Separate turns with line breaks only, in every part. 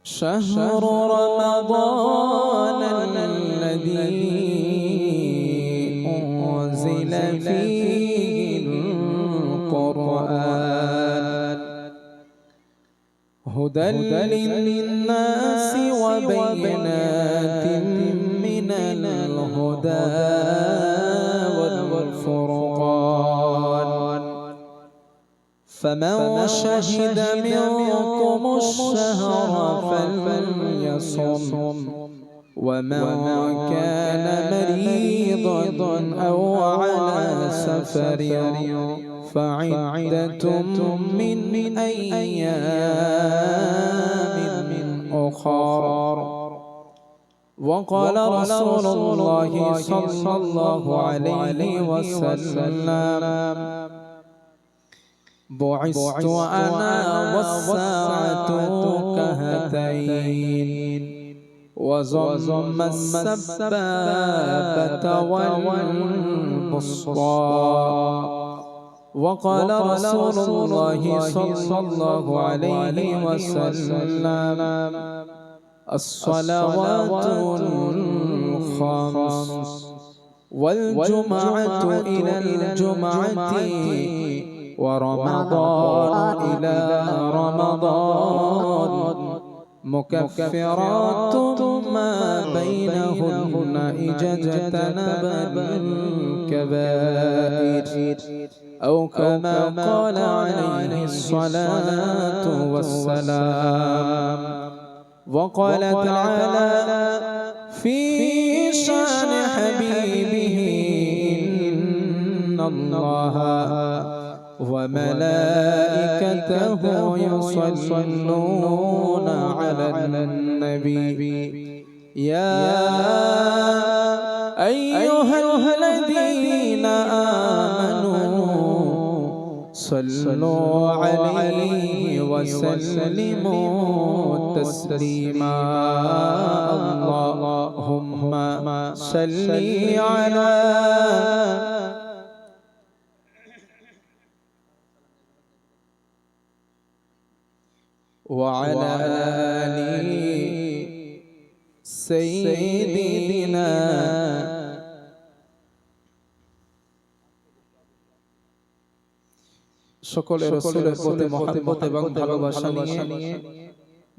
شهر رمضان الذي أنزل فيه القرآن هدى للناس وبينات من الهدى والفرقان فمن شهد منكم الشهر فليصم ومن كان مريضا أو على سفر فعدة من أيام أخر. وقال رسول الله صلى الله عليه وسلم بعثت أنا والساعة كهاتين وزم السبابة والبسطى. وقال رسول الله صلى الله عليه وسلم الصلوات الخمس والجمعة إلى الجمعة ورمضان إلى رمضان مكفرات ما بينهن إذا اجتنب الكبائر أو كما قال عليه الصلاة والسلام. وقال تعالى في شان حبيبه إن الله وملائكته يصلون على النبي يا أيها الذين آمنوا صلوا عليه وسلموا تسليما. اللهم صل على وعلى آل سيدنا সকলের রাসূলের প্রতি মহব্বত এবং ভালোবাসা নিয়ে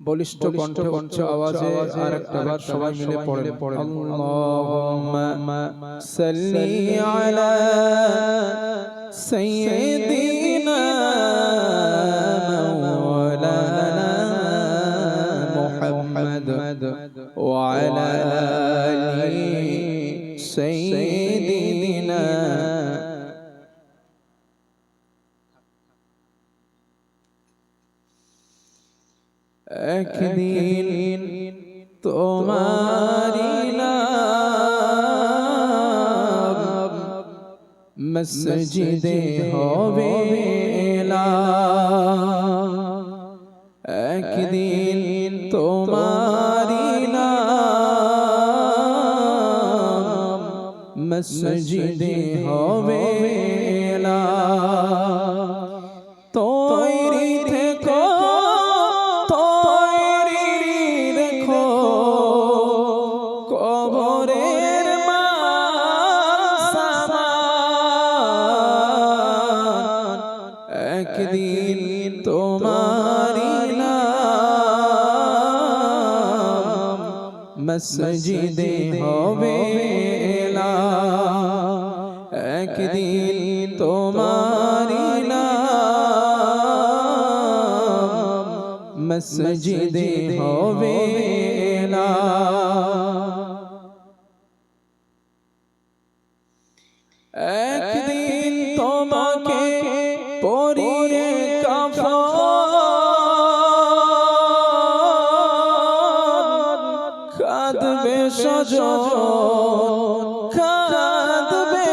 বলিষ্ঠ কণ্ঠে আওয়াজে আরেকবার সবাই মিলে পড়েন আল্লাহুম্মা সাল্লি আলা সাইয়্যিদিনা وعلى آل سيدنا একদিন তোমারি নাম মসজিদে হবে এলান একদিন তোমারি নাম মসজিদে হবে এলান তৈরি থেকো তৈরি রেখো কবরের সামান একদিন তোমারি নাম মসজিদে হবে এলান একদিন তোমারি নাম মসজিদে হবে একদিন তোমাকে পরিয়ে কাফন কাঁদবে স্বজন কাঁদবে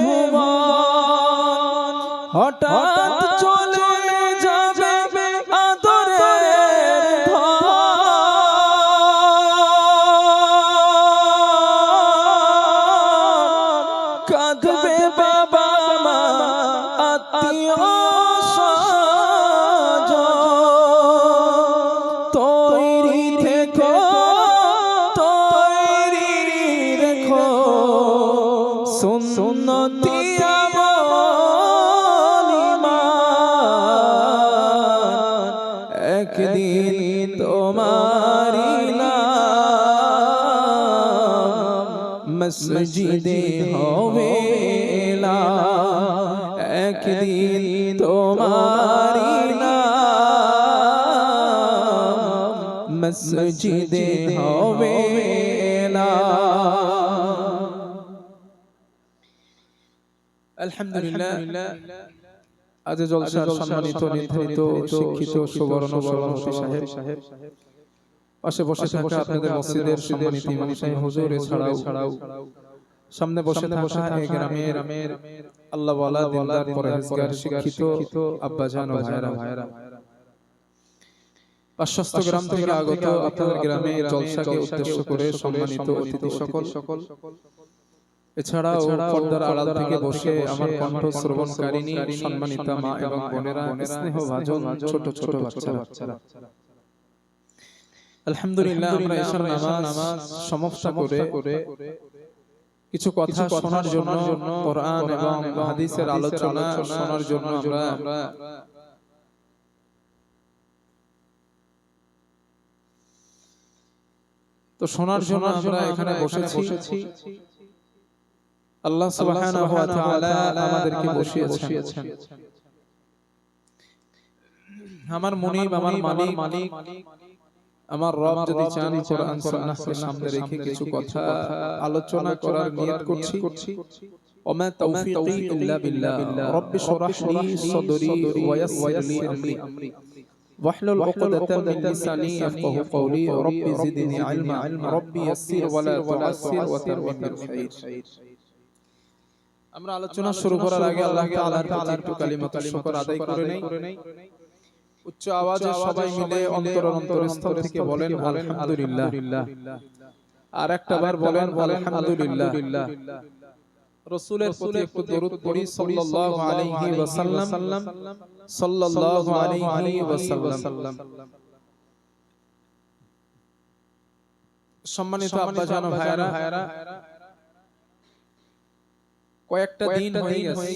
ভুবন হঠাৎ চলে যাবে আদরের ধন কাঁদবে বাবা মা আত্মীয় স্বজন তৈরি একদিন তোমারি নাম মসজিদে হবে এলান, একদিন তোমারি নাম মসজিদে হবে এলান। আলহামদুলিল্লাহ, আজ জলসার সম্মানিত নির্ধারিত শিক্ষিত সুবর্ণ সভাপতি সাহেব, পাশে বসে থাকা আপনাদের মসজিদের সম্মানিত ইমাম সাহেব হুজুর, এছাড়াও সামনে বসে থাকা এই গ্রামের আল্লাহ ওয়ালা দিনদার পরহেজগার শিক্ষিত আব্বাজান ও ভাইরা, পার্শ্বস্থ গ্রাম থেকে আগত আপনাদের গ্রামে জলসাকে উদ্দেশ্য করে সম্মানিত অতিথি সকল, এছাড়াও পর্দার আড়াল থেকে বসে আমার কণ্ঠ শ্রবণকারিনী সম্মানিতা মা এবং বোনেরা, স্নেহভাজন ছোট ছোট বাচ্চারা, আলহামদুলিল্লাহ, আমরা ঈশার নামাজ সমাপ্ত করে কিছু কথা শোনার জন্য, কোরআন এবং হাদিসের আলোচনা শোনার জন্য আমরা তো শোনার জন্য আমরা এখানে বসেছি। আল্লাহ সুবহানাহু ওয়া তাআলা আমাদেরকে বসিয়েছেন। আমার মুনিব, আমার মালিক, আমার রব যদি চান কোরআন সুন্নাহকে সামনে রেখে কিছু কথা আলোচনা করার নিয়ত করছি। ওমা তাওফীকি ইল্লা বিল্লাহ, রব্বি শরহ লি সাদরি ওয়া ইয়াসসির লি আমরি ওয়াহলুল উকদাতাম মিন লিসানি ইয়াফকাহু কওলি, রব্বি জিদনি ইলমা, রব্বি ইয়াসসির ওয়া লা তুআসসির ওয়া তামিম বিল খাইর। আমরা আলোচনা শুরু করার আগে আল্লাহ তাআলার প্রতি একটু কালিমাতুশ শুকর আদায় করে নেই। উচ্চ আওয়াজে সবাই মিলে অন্তরস্থল থেকে বলেন আলহামদুলিল্লাহ। আর একটা বার বলেন আলহামদুলিল্লাহ। রাসূলের প্রতি একটু দরুদ পড়ি, সাল্লাল্লাহু আলাইহি ওয়াসাল্লাম, সাল্লাল্লাহু আলাইহি ওয়াসাল্লাম। সম্মানিত আব্বাজান ও ভাইরা, কয়েকটা দিন হয়ে গেছে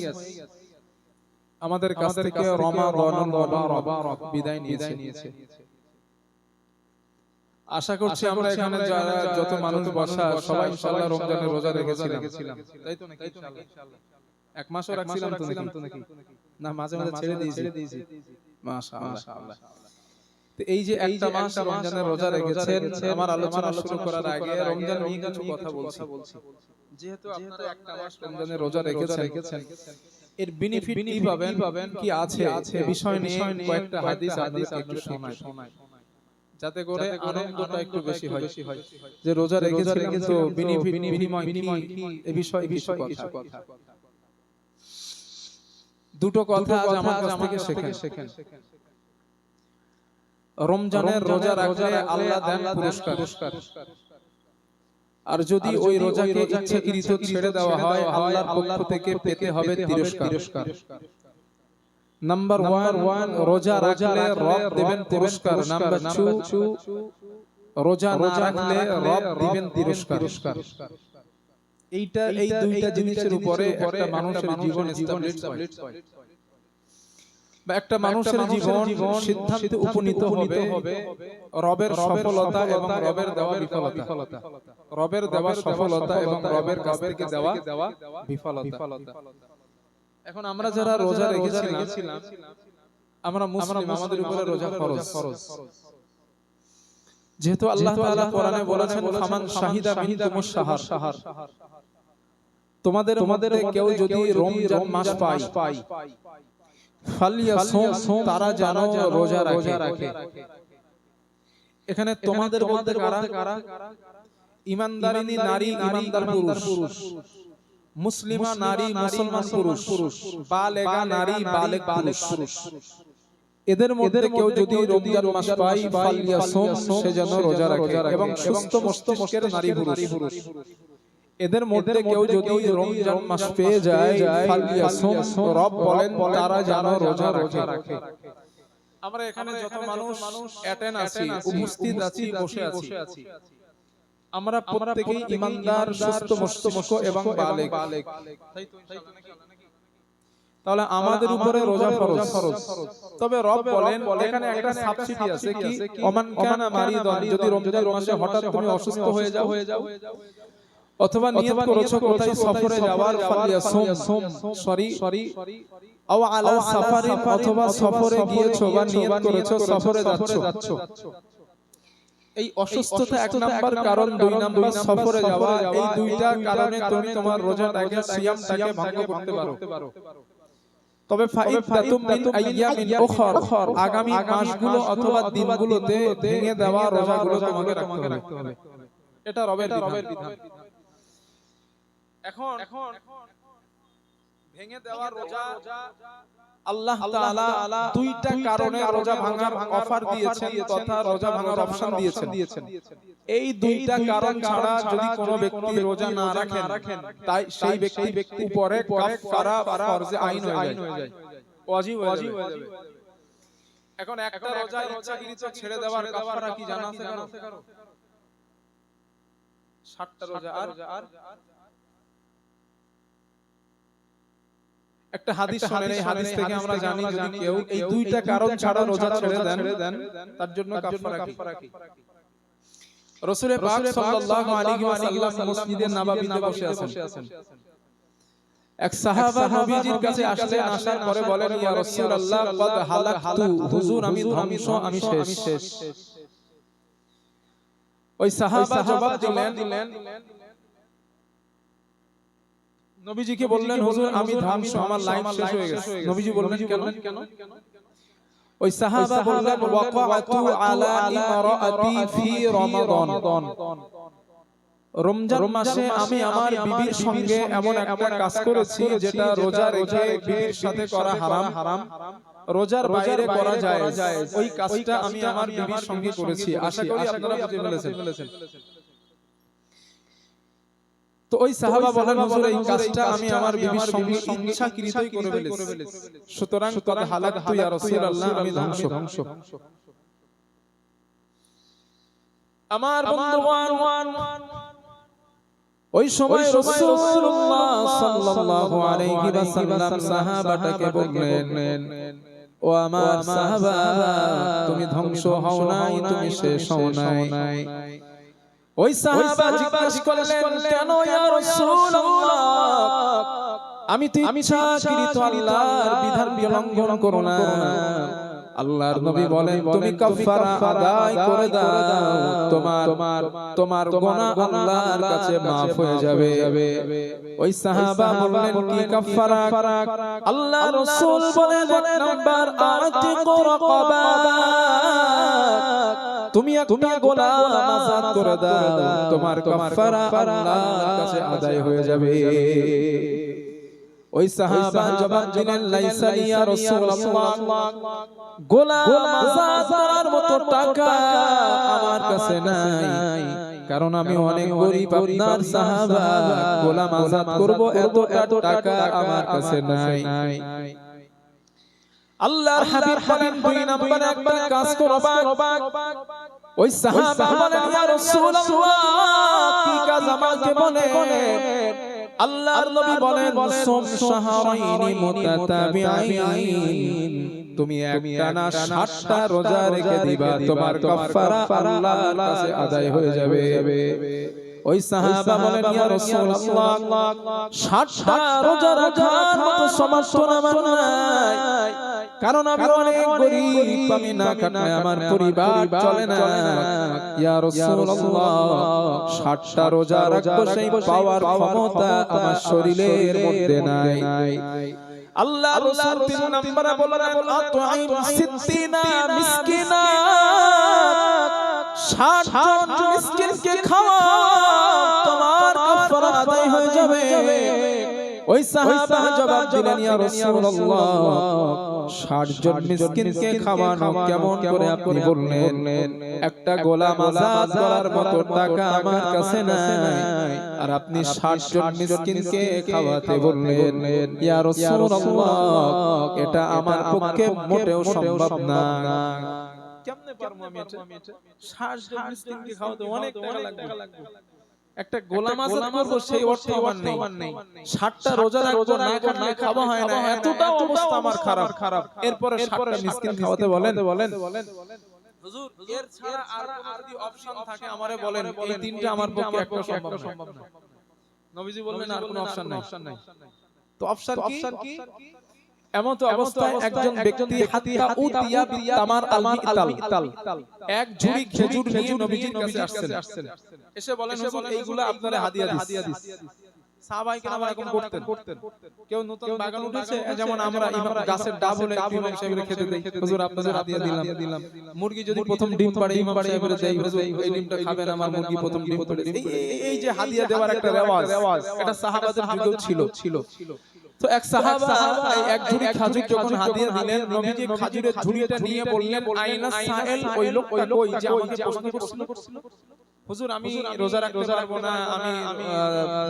আমাদের কাছ থেকে রমাদানুল মুবারক বিদায় নিয়েছে। আশা করছি আমরা এখানে যারা যত মানুষ বসা সবাই ইনশাআল্লাহ রমজানের রোজা রেখেছিলাম, তাই তো নাকি? ইনশাআল্লাহ এক মাসও রাখছিলাম তো নাকি? না, মাঝে মাঝে ছেড়ে দিয়েছি। মাশাআল্লাহ। তো এই যে একটা মাস রমজানের রোজা রেখেছেন, আমার আলোচনা শুরু করার আগে রমজান নিয়ে কিছু কথা বলছি। যেহেতু আপনারা একটা মাস রমজানের রোজা রেখেছেন, এর বেনিফিট কি পাবেন, কি আছে এই বিষয় নিয়ে কয়েকটা হাদিস আপনাদেরকে একটু শোনাই, যাতে করে আনন্দটা একটু বেশি হয়। যে রোজা রেখেছিলাম তো বেনিফিট বিনিময় কি এই বিষয়ে কিছু কথা। দুটো কথা আজ আমার কাছ থেকে শেখেন। রমজানের রোজা রাখলে আল্লাহ দেন পুরস্কার, আর যদি ওই রোজাকে ইচ্ছাকৃত ছেড়ে দেওয়া হয় আল্লাহর পক্ষ থেকে পেতে হবে তিরস্কার। নাম্বার 1, রোজা রাখলে রব দেবেন পুরস্কার। নাম্বার 2, রোজা না রাখলে রব দিবেন তিরস্কার। এই দুইটা জিনিসের উপরে একটা মানুষের জীবন এস্টাবলিশ হয়, বা একটা মানুষের জীবন সিদ্ধান্তে উপনীত হবে রবের সফলতা এবং রবের দেওয়া বিফলতা, রবের দেওয়া সফলতা এবং রবের কাছ থেকে দেওয়া বিফলতা। এখন আমরা যারা রোজা রেখেছিলাম, আমরা মুসলিম, আমাদের উপরে রোজা ফরজ। যেহেতু আল্লাহ তাআলা কোরআনে বলেছেন ফামান শাহিদা মিনকুমুশ শাহর, তোমাদের কেউ যদি রমজান মাস পায় ফালিয়াসুম, তারা যেন রোজা রাখে। এখানে তোমাদের বলতে কারা? ঈমানদারিনী নারী, ঈমানদার পুরুষ, মুসলিমা নারী, মুসলমান পুরুষ, বালেগা নারী, বালেগ পুরুষ। এদের মধ্যে কেউ যদি রমজান মাস পায় ফালিয়াসুম, সে যেন রোজা রাখে। এবং সুস্থ মস্তিষ্কের নারী পুরুষ, এদের মধ্যে কেউ যদি রমজান মাস পেয়ে যায় ফালিয়াসুম, রব বলেন তারা যেন রোজা রাখে। আমরা এখানে যত মানুষ অ্যাটেন্ড আছি, উপস্থিত আছি, বসে আছি, আমরা প্রত্যেকেই ঈমানদার, সুস্থ মস্তিষ্ক এবং বালেগ। তাহলে আমাদের উপরে রোজা ফরজ। তবে রব বলেন এখানে একটা সাবসিডি আছে কি ওমান কানা মারিদান, যদি রমজান মাসে হঠাৎ তুমি অসুস্থ হয়ে যাও অথবা নিয়ত করেছো কোথায় সফরে যাওয়ার, ফালিয়াসুম সরি আও আলা সাফারিন, অথবা সফরে গিয়েছো বা নিয়ত করেছো সফরে যাচ্ছো। এই অসুস্থতা এক নাম্বার কারণ, দুই নাম্বার সফরে যাওয়া, এই দুইটা কারণে তুমি তোমার রোজাটাকে সিয়ামটাকে ভঙ্গ করতে পারো। তবে ফাইদাতুম মিন আইয়ামিন উখর, আগামী মাসগুলো অথবা দিনগুলোতে ভেঙে দেওয়া রোজাগুলো তোমাকে রাখতে হবে। এটা রবের বিধান। এখন ভেঙে দেওয়া রোজা আল্লাহ তাআলা দুইটা কারণে রোজা ভাঙার অফার দিয়েছেন তথা রোজা ভাঙার অপশন দিয়েছেন। এই দুইটা কারণ ছাড়া যদি কোনো ব্যক্তি রোজা না রাখেন, তাই সেই ব্যক্তি উপরে কাফারা ফরজে আইন হয়ে যায়, ওয়াজিব হয়ে যাবে। এখন একটা রোজা ইচ্ছাকৃত ছেড়ে দেওয়ার কাফারা কি জানা আছে কারো? 60টা রোজা। আর একটা হাদিস শুনেন, এই হাদিস থেকে আমরা জানি যদি কেউ এই দুইটা কারণ ছাড়া রোজা ছেড়ে দেন তার জন্য কাফারা কি? রাসূল পাক সাল্লাল্লাহু আলাইহি ওয়াসাল্লাম মসজিদে নববীতে বসে আছেন। এক সাহাবা নবীজির কাছে আসলেন, আসার পরে বলেন ইয়া রাসূলুল্লাহ কদ হালাকতু, হুজুর আমি ধ্বংস, আমি শেষ। ওই সাহাবা জবাব দিলেন, নবীজিকে বললেন হুজুর আমি ধ্বংস, আমার লাইফ শেষ হয়ে গেছে। নবীজি বললেন কেন? ওই সাহাবা বললেন ওয়াকাতু আলা ইমরাআতি ফি রমাদান, রমজান মাসে আমি আমার বিবির সঙ্গে এমন একটা কাজ করেছি যেটা রোজা রেখে বিবির সাথে করা হারাম, রোজার বাইরে করা যায়, ওই কাজটা আমি আমার বিবির সঙ্গে করেছি। আশা করি আপনারা বুঝে ফেলেছেন। তো ওই সাহাবা বলেন হুজুর এই কাজটা আমি আমার বিবির সঙ্গে ইচ্ছাকৃতই করে ফেলেছি, সুতরাং কদ হালাকতু ইয়া রাসূলুল্লাহ, আমি ধ্বংস। আমার বন্ধুগণ, ওই সময় রাসূলুল্লাহ সাল্লাল্লাহু আলাইহি ওয়াসাল্লাম সাহাবাটাকে বললেন ও আমার সাহাবা, তুমি ধ্বংস হও নাই, তুমি শেষ হও নাই। ওই সাহাবা জিজ্ঞাসা করলেন কেন ইয়া রাসূলুল্লাহ, আমি তো ইচ্ছাকৃত আল্লাহর বিধান লঙ্ঘন করো না। আল্লাহর নবী বলেন তুমি কাফারা আদায় করে দাও, তোমার গুনাহ আল্লাহর কাছে maaf হয়ে যাবে। ওই সাহাবা বললেন কি কাফারা? আল্লাহর রাসূল বলেন এক নাম্বার আতিক রাকাবা, তুমি একটা গোলাম আযাদ করে দাও, তোমার কাফারা আল্লাহর কাছে আদায় হয়ে যাবে। ওই সাহাবা জবাব দিলেন লাইসা ইয়া রাসূলুল্লাহ, গোলাম আযাদ করার মতো টাকা আমার কাছে নাই, কারণ আমি অনেক গরীব আপনার সাহাবা, গোলাম আযাদ করব এতটা টাকা আমার কাছে নাই। আল্লাহর হাবিব বলেন দুই নম্বরে একবার কাজ করবা। ওই সাহাবা বলেন ইয়া রাসূলুল্লাহ কি কাজ আমাকে বলেন? আল্লাহর নবী বলেন সুম শাহরাইনি মুতাতাবিআইন, তুমি একটানা 60টা রোজা রেখে দিবা, তোমার কাফারা আল্লাহর কাছে আদায় হয়ে যাবে। ওই সাহাবা বলেন ইয়া রাসূলুল্লাহ 60টা রোজা রাখার মতো সামর্থ্য আমার নাই, কারণ আমি অনেক গরীব, আমি না খাটলে আমার পরিবার চলে না। ইয়া রাসূলুল্লাহ 60টা রোজা রাখবো সেই পাওয়ার ক্ষমতা আমার শরীরের মধ্যে নাই। আল্লাহ রাসূল 3 নম্বরে বললেন আত'আইম 60 মিসকিনা, 60 জন মিসকিনকে খাওয়াও, তোমার কাফারা আদায় হয়ে যাবে। ওই সাহাবা জবাব দিলেন ইয়া রাসূলুল্লাহ 60 জন মিসকিনকে খাওয়ানো কেমন করে আপনি বললেন? একটা গোলাম আযাদ করার মতো টাকা আমার কাছে নাই, আর আপনি 60 জন মিসকিনকে খাওয়াতে বললেন। ইয়া রাসূলুল্লাহ এটা আমার পক্ষে মোটেও সম্ভব না। কেমনে পারবো আমি এটা? 60 জন মিসকিনকে খাওয়াতে অনেক টাকা লাগবে। একটা গোলাম আজাদ করব সেই অর্থ আমার নেই, 60টা রোজা রাখবো, না কাটলে খাওয়া হয় না, এতটাও অবস্থা আমার খারাপ। এরপরে 60টা মিসকিন খাওয়াতে বলেন হুজুর, এর ছাড়া আর যদি অপশন থাকে আমারে বলেন। এই তিনটা আমার পক্ষে একটা সম্ভব না। নবীজি বললেন আর কোনো অপশন নাই। তো অপশন কি? এমত অবস্থায় একজন ব্যক্তি হাত্তা উতিয়া বিতামার আল-মিতাল, এক ঝুড়ি খেজুর নিয়ে নবীজির কাছে আসছেন। এসে বলেন হুজুর এইগুলা আপনারে হাদিয়া দিস। সাহাবায়ে কেরাম এরকম করতেন। কেউ নতুন বাগান উঠেছে, যেমন আমরা ইমাম গাছের ডাব হলে ইমাম সাহেবের খেতে দেই, হুজুর আপনাদের হাদিয়া দিলাম। মুরগি যদি প্রথম ডিম পাড়ে ইমাম সাহেবের দেই, হুজুর এই ডিমটা খাবেন, আমার মুরগি প্রথম ডিম পাড়ে। এই যে হাদিয়া দেওয়ার একটা রেওয়াজ, এটা সাহাবাদের যুগেও ছিল। তো এক সাহাবা এক ঝুড়ি খেজুর যখন হাদিয়া দিলেন, নবীজি খেজুরের ঝুড়িটা নিয়ে বললেন, আইনা সাইল, ওই লোকটা কই যে আমাকে প্রশ্ন করছিল? হুজুর আমি রোজা রাখতে পারবো না, আমি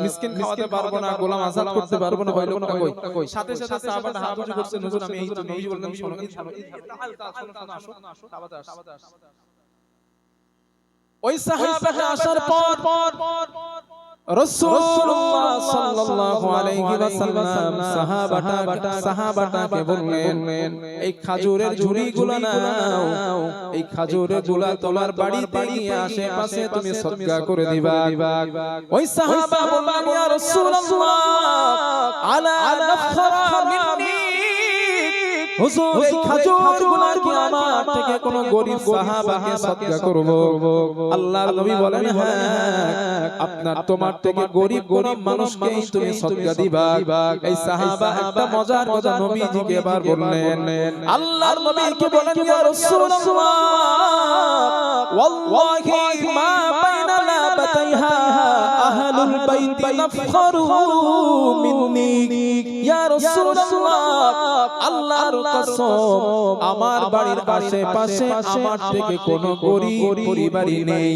মিসকিন খাওয়াতে পারবো না, গোলাম আজাদ করতে পারবো না, ওই লোকটা কই? সাথে সাহাবারা হাত উঁচু করছেন, হুজুর আমি এই তো। নবীজি বললেন, শোনো, আসো, সাহাবাতে আসো। ওই সাহাবাটা আসার পর রাসূলুল্লাহ সাল্লাল্লাহু আলাইহি ওয়াসাল্লাম সাহাবাটাকে বললেন, এই খেজুরের ঝুড়িগুলো নাও, এই খেজুরের গুলা তোমার বাড়িতে নিয়ে আশেপাশে তুমি সদকা করে দিবা। ওই সাহাবা বললেন, ইয়া রাসূলুল্লাহ আলা নাখরা মিন্নি, হুজুর এই খেজুরগুলো কি আমার থেকে কোন গরীব সাহাবাকে সদকা করব? আল্লাহর নবী বলেন, হ্যাঁ, তোমার থেকে গরীব মানুষকেই তুমি সদকা দিবা। এই সাহাবা একটা মজার কথা নবীজিকে এবার বললেন। আল্লাহর নবী কি বলেন, ইয়া রাসূলুল্লাহ ওয়াল্লাহি মা বাইনা লাবাতাইহা আহলুল বাইতি নাফখারু মিন্নি, ইয়া রাসূলুল্লাহ আল্লাহর কসম আমার বাড়ির আশেপাশে আমার থেকে কোনো গরীব পরিবারই নেই।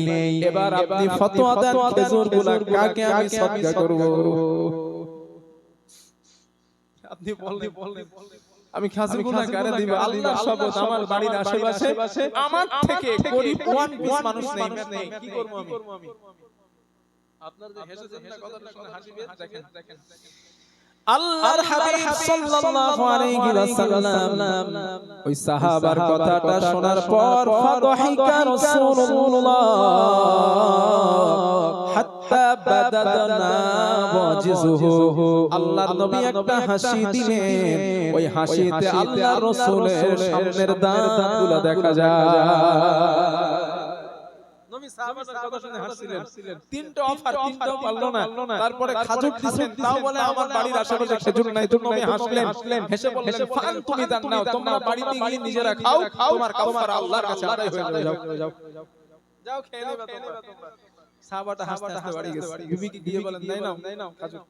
এবার আপনি ফতোয়া দেন, খেজুরগুলো কাকে আমি সদকা করব? আপনি বললেন আমি খেজুরগুলো কারে দিব? আল্লাহর শপথ আমার বাড়ির আশেপাশে আমার থেকে গরীব ওয়ান পিস মানুষ নেই। কি করব আমি? আপনার যে হেসেছেন না, কথাটা শুনে হাসি পেয়ে দেখেন। আল্লাহর হাবিব সাল্লাল্লাহু আলাইহি ওয়াসাল্লাম ওই সাহাবার কথাটা শোনার পর ফাদহিকা রাসূলুল্লাহ হাত্তা বাদাদনা ওয়াজিজুহু, আল্লাহর নবী একটা হাসি দিলেন, ওই হাসিতে আল্লাহর রাসূলের সামনের দাঁতগুলো দেখা যায়। সাহাবাদের কথা শুনে হাসছিলেন। তিনটা অফার, তিনটাও পারলো না। তারপরে খাজুর দিবেন, তাও বলে আমার বাড়ির আশেপাশে খেজুর নাই। তো নবী হাসলেন, হেসে বললেন, ফান তুমি দান নাও, তোমরা বাড়িতে গিয়ে নিজেরা খাও, তোমার কাফারা আল্লাহর কাছে আদায় হয়ে যাবে। যাও খেয়ে নেবে তোমরা। সাহাবাটা হাসতে বাড়ি গেছে। বিবিকে গিয়ে বলেন, নাও খাজুর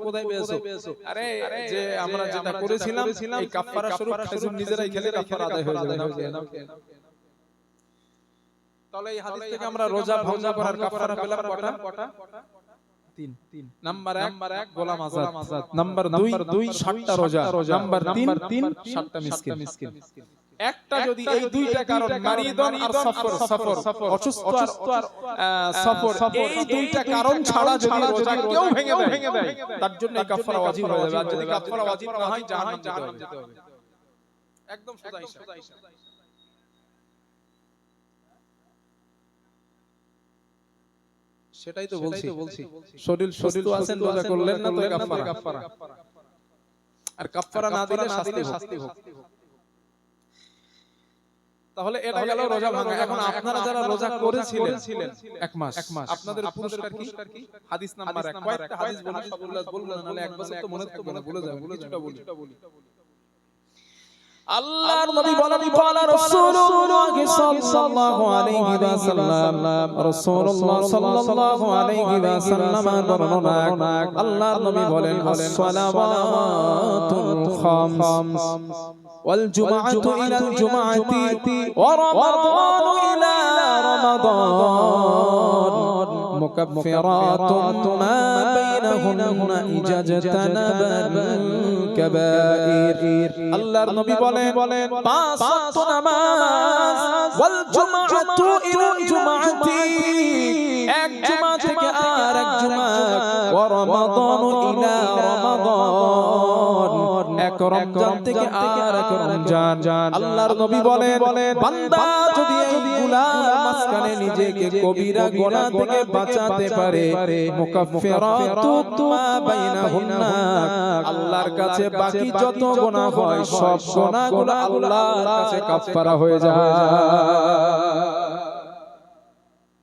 কোথায় পেয়েছো? আরে যে আমরা যেটা করেছিলাম এই কাফারা স্বরূপ খেজুর নিজেরাই খেলে কাফারা আদায় হয়ে যাবে। নাও খেয়ে। তাহলে এই হাদিস থেকে আমরা রোজা ভঙ্গ করার কাফারা পেলাম কটা? 3। নাম্বার 1 গোলাম আজাদ, নাম্বার 2 60টা রোজা, নাম্বার 3 60টা মিসকিন। একটা যদি এই দুইটা কারণ মারিদন আর সফর অসুস্থ আর সফর, এই দুইটা কারণ ছাড়া যদি রোজা কেউ ভেঙে দেয় তার জন্য কাফারা ওয়াজিব হয়ে যাবে। আর যদি কাফারা ওয়াজিব না হয় জাহান্নাম যেতে হবে। একদম সোজা হিসাব। সেটাই তো বলছি, শরীর সুস্থ আছেন, রোজা করলেন না তো কাফারা, আর কাফারা না দিলে শাস্তি হোক। তাহলে এটা গেল রোজা ভাঙা। এখন আপনারা যারা রোজা করেছিলেন এক মাস, আপনাদের পুরস্কার কি? হাদিস নাম্বার 1, কয়েকটা হাদিস বলি, সবগুলো বলবো না, নাহলে এক বছর তো মনে থাকবে না, ভুলে যাবেন। কিছুটা বলি। আল্লাহর নবী বলেন, বলা রাসূলুল্লাহ সাল্লাল্লাহু আলাইহি ওয়াসাল্লাম, রাসূলুল্লাহ সাল্লাল্লাহু আলাইহি ওয়াসাল্লাম বর্ণনা, আল্লাহর নবী বলেন, as-সালাওয়াতুল খামস ওয়াল জুমআতু ইলাল জুমআতি ওয়া রমাদানু ইলা রমাদান মুকাফফিরাতুন মা বাইনাহুন্না ইজাজতানাবাল কাবাইর। আল্লাহর নবী বলেন, 5 ওয়াক্ত নামাজ ওয়াল জুমআতু ইলাল জুমআতি, এক জুমআ থেকে আরেক রমজান থেকে আর এক রমজান। আল্লাহর নবী বলেন বান্দা যদি এইগুলার মাঝখানে নিজেকে কবিরা গুনাহ থেকে বাঁচাতে পারে মুকাফফিরাতু মা বাইনাহুন্না, আল্লাহর কাছে বাকি যত গুনাহ হয় সব গুনাহগুলো আল্লাহর কাছে কাফফারা হয়ে যায়।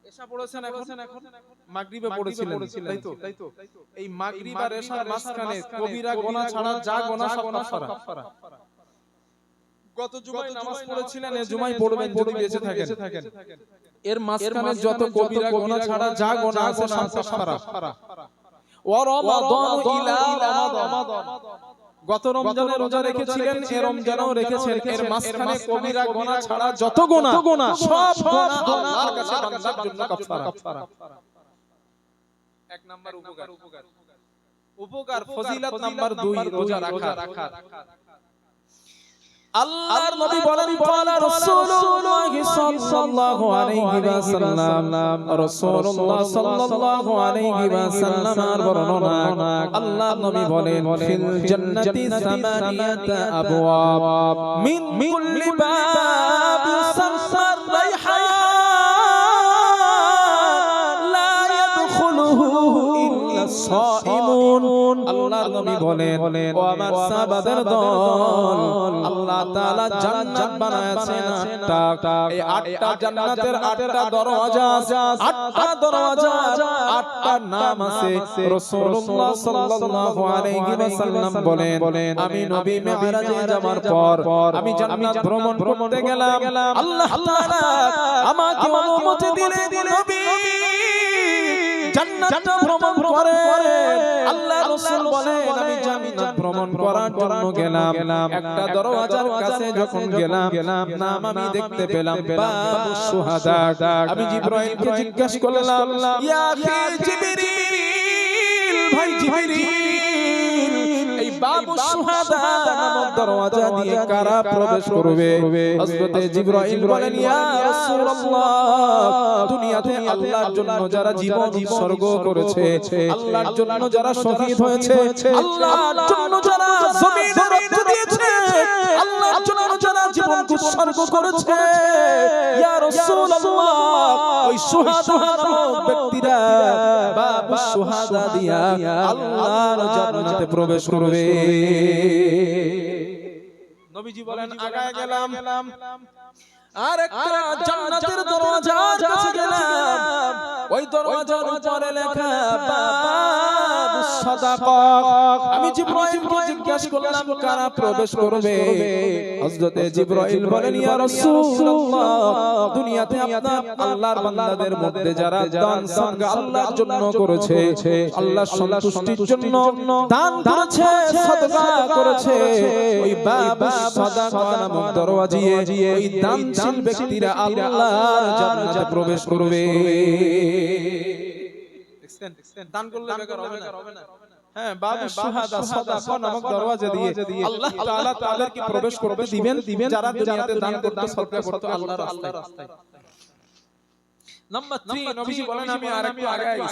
এশা পড়েছেন এখন মাগরিবে পড়েছিলেন তাই তো এই মাগরিব আর এশার মাঝখানে কবিরা গুনাহ ছাড়া যা গুনাহ সব কাফফারা। গত জুমায় নামাজ পড়েছিলেন, এই জুমায় পড়বেন যদি বেঁচে থাকেন। এর মাঝখানে যত কবিরা গুনাহ ছাড়া যা গুনাহ আছে সব কাফফারা। ওয়া রমাদানু ইলা রমাদান, গত রমজানে রোজা রেখেছিলেন, এই রমজানেও রেখেছেন, এর মাঝখানে কবিরা গুনাহ ছাড়া যত গুনাহ সব গুনাহ আল্লাহর কাছে বান্দার জন্য কাফফারা। এক নাম্বার উপকার ফজিলত নাম্বার 2 রোজা রাখা। আল্লাহর নবী বলেন ক্বালা রাসূলুল্লাহ সাল্লাল্লাহু আলাইহি ওয়াসাল্লাম, রাসূলুল্লাহ সাল্লাল্লাহু আলাইহি ওয়াসাল্লামের বর্ণনা, আল্লাহর নবী বলেন ফিল জান্নাতি সামানিয়াতা আবওয়াব মিন কুল্লি বাব সারসার রাইহান লা ইয়াদখুলুহু ইল্লা সাইমুন। আল্লাহর নবী বলেন ও আমার সাহাবাদের দল, আল্লাহ তাআলা জান্নাত বানায়াছেন 8টা। এই 8টা জান্নাতের 8টা দরওয়াজা, 8টা দরওয়াজা, 8টা নাম আছে। রাসূলুল্লাহ সাল্লাল্লাহু আলাইহি ওয়াসাল্লাম বলেন আমি নবী মিরাজে যাওয়ার পর আমি জান্নাত ভ্রমণ করতে গেলাম, আল্লাহ তাআলা আমাকে অনুমতি দিলেন নবী জান্নাত ভ্রমণ করে। আল্লাহ রাসূল বলেন আমি জান্নাত ভ্রমণ করার জন্য গেলাম, একটা দরওয়াজার কাছে যখন গেলাম নাম আমি দেখতে পেলাম বাবুস শুহাদা। আমি জিবরাইলকে জিজ্ঞাসা করলাম ইয়া আখি জিবরিল, ভাই জিবরিল এই বাবুস শুহাদা নামক দরওয়াজা দিয়ে কারা প্রবেশ করবে? হযরতে জিবরাইল বলেন ইয়া রাসূলুল্লাহ, দুনিয়াতে আল্লাহর জন্য যারা জীবন উৎসর্গ করেছে, আল্লাহর জন্য যারা শহীদ হয়েছে, আল্লাহর জন্য যারা জমিনে রক্ত দিয়েছে, আল্লাহর জন্য যারা জীবন উৎসর্গ করেছে, ইয়া রাসূলুল্লাহ ওই শুহাদা নামক ব্যক্তিরা বাবুস শুহাদা দিয়া আল্লাহর জান্নাতে প্রবেশ করবে। নবীজি বলেন আগায় গেলাম আর একটা জান্নাতের দরওয়াজার কাছে গেলাম, ওই দরওয়াজার উপরে লেখা বাবুস সাদাকা। আমি জিবরাইলকে জিজ্ঞাসা করলাম কারা প্রবেশ করবে? হযরতে জিবরাইল বলেন ইয়া রাসূলুল্লাহ, দুনিয়াতে আপনার আল্লাহর বান্দাদের মধ্যে যারা দান সাদকা আল্লাহর জন্য করেছে, আল্লাহর সন্তুষ্টির জন্য দান করেছে, সাদকা করেছে, ওই বাবুস সাদাকা নামক দরওয়াজিয়ে ওই দানশীল ব্যক্তিরা আল্লাহর জান্নাতে প্রবেশ করবে। দেখছেন দান করলে বেকার হবে না। হ্যাঁ, বাবুস শুহাদা সাদাকা নামক দরওয়াজা দিয়ে আল্লাহ তাআলা তাদেরকে প্রবেশ করবে দিবেন যারা দুনিয়াতে দান করতে সদকা করত আল্লাহর রাস্তায়। নাম্বার 3 নবীজি বলেন আমি আরেকটু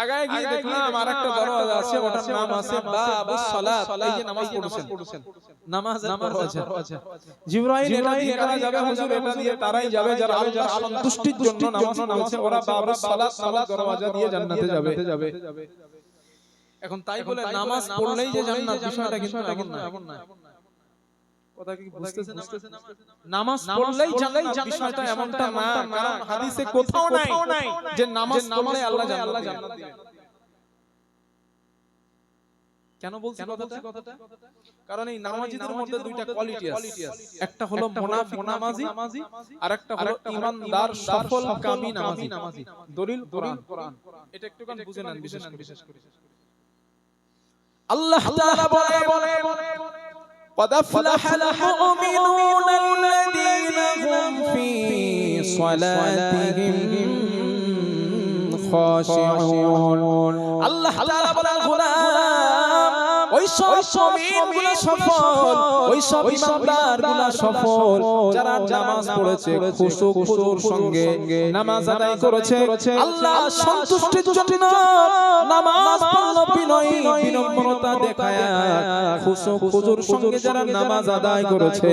আগায় গিয়ে দেখলাম আরেকটা দরওয়াজা আছে, ওটার নাম আছে বাবুস সালাত। এই যে নামাজ পড়ছেন, নামাজের দরওয়াজা। জিবরাইল এটা দিয়ে কারা যাবে? হুজুর এটা দিয়ে তারাই যাবে যারা আল্লাহর সন্তুষ্টির জন্য নামাজ পড়েছে, ওরা বাবুস সালাত নামক দরওয়াজা দিয়ে জান্নাতে যাবে। এখন তাই বলে নামাজ পড়লেই যে জান্নাত, বিষয়টা কিন্তু এমন না। কথা কি বুঝতেছেন? নামাজ পড়লেই জান্নাত, বিষয়টা এমনটা না। কারণ হাদিসে কোথাও নাই যে নামাজ পড়লে আল্লাহ জান্নাত দিবেন। কেন বলছি কথাটা? কারণ এই নামাজীদের মধ্যে দুইটা কোয়ালিটি আছে, একটা হলো মুনাফিক নামাজি আর একটা হলো ঈমানদার সফল কামী নামাজি। দলিল কোরআন। এটা একটুখানি বুঝে নেন বিশেষ করে। আল্লাহ তাআলা বলে قد أفلح المؤمنون الذين هم في صلاتهم خاشعون। আল্লাহ তাআলা বলেন গোলাম ওই ওই সব মুমিনগুলো সফল, ওই সব ইমানদারগুলো সফল যারা নামাজ পড়েছে খুশুর সঙ্গে নামাজ আদায় করেছে, আল্লাহ সন্তুষ্টির জন্য নামাজ পড়ল বিনম্রতা দেখায় খুশুর সঙ্গে যারা নামাজ আদায় করেছে,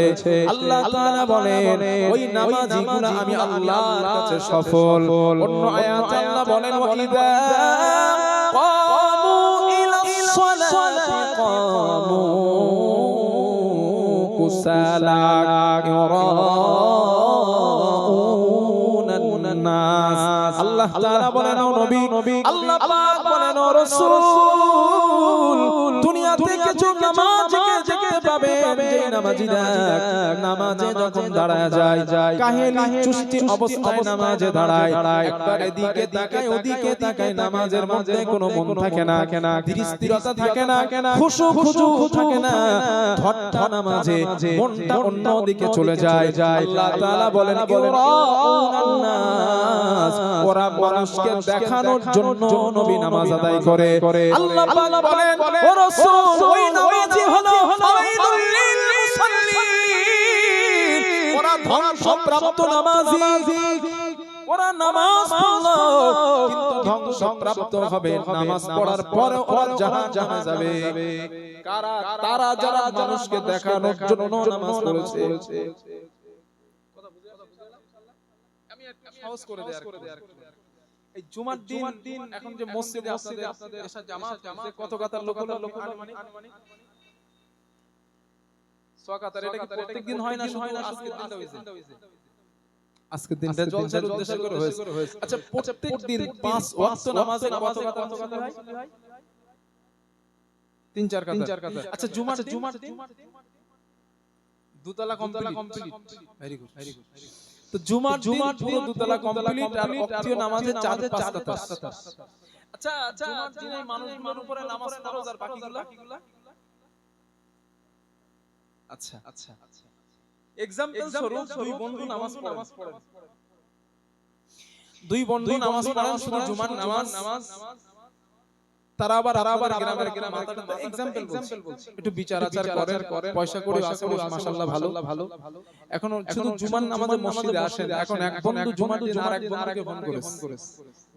আল্লাহ তাআলা বলেন ওই নামাজিগুলো আমি আল্লাহর কাছে সফল। অন্য আয়াতে আল্লাহ বলেন ওয়াইদা কামু ইলাস সালাতি কামু কুসালা ইরাউনান নাস। আল্লাহ তাআলা বলেন ও নবী, আল্লাহ পাক বলেন ও রাসূল, দুনিয়া থেকে যে নামাজকে দেখতে পাবে, যে নামাজিরা নামাজে যখন দাঁড়ায় যায় কাহিনী চুস্তি অবস্থায় নামাজে দাঁড়ায়, একবার এদিকে তাকায় ওদিকে তাকায়, নামাজের মধ্যে কোনো মন থাকে না, ধীরস্থিরতা থাকে না, খুশু থাকে না, ধট্টা নামাজে মনটা অন্য দিকে চলে যায়। আল্লাহ তাআলা বলেন ইরাউনান নাস, ওরা মানুষকে দেখানোর জন্য নবী নামাজ আদায় করে। আল্লাহ পাক বলেন ও রাসূল, ওই নামাজি হলো ফাওয়াইলুল লিল মুসাল্লিন, ওরা ধ্বংসপ্রাপ্ত নামাজি, ওরা নামাজ পড়লো কিন্তু ধ্বংসপ্রাপ্ত হবে, নামাজ পড়ার পরে ওরা জাহান্নামে যাবে। কারা? তারা যারা মানুষকে দেখানোর জন্য নামাজ পড়েছে। আমি একটা সহজ করে দেই, এই জুমার দিন এখন যে মসজিদে আপনাদের এসা জামাত যে কত কাতার লোক হলো, মানে সোয়াকাতার, এটা কি প্রত্যেকদিন হয় না? আজকের দিনটা হইছে, আজকের দিনটা জলসার উদ্দেশ্য করে হয়েছে। আচ্ছা, প্রত্যেক দিন 5 ওয়াক্ত নামাজে কত কাতার হয়? 3-4 কাতার। আচ্ছা, জুমার দিন দুতলা কমপ্লিট, ভেরি গুড। তো জুমার পুরো দুতলা কমপ্লিট আর ওয়াক্তীয় নামাজে 4-5 কাতার। আচ্ছা, জুমার দিনে মানুষগুলোর উপরে নামাজ ফরজ আর বাকিগুলা? আচ্ছা, এক্সাম্পল স্বরূপ দুই বন্ধু নামাজ পড়েন, দুই বন্ধু নামাজ পড়েন শুধু জুমার নামাজ, তারা আবার গ্রামের এক্সাম্পল বলছি, একটু বিচার আচার করে, পয়সা করে আসে, মাশাআল্লাহ ভালো। এখন শুধু জুমার নামাজে মসজিদে আসেন, এখন এক বন্ধু জুমার দিন আর এক বন্ধুকে ফোন করেছে,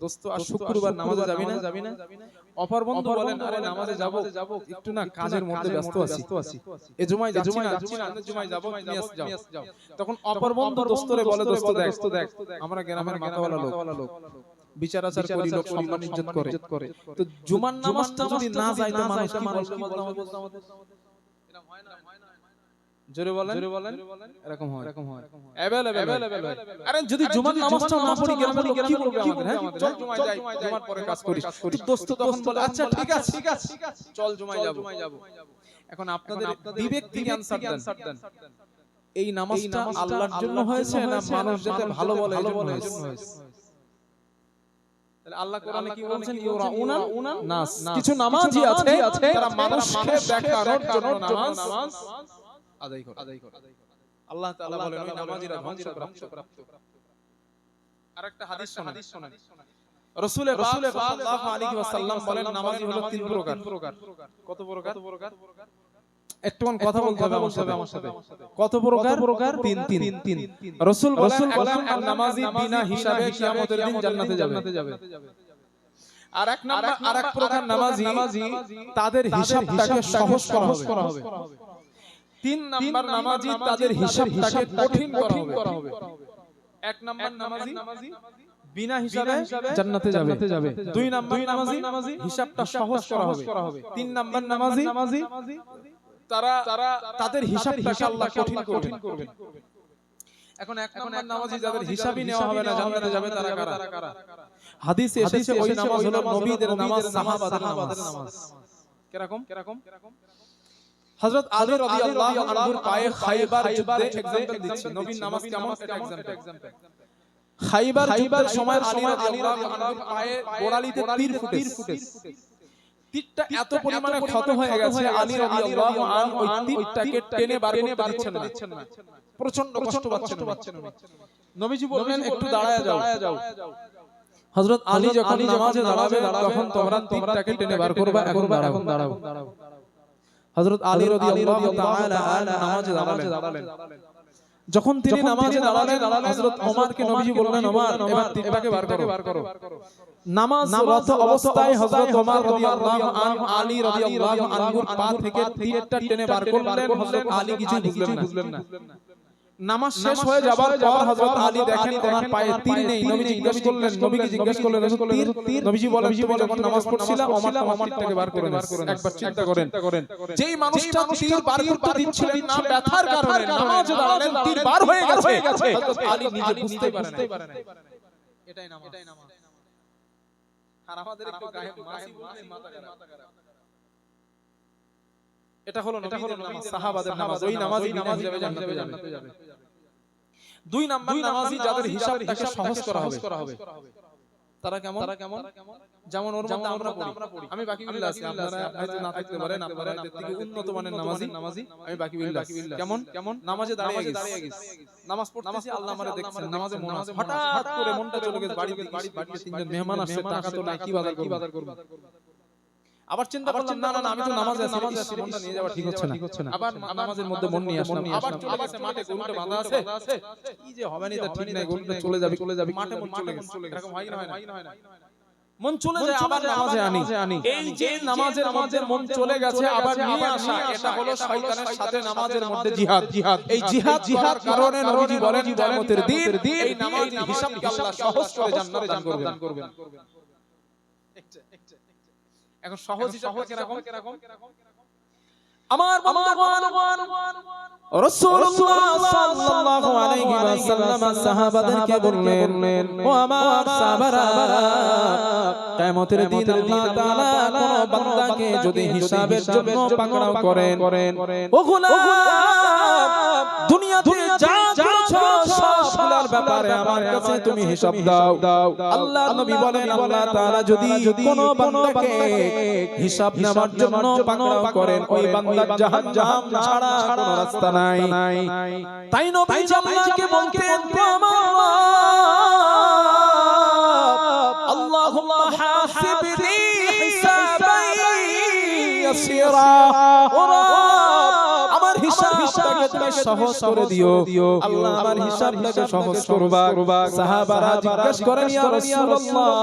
দোস্ত আর শুক্রবার নামাজে যাবি না? অপর বন্ধু বলেন আরে নামাজে যাব, একটু না কাজের মধ্যে ব্যস্ত আছি, এই জুমায় যাচ্ছি না, অন্য জুমায় যাব, যাও। তখন অপর বন্ধু দোস্তরে বলে, দোস্ত দেখ আমরা গ্রামের মাথাওয়ালা লোক, বিচার আচার করি, লোক সম্মান ইজ্জত করে, তো জুমার নামাজটা যদি না যায় তো মানুষ কি বলবে? এরকম হয় না? জোরে বলেন, এরকম হয়। अवेलेबल হয়। আরে যদি জুমার নামাজটা না পড়ি গ্রামের লোক কি বলবে আমাদের? হ্যাঁ, চল জুমায় যাই, জুমার পরে কাজ করি। দোস্ত তখন বলে আচ্ছা ঠিক আছে, চল জুমায় যাব। এখন আপনাদের বিবেক থেকে আনসার দেন, এই নামাজটা আল্লাহর জন্য হয়েছে না মানুষ যাতে ভালো বলে এই জন্য হয়েছে? তাহলে আল্লাহ কোরআনে কি বলেছেন? ইউরাউনান নাস, কিছু নামাজি আছে তারা মানুষকে দেখানোর জন্য নামাজ আদায় করে। আল্লাহ তাআলা বলেন ওই নামাজিরা ধ্বংসপ্রাপ্ত। আরেকটা হাদিস শোনেন, রাসূল সাল্লাল্লাহু আলাইহি ওয়াসাল্লাম বলেন নামাজি হলো 3 প্রকার। কত প্রকার? একটুখানি কথা বলতে হবে আমার সাথে। কত প্রকার? 3। রাসূল বলেন একজন নামাজি বিনা হিসাবে কিয়ামতের দিন জান্নাতে যাবে। আরেক প্রকার নামাজি তাদের হিসাবটাকে সহজ করা হবে। 3 নাম্বার নামাজি তাদের হিসাবটাকে কঠিন করা হবে। 1 নাম্বার নামাজি বিনা হিসাবে জান্নাতে যাবে। 2 নাম্বার নামাজি হিসাবটা সহজ করা হবে। 3 নাম্বার নামাজি তারা তাদের হিসাবটাকে আল্লাহ কঠিন করবেন। এখন 1 নাম্বার নামাজি যাদের হিসাবই নেওয়া হবে না জান্নাতে যাবে তারা কারা? হাদিসে এসেছে ওই নামাজ হলো নবীদের নামাজ, সাহাবাদের নামাজ। কিরকম? হযরত আলী রাদিয়াল্লাহু আনহুর পায়ে খায়বার যুদ্ধে एग्जांपल দিচ্ছি, নবীর নামাজ কেমন এটা एग्जांपल। খায়বার যুদ্ধের সময় আলী রাদিয়াল্লাহু আনহুর পায়ে গোড়ালিতে তীর ফুটেছে। তীরটা এত পরিমাণে ক্ষত হয়ে গেছে, আলী রাদিয়াল্লাহু আনহু ওই তীরটাকে টেনে বার করতে দিচ্ছেন না, প্রচন্ড কষ্ট পাচ্ছেন। নবীজি বললেন একটু দাঁড়ায় যাও। হযরত আলী যখন নামাজে দাঁড়াবে তখন তোমরা তীরটাকে টেনে বার করবা, এখন দাঁড়াও। হযরত আলী রাদিয়াল্লাহু তাআলা নামাজে দাঁড়ালেন। যখন তিনি নামাজে দাঁড়ালেন হযরত ওমরকে নবীজি বললেন, ওমর এবার তীরটাকে বার করো। নামাজরত অবস্থায় হযরত ওমর রাদিয়াল্লাহু আনহু আলী রাদিয়াল্লাহু আনহুর পা থেকে তীরটা টেনে বার করলেন। হযরত আলী কিছু বুঝলেন না। নামাজ শেষ হয়ে যাবার পর হযরত আলী দেখেন ওনার পায়ে তীর নেই। নবীজি জিজ্ঞেস করলেন তীর? নবীজি বলেন, তুমি যখন নামাজ পড়ছিলা ওমর তীরটাকে বার করে নিস। একবার চিন্তা করেন, যেই মানুষটা তীর বার করতে দিচ্ছিলেন না ব্যথার কারণে নামাজে দাঁড়ালেন, তীর বার হয়ে গেছে। হযরত আলী নিজে বুঝতে পারেন না। এটাই নামাজ। আর আমাদের একটু গায়ে মাসি বললে মাথা খারাপ। এটা হলো নবীদের নামাজ, সাহাবাদের নামাজ। ওই নামাজই যাবে জান্নাতে যাবে। দুই নাম্বার নামাজি যাদের হিসাবটাকে সহজ করা হবে। তারা কেমন? যেমন ওর মধ্যে আমরা পড়ি। আমি বাকিবিল্লাহ আছি, আপনারা হয়তো না থাকতে পারেন, আপনারা এর থেকে উন্নত মানের নামাজি। আমি বাকিবিল্লাহ। কেমন? নামাজে দাঁড়িয়ে গেছি। নামাজ পড়তেছি, আল্লাহ আমারে দেখছেন, নামাজে মন আছে। হঠাৎ করে মনটা চলে গেছে বাড়িতে তিনজন মেহমান আসছে, টাকা তো নাই, কি বাজার করব। আবার চিন্তা করলাম না আমি তো নামাজে আছি, মনটা নিয়ে যাওয়া ঠিক হচ্ছে না। আবার নামাজের মধ্যে মন নিয়ে আসলাম। আবার চলে গেছে মাঠে, গরুটা বাঁধা আছে, কি যে হবে না, ঠিক নাই, গরুটা চলে যাবে, মাঠে মন চলে গেছে। এরকম হয় না? মন চলে যায়, আবার নামাজে আনি। এই যে নামাজের মধ্যে মন চলে গেছে আবার নিয়ে আসা, এটা হলো শয়তানের সাথে নামাজের মধ্যে জিহাদ। এই জিহাদ কারণে নবীজি বলেন কিয়ামতের দিন এই নামাজের হিসাবকে আল্লাহ সহজ করে জান্নাতে দান করবেন। এখন সহজ হিসাব কিরকম? আমার বন্ধুগণ, রাসূলুল্লাহ সাল্লাল্লাহু আলাইহি ওয়াসাল্লাম সাহাবাদেরকে বললেন, ও আমার সাহাবারা, কিয়ামতের দিন আল্লাহ তাআলা কোন বান্দাকে যদি হিসাবের জন্য পাকড়াও করেন, ও গোলাম দুনিয়াতে যা করেছো সবগুলোর ব্যাপারে আমার কাছে তুমি হিসাব দাও। আল্লাহর নবী বলেন, আল্লাহ তাআলা যদি কোন বান্দাকে হিসাব নেওয়ার জন্য পাকড়াও করেন, ওই বান্দার জাহান্নাম ছাড়া কোনো রাস্তা নাই। তাই নবী আল্লাহকে বলতেন, আল্লাহুম্মা হাসিবনি হিসাবান ইয়াসিরা, আমার হিসাবটাকে তুমি সহজ করে দিও। আল্লাহ আমার হিসাবটাকে সহজ করবা। সাহাবারা জিজ্ঞেস করেন, ইয়া রাসূলুল্লাহ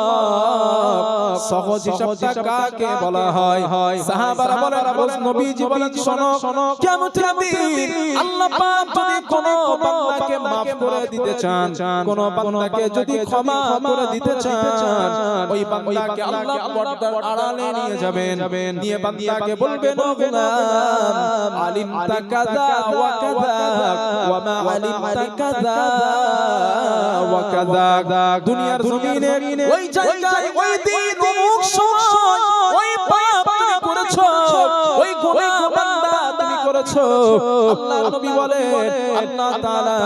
সহজ হিসাবটা কাকে বলা হয়? সাহাবারা বলেন, নবীজি বলেন, শোনো, কিয়ামতের দিন আল্লাহ পাক যদি কোন বান্দাকে maaf করে দিতে চান, কোন বান্দাকে যদি ক্ষমা করে দিতে চান, ওই বান্দাকে আল্লাহ পর্দার আড়ালে নিয়ে যাবেন, নিয়ে বান্দাকে বলবেন, ও গোলাম আলিমতা কাযা ওয়া কাযা ওয়া মা আলিমতা কাযা ওয়া কাযা। দুনিয়ার জমিনে ওই জায়গায় ওই দিন অমুক সময় ওই পাপ তুমি করেছো, ওই গুনাহ বান্দা তুমি করেছো। আল্লাহর নবী বলেন, আল্লাহ তাআলা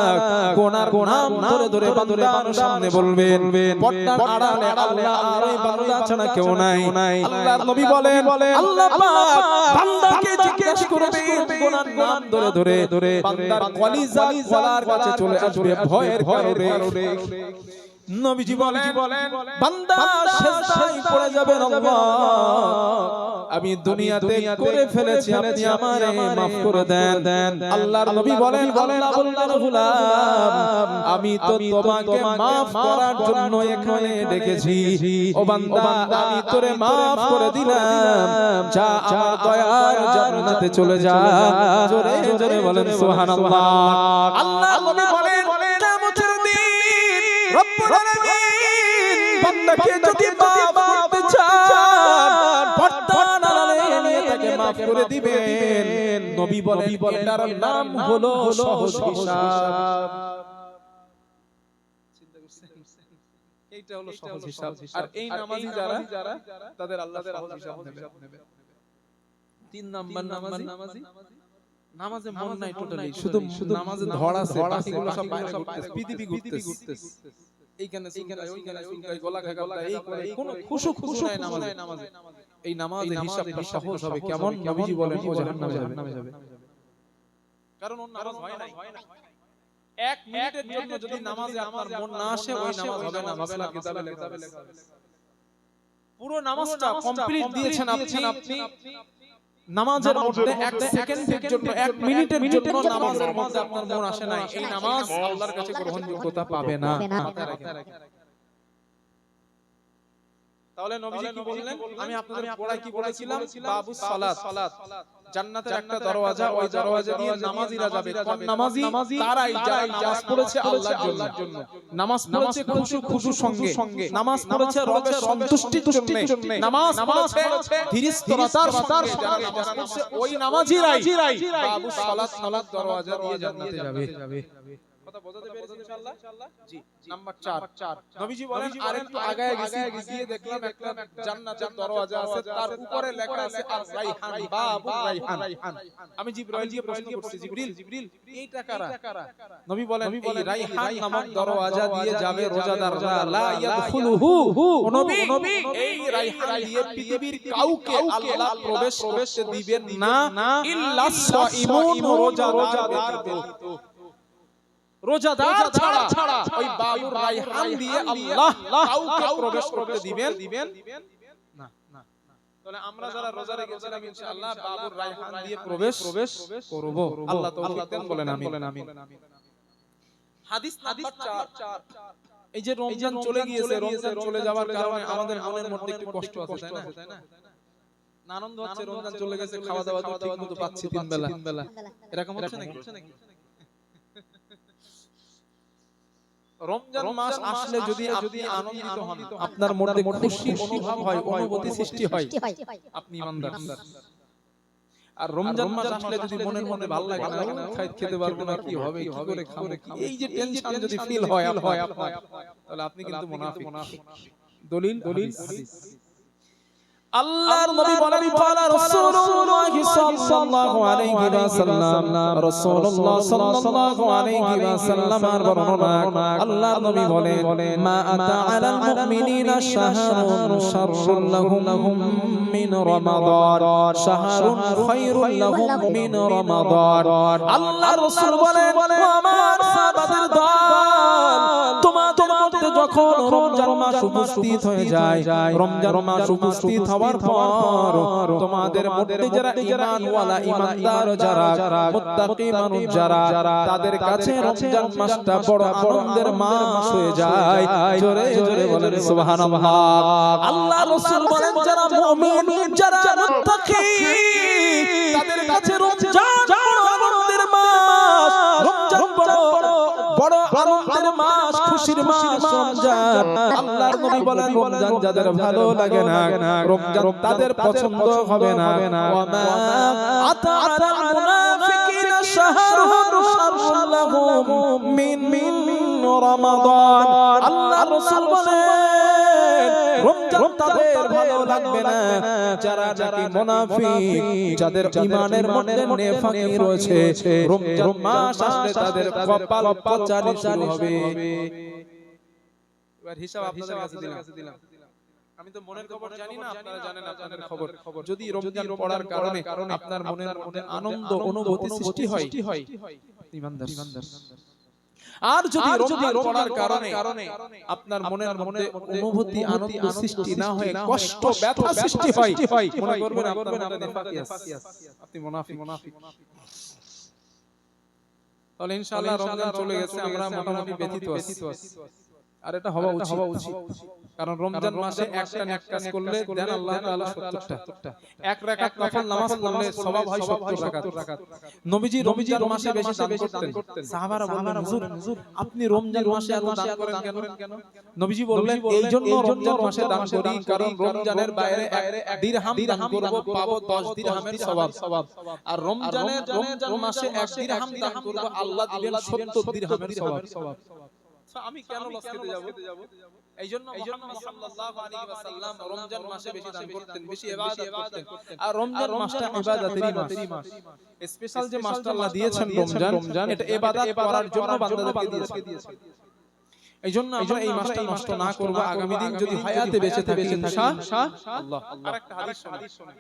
গুনার নাম ধরে বান্দার সামনে বলবেন, পর্দার আড়ালে আল্লাহ আর ওই বান্দা ছাড়া কেউ নাই। আল্লাহর নবী বলেন, আল্লাহ পাক বান্দাকে জিজ্ঞেস করবেন, গুনার নাম ধরে বান্দার কলিজা গলার কাছে চলে আসবে ভয়ের কারণে। নবীজি বলেন, বান্দা সিজদায় পড়ে যাবেন, আল্লাহ আমি দুনিয়াতে করে ফেলেছি, আপনি আমারে maaf করে দেন। আল্লাহর নবী বলেন, আল্লাহর গোলাম আমি তো তোমাকে maaf করার জন্য এখানে ডেকেছি। ও বান্দা আমি তোরে maaf করে দিলাম, যা আমার দয়ার জান্নাতে চলে যা। জোরে জোরে বলেন সুবহানাল্লাহ। আল্লাহর নবী বলেন, কিয়ামতের দিন রব্বুল আলামিন বান্দাকে যদি maaf করতে চান, পর্দার আড়ালে নিয়ে তাকে maaf করে দিবেন। নবী বলেন, এটার নাম হলো সহজ হিসাব। চিন্তা করছেন? এইটা হলো সহজ হিসাব। আর এই নামাজি যারা তাদের আল্লাহ সহজ হিসাব নেবে। তিন নাম্বার নামাজি নামাজে মন নাই, টোটালি শুধু নামাজে ধড় আছে, বাকিগুলো সব বাইরে ঘুরতেছে, পৃথিবী ঘুরতেছে। এইখানে ওইখানে গলা খাগলা এই করে কোনো খুশু নাই নামাজে। এই নামাজের হিসাবটা সহজ হবে কেমন? নবীজি বলেন, ও জাহান্নামে যাবে। কারণ ওর নামাজ হয় নাই। এক মিনিটের জন্য যদি নামাজে আপনার মন না আসে, ওই নামাজ হবে না। মাসলা কিতাবে লেখা আছে। পুরো নামাজটা কমপ্লিট দিয়েছেন আপনি, নামাজের মধ্যে এক সেকেন্ডের জন্য, এক মিনিটের জন্য নামাজের মধ্যে আপনার মন আসে না, এই নামাজ আল্লাহর কাছে গ্রহণযোগ্যতা পাবে না। তাহলে নবীজি কি বললেন? আমি আপনাদের পড়ায় কি বলেছিলাম? বাবুস সালাত, জান্নাতের একটা দরওয়াজা, ওই দরওয়াজা দিয়ে নামাজিরা যাবে। কোন নামাজি? তারাই যারা নামাজ পড়েছে আল্লাহর জন্য, নামাজ পড়েছে খুশু সঙ্গে, নামাজ পড়েছে রবের সন্তুষ্টির জন্য, নামাজ পড়েছে ধীরস্থিরতার সঙ্গে, যারা নামাজ পড়ছে ওই নামাজিরাই বাবুস সালাত দরওয়াজা দিয়ে জান্নাতে যাবে। কথা বোঝাতে পেরেছেন ইনশাআল্লাহ? জি। নাম্বার 4, নবীজি বলেন আরেকটু আগায় গিয়ে দেখলাম একটা জান্নাতের দরওয়াজা আছে, তার উপরে লেখা আছে আর রাইহান, বাবুর রাইহান। আমি জিবরাইল দিয়ে প্রশ্ন করছি, জিবরিল এইটা কারা? নবী বলেন এই রাইহান নামক দরওয়াজা দিয়ে যাবে রোজাদাররা, লা ইয়াদখুলুহু, নবী এই রাইহান দিয়ে পৃথিবীর কাউকে আল্লাহ প্রবেশ করতে দিবেন না, ইল্লা সাইমুন, রোজাদার ছাড়া ওই বাবুর রাইহান দিয়ে আল্লাহ কাউকে প্রবেশ করতে দিবেন না। তাহলে আমরা যারা রোজা রেখেছিলাম ইনশাআল্লাহ বাবুর রাইহান দিয়ে প্রবেশ করব। আল্লাহ তৌফিক দেন, বলেন আমিন। হাদিস নাম্বার 4, এই যে রমজান চলে গিয়েছে, রমজান চলে যাওয়ার কারণে আমাদের মনের মধ্যে একটু কষ্ট আছে, তাই না? আনন্দ হচ্ছে রমজান চলে গেছে, খাওয়া দাওয়া তো ঠিকমতো পাচ্ছি 3 বেলা, এরকম হচ্ছে নাকি? রমজান মাস আসলে যদি আপনি আনন্দিত হন, আপনার মধ্যে খুশি অনুভব হয়, অনুভূতি সৃষ্টি হয়, আপনি ইমানদার। আর রমজান মাস আসলে যদি মনের মধ্যে ভালো লাগে না, খেতে পারবো না, কি হবে, কি করে খাবো, এই যে টেনশন যদি ফিল হয় আপনার, তাহলে আপনি কিন্তু মুনাফিক। দলিল হাদিস। আল্লাহর নবী বলেন, পালা রাসূলুল্লাহ সাল্লাল্লাহু আলাইহি ওয়াসাল্লাম, রাসূলুল্লাহ সাল্লাল্লাহু আলাইহি ওয়াসাল্লামের বর্ণনা, আল্লাহর নবী বলেন, মা আতা আলাল মুমিনিনা শাহরুন শাররুন লাহুম মিন রমাদান, শাহরুন খায়রুন লাহুম মিন রমাদান। আল্লাহর রাসূল বলেন, আমার সাহাবাদের দল, তোমাদের মধ্যে যখন রমজান মাস উপস্থিত হয়ে যায়, রমজান মাস উপস্থিত হওয়ার পর তোমাদের মধ্যে যারা ঈমানওয়ালা, ঈমানদার যারা, মুত্তাকি মানুষ যারা, তাদের কাছে রমজান মাসটা বড় আনন্দের মাস হয়ে যায়। জোরে জোরে বলেন সুবহানাল্লাহ। আল্লাহর রাসূল বলেন, যারা মুমিন, যারা মুত্তাকি, তাদের কাছে রমজান বড় আনন্দের মাস, রমজান বড় আনন্দের মাস, খুশির মাস রমজান। আল্লাহর নবী বলেন, রমজান যাদের ভালো লাগে না, রমজান তাদের পছন্দ হবে না। ওয়ামা আতা আতাল মুনাফিকিনা শাহরুন শাররুন লাহুম মিন রমাদান। আল্লাহর রাসূল বলেন, রমজান তাদের ভালো লাগবে না, যারা নাকি মুনাফিক, যাদের ঈমানের মধ্যে নেফাকি রয়েছে, রমজান মাস আসলে তাদের কপাল পচানি শুরু হবে। এবার হিসাব আপনাদের কাছে দিলাম। আমি তো মনের খবর জানি না, আপনারা জানেন আপনাদের খবর। যদি রমজান পড়ার কারণে আপনার মনের মধ্যে আনন্দ অনুভূতি সৃষ্টি হয়, ঈমানদার। আর যদি রমজান পড়ার কারণে আপনার মনের মধ্যে অনুভূতি আনন্দ সৃষ্টি না হয়, কষ্ট ব্যথা সৃষ্টি হয়, মনে করবেন আপনার নেফাকি আছে, আপনি মুনাফিক। তাহলে ইনশাআল্লাহ রমজান চলে গেছে, আমরা মোটামুটি ব্যথিত আছি। আর এটা হওয়া উচিত, কারণ রমজান মাসে একটা নেক কাজ করলে দেন আল্লাহ তাআলা 70টা, এক রাকাত নফল নামাজ পড়লে সওয়াব হয় 70 রাকাত। নবীজি রমজান মাসে বেশি দান করতেন। সাহাবারা বললেন, হুজুর আপনি রমজান মাসে এত দান করেন কেন? নবীজি বললেন, এই জন্য রমজান মাসে দান করি, কারণ রমজানের বাইরে 1 দিরহাম দান করব, পাবো 10 দিরহামের সওয়াব। আর রমজান মাসে 1 দিরহাম দান করব, আল্লাহ দিবেন 70 দিরহামের সওয়াব। আমি কেন লস খেতে যাব? এইজন্য মুহাম্মদ সাল্লাল্লাহু আলাইহি ওয়াসাল্লাম রমজান মাসে বেশি দান করতেন, বেশি ইবাদত করতেন। আর রমজান মাসটা ইবাদতেরই মাস। স্পেশাল যে মাসটা আল্লাহ দিয়েছেন রমজান, এটা ইবাদত করার জন্য বান্দাদেরকে দিয়েছেন। এইজন্য আমরা এই মাসটা নষ্ট না করব, আগামী দিন যদি হায়াতে বেঁচে থাকি ইনশাআল্লাহ। আরেকটা হাদিস শুনুন।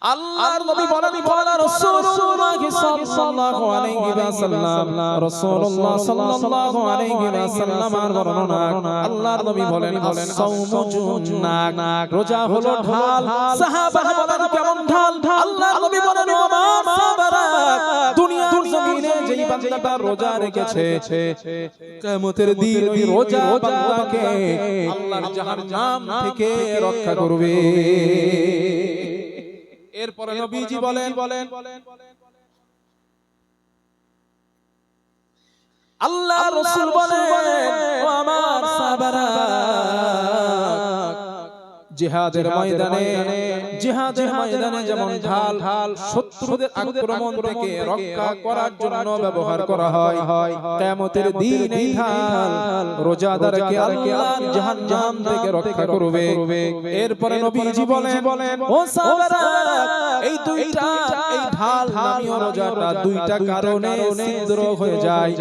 আল্লাহর নবী বলেন বলা রাসূলুল্লাহ সাল্লাল্লাহু আলাইহি ওয়াসাল্লাম রাসূলুল্লাহ সাল্লাল্লাহু আলাইহি ওয়াসাল্লামের বর্ণনা আল্লাহর নবী বলেন আস-সাওমু জুন্নাহ রোজা হলো ঢাল সাহাবারা বলেন কেমন ঢাল আল্লাহর নবী বলেন ও আমার সাহাবারা দুনিয়ার জমিনে যেই বান্দাটা রোজা রেখেছে কিয়ামতের দিন ওই রোজা বান্দাকে আল্লাহর জাহান্নাম থেকে রক্ষা করবে এরপরে নবীজি বলেন আল্লাহ রাসূল বলেন ও আমার সাহাবারা জিহাদের ময়দানে যেমন ঢাল শত্রুদের আক্রমণ থেকে রক্ষা করার জন্য ব্যবহার করা হয় কিয়ামতের দিন এই ঢাল রোজাদারকে আল্লাহ জাহান্নাম থেকে রক্ষা করবে এরপরে নবীজি বলেন ও সাহাবারা এই ঢাল নামীয় রোজাটা দুইটা কারণে ছিদ্র হয়ে যায়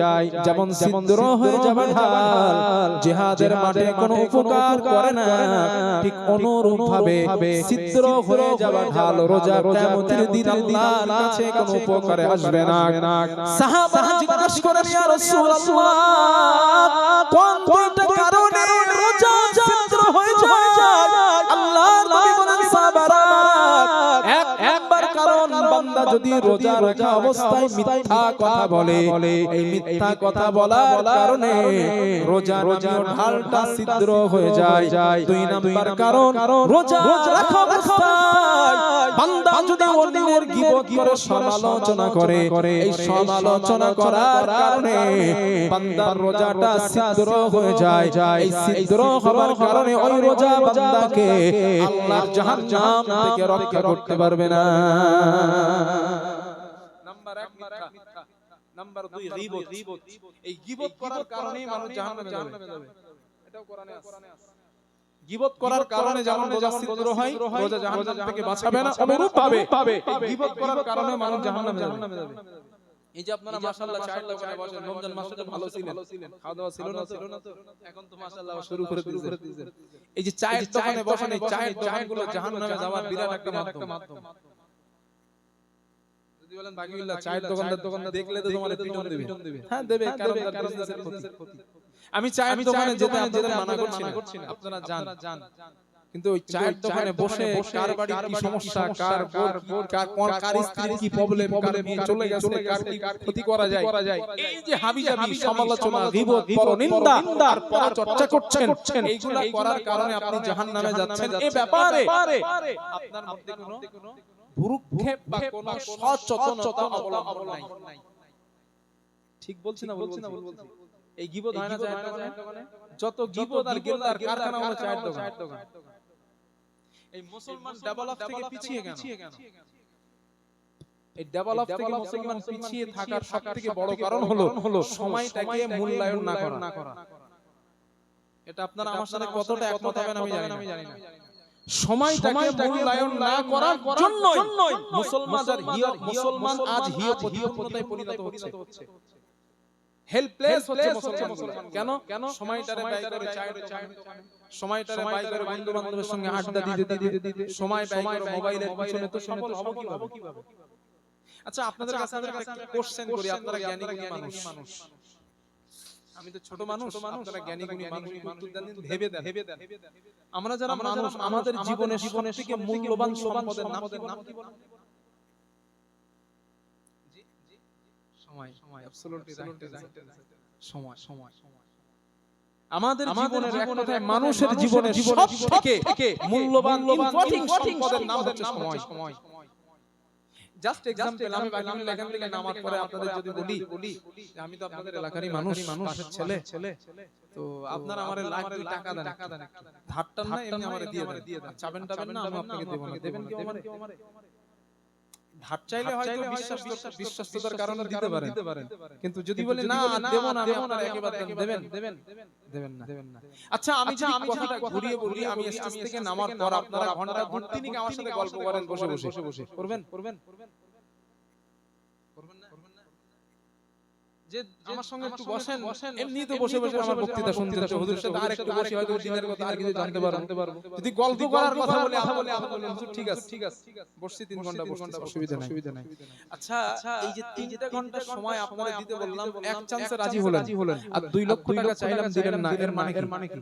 যেমন ছিদ্র হয়ে যাবে ঢাল জিহাদের মাঠে কোনো উপকার করে না ঠিক অনুরূপ ভাবে ছিদ্র হয়ে যাওয়া ঢাল রোজা কিয়ামতের দিন আল্লাহর কাছে কোনো উপকারে আসবে না সাহাবারা জিজ্ঞাসা করেন ইয়া রাসূলুল্লাহ কোন দুইটা কারণে রোজা ছিদ্র হয়ে যায় আল্লাহর নবী বলেন সাহাবারা এক নাম্বার কারণ বান্দা যদি রোজা রাখা অবস্থায় মিথ্যা কথা বলে এই মিথ্যা কথা বলার কারণে রোজার ঢালটা ছিদ্র হয়ে যায় দুই নাম্বার কারণ রোজা রাখা অবস্থায় বান্দা যদি অন্যের গীবত করে সমালোচনা করে এই সমালোচনা করার কারণে বান্দার রোজাটা ছিদ্র হয়ে যায় এই ছিদ্র হওয়ার কারণে ওই রোজা বান্দাকে আল্লাহর জাহান্নাম থেকে রক্ষা করতে পারবে না নাম্বার 1 মিথ্যা নাম্বার 2 গীবত এই গীবত করার কারণেই মানুষ জাহান্নামে যাবে এটাও কোরআনে আছে গীবত করার কারণে যেমন রোজা ছিদ্র হয় রোজা জাহান্নাম থেকে বাঁচাবে না অনুরূপ ভাবে গীবত করার কারণে মানুষ জাহান্নামে যাবে এই যে আপনারা মাশাআল্লাহ চায়ের দোকানে বসেন রমজান মাসে তো ভালো ছিলেন খাওয়া দাওয়া ছিল না তো এখন তো মাশাআল্লাহ শুরু করে দিয়েছেন এই যে চায়ের দোকানে বসেন এই চায়ের দোকানগুলো জাহান্নামে যাওয়ার বিরাট একটা মাধ্যম যদি বলেন বাকিউল্লাহ চায়ের দোকানদার দেখলে তো তোমার পিটন দিবে হ্যাঁ দেবে কারণ তার বিজনেসের ক্ষতি আমি চায়ের দোকানে যেতে মানা করছি না আপনারা যান কিন্তু ওই চায়ের দোকানে বসে কার বাড়ির কি সমস্যা কার স্ত্রীর কি প্রবলেম চলে গেছে কার কি ক্ষতি করা যায় এই যে হাবিজাবি সমালোচনা গীবত পরনিন্দা আর পরচর্চা করছেন এইগুলা করার কারণে আপনি জাহান্নামে যাচ্ছেন এই ব্যাপারে আপনার মধ্যে কোনো ভুরুক্ষেপ বা কোনো সচেতনতা অবলম্বন নাই ঠিক বলছি না বলছি এই গীবত হয় না চায়ের দোকানে যত গীবত আর গিল্লার কারখানা হলো চায়ের দোকান এই মুসলমান ডেভেলপ থেকে পিছিয়ে কেন এই ডেভেলপ থেকে মুসলমান পিছিয়ে থাকার সবথেকে বড় কারণ হলো সময়টাকে মূল্যায়ন না করা এটা আপনারা আমার সাথে কতটা একমত হবেন আমি জানি না সময়টাকে মূল্যায়ন না করার জন্যই মুসলমান আজ হিয়পতিতায় পরিণত হচ্ছে হেল্পলেস হচ্ছে মুসলমান কেন সময়টারে ব্যয় করে চায়ের সময়টারে ব্যয় করে বন্ধু বান্ধবের সঙ্গে আড্ডা দিতে সময় ব্যয় করে মোবাইলের পিছনে তো সফল হব কিভাবে আচ্ছা আপনাদের কাছে একটা কোশ্চেন করি আপনারা জ্ঞানী মানুষ আমি তো ছোট মানুষ আপনারা জ্ঞানী গুণী মানুষ উত্তর দেন ভেবে দেন আমরা যারা মানুষ আমাদের জীবনের সবথেকে মূল্যবান সম্পদের নাম কি বলুন সময় অ্যাবসলিউটলি রাইট সময় আমাদের জীবনের এক কথায় মানুষের জীবনের সবথেকে মূল্যবান ইম্পর্টেন্ট সম্পদের নাম হচ্ছে সময় জাস্ট এক্সাম্পল আমি বাকিগুলো এখান থেকে নামার পরে আপনাদের যদি বলি আমি তো আপনাদের এলাকারই মানুষ পাশের ছেলে তো আপনারা আমারে লাখ 2 টাকা দেন ধারটা না এমনি আমারে দিয়ে দেন চাবেন না আমি আপনাকে দেব না দেবেন কি আমারে ধার চাইলে হয়তো বিশ্বস্ততার কারণে দিতে পারেন কিন্তু যদি বলে না দেব না আমি আপনার একেবারে দেবেন না আচ্ছা আমি যদি কথাটা ঘুরিয়ে বলি আমি স্টেজ থেকে নামার পর আপনারা ঘন্টা 2-3 আমার সাথে গল্প করেন বসে করবেন না যে আমার সঙ্গে একটু বসেন, এমনি তো বসে বসে আমার বক্তৃতা শুনতে হুজুরের সাথে আর একটু বসে হয়তো দিনের কথা আর কিছু জানতে পারবো। যদি গল্প করার কথা বলে বললেন হুজুর ঠিক আছে বসছি 3 ঘন্টা অসুবিধা নাই। আচ্ছা এই যে 3 ঘন্টা সময় আপনারা দিতে বললাম, এক চান্সে রাজি হলেন আর 2 লক্ষ টাকা চাইলাম দিলেন না, এর মানে কি?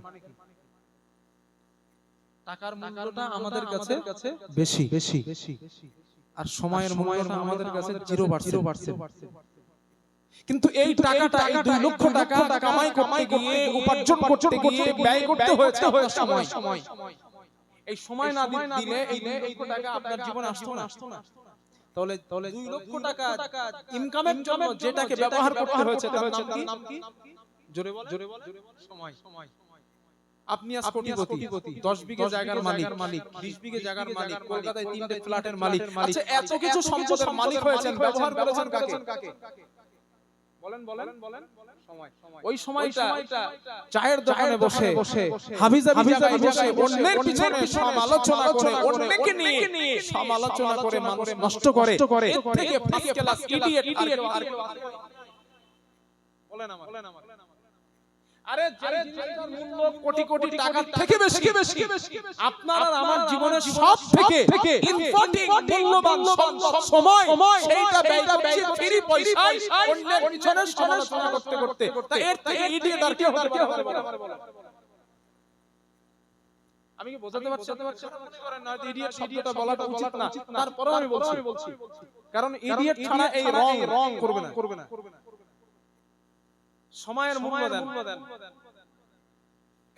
টাকার মূল্যটা আমাদের কাছে বেশি আর সময়ের মূল্যটা আমাদের কাছে 0%। কিন্তু এই টাকাটা, এই 2 লক্ষ টাকা কামাই করতে গিয়ে, উপার্জন করতে গিয়ে ব্যয় করতে হয়েছে সময়। এই সময় না দিলে এই 2 লক্ষ টাকা আপনার জীবনে আসতো না। তাহলে 2 লক্ষ টাকা ইনকামের জন্য যেটাকে ব্যবহার করতে হয়েছে তার নাম কি? জোরে বল সময়। আপনি আজ কোটিপতি, 10 বিঘে জায়গার মালিক, 20 বিঘে জায়গার মালিক, কলকাতায় 3টে ফ্ল্যাটের মালিক। আচ্ছা এত কিছু সম্পদের মালিক হয়েছেন, ব্যবহার করেছেন কাকে? বলেন সময়। ওই সময়টা চায়ের দোকানে বসে হাবিজাবি জায়গায় বসে অন্যের পিছনে সমালোচনা করে, অন্যকে নিয়ে সমালোচনা করে মানুষ নষ্ট করে, এর থেকে ফার্স্ট ক্লাস ইডিয়েট আর বলেন আমার। আরে যেটার মূল্য কোটি টাকার থেকে বেশি আপনার আর আমার জীবনের সব থেকে ইম্পর্টেন্ট মূল্যবান সময়, সেইটা ব্যয় করছি ফ্রি পয়সায় অন্যের পিছনে সমালোচনা করতে। তা এর থেকে ইডিয়েট আর কি হতে পারে? আমি কি বোঝাতে পারছি? মনে করেন না ইডিয়েট শব্দটা বলাটা উচিত না, তারপরেও আমি বলছি কারণ ইডিয়েট ছাড়া এই রং করবে না। সময়ের মূল্য দেন,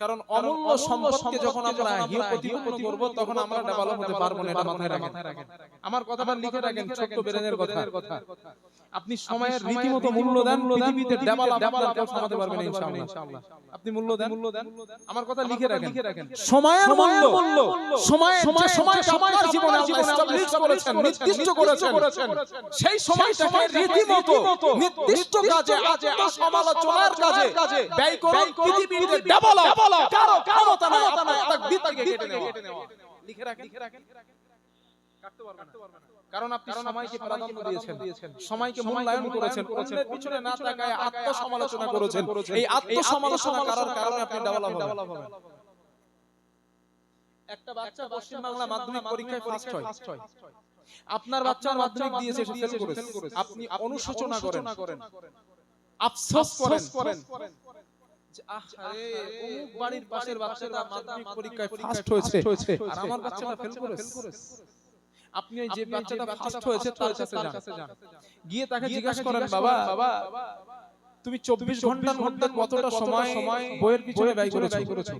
কারণ অমূল্য সম্পদকে যখন আমরা হিয় প্রতিপন্ন করব তখন আমরা ডেভেলপ হতে পারবো না, এটা মাথায় রাখেন। আমার কথাটা লিখে রাখেন, ছোট্ট ব্রেনের কথা। আপনি সময়ের রীতিমতো মূল্য দেন, পৃথিবীতে ডেভেলপ কেউ থামাতে পারবে না ইনশাআল্লাহ। আপনি মূল্য দেন, আমার কথা লিখে রাখেন। সময়ের মূল্য, সময় আপনার জীবনে আল্লাহ এস্টাবলিশ করেছেন, নির্দিষ্ট করেছেন। সেই সময়টাকে রীতিমতো নির্দিষ্ট কাজে, আত্মসমালোচনার কাজে ব্যয় করুন। পৃথিবীতে ডেভেলপ কারো ক্ষমতা নাই আপনার দিক থেকে কেটে নেওয়া। লিখে রাখেন, কাটতে পারবেন না। কারণ আপনি সময়কে প্রাধান্য দিয়েছেন, সময়কে মূল্যায়ন করেছেন, অন্যের পিছনে না তাকায় আত্মসমালোচনা করেছেন। এই আত্মসমালোচনা করার কারণে আপনি ডেভেলপ হবেন। একটা বাচ্চা পশ্চিম বাংলা মাধ্যমিক পরীক্ষায় ফার্স্ট হয়, আপনার বাচ্চা মাধ্যমিক দিয়েছে ফেল করেছে, আপনি অনুশোচনা করেন, আফসোস করেন যে আরে অমুক বাড়ির পাশের বাচ্চাটা মাধ্যমিক পরীক্ষায় ফার্স্ট হয়েছে আর আমার বাচ্চাটা ফেল করেছে। আপনি এই যে বাচ্চাটা ফার্স্ট হয়েছে তার কাছে যান, গিয়ে তাকে জিজ্ঞাসা করেন, বাবা তুমি 24 ঘন্টার মধ্যে কতটা সময় বইয়ের পিছনে ব্যয় করেছো?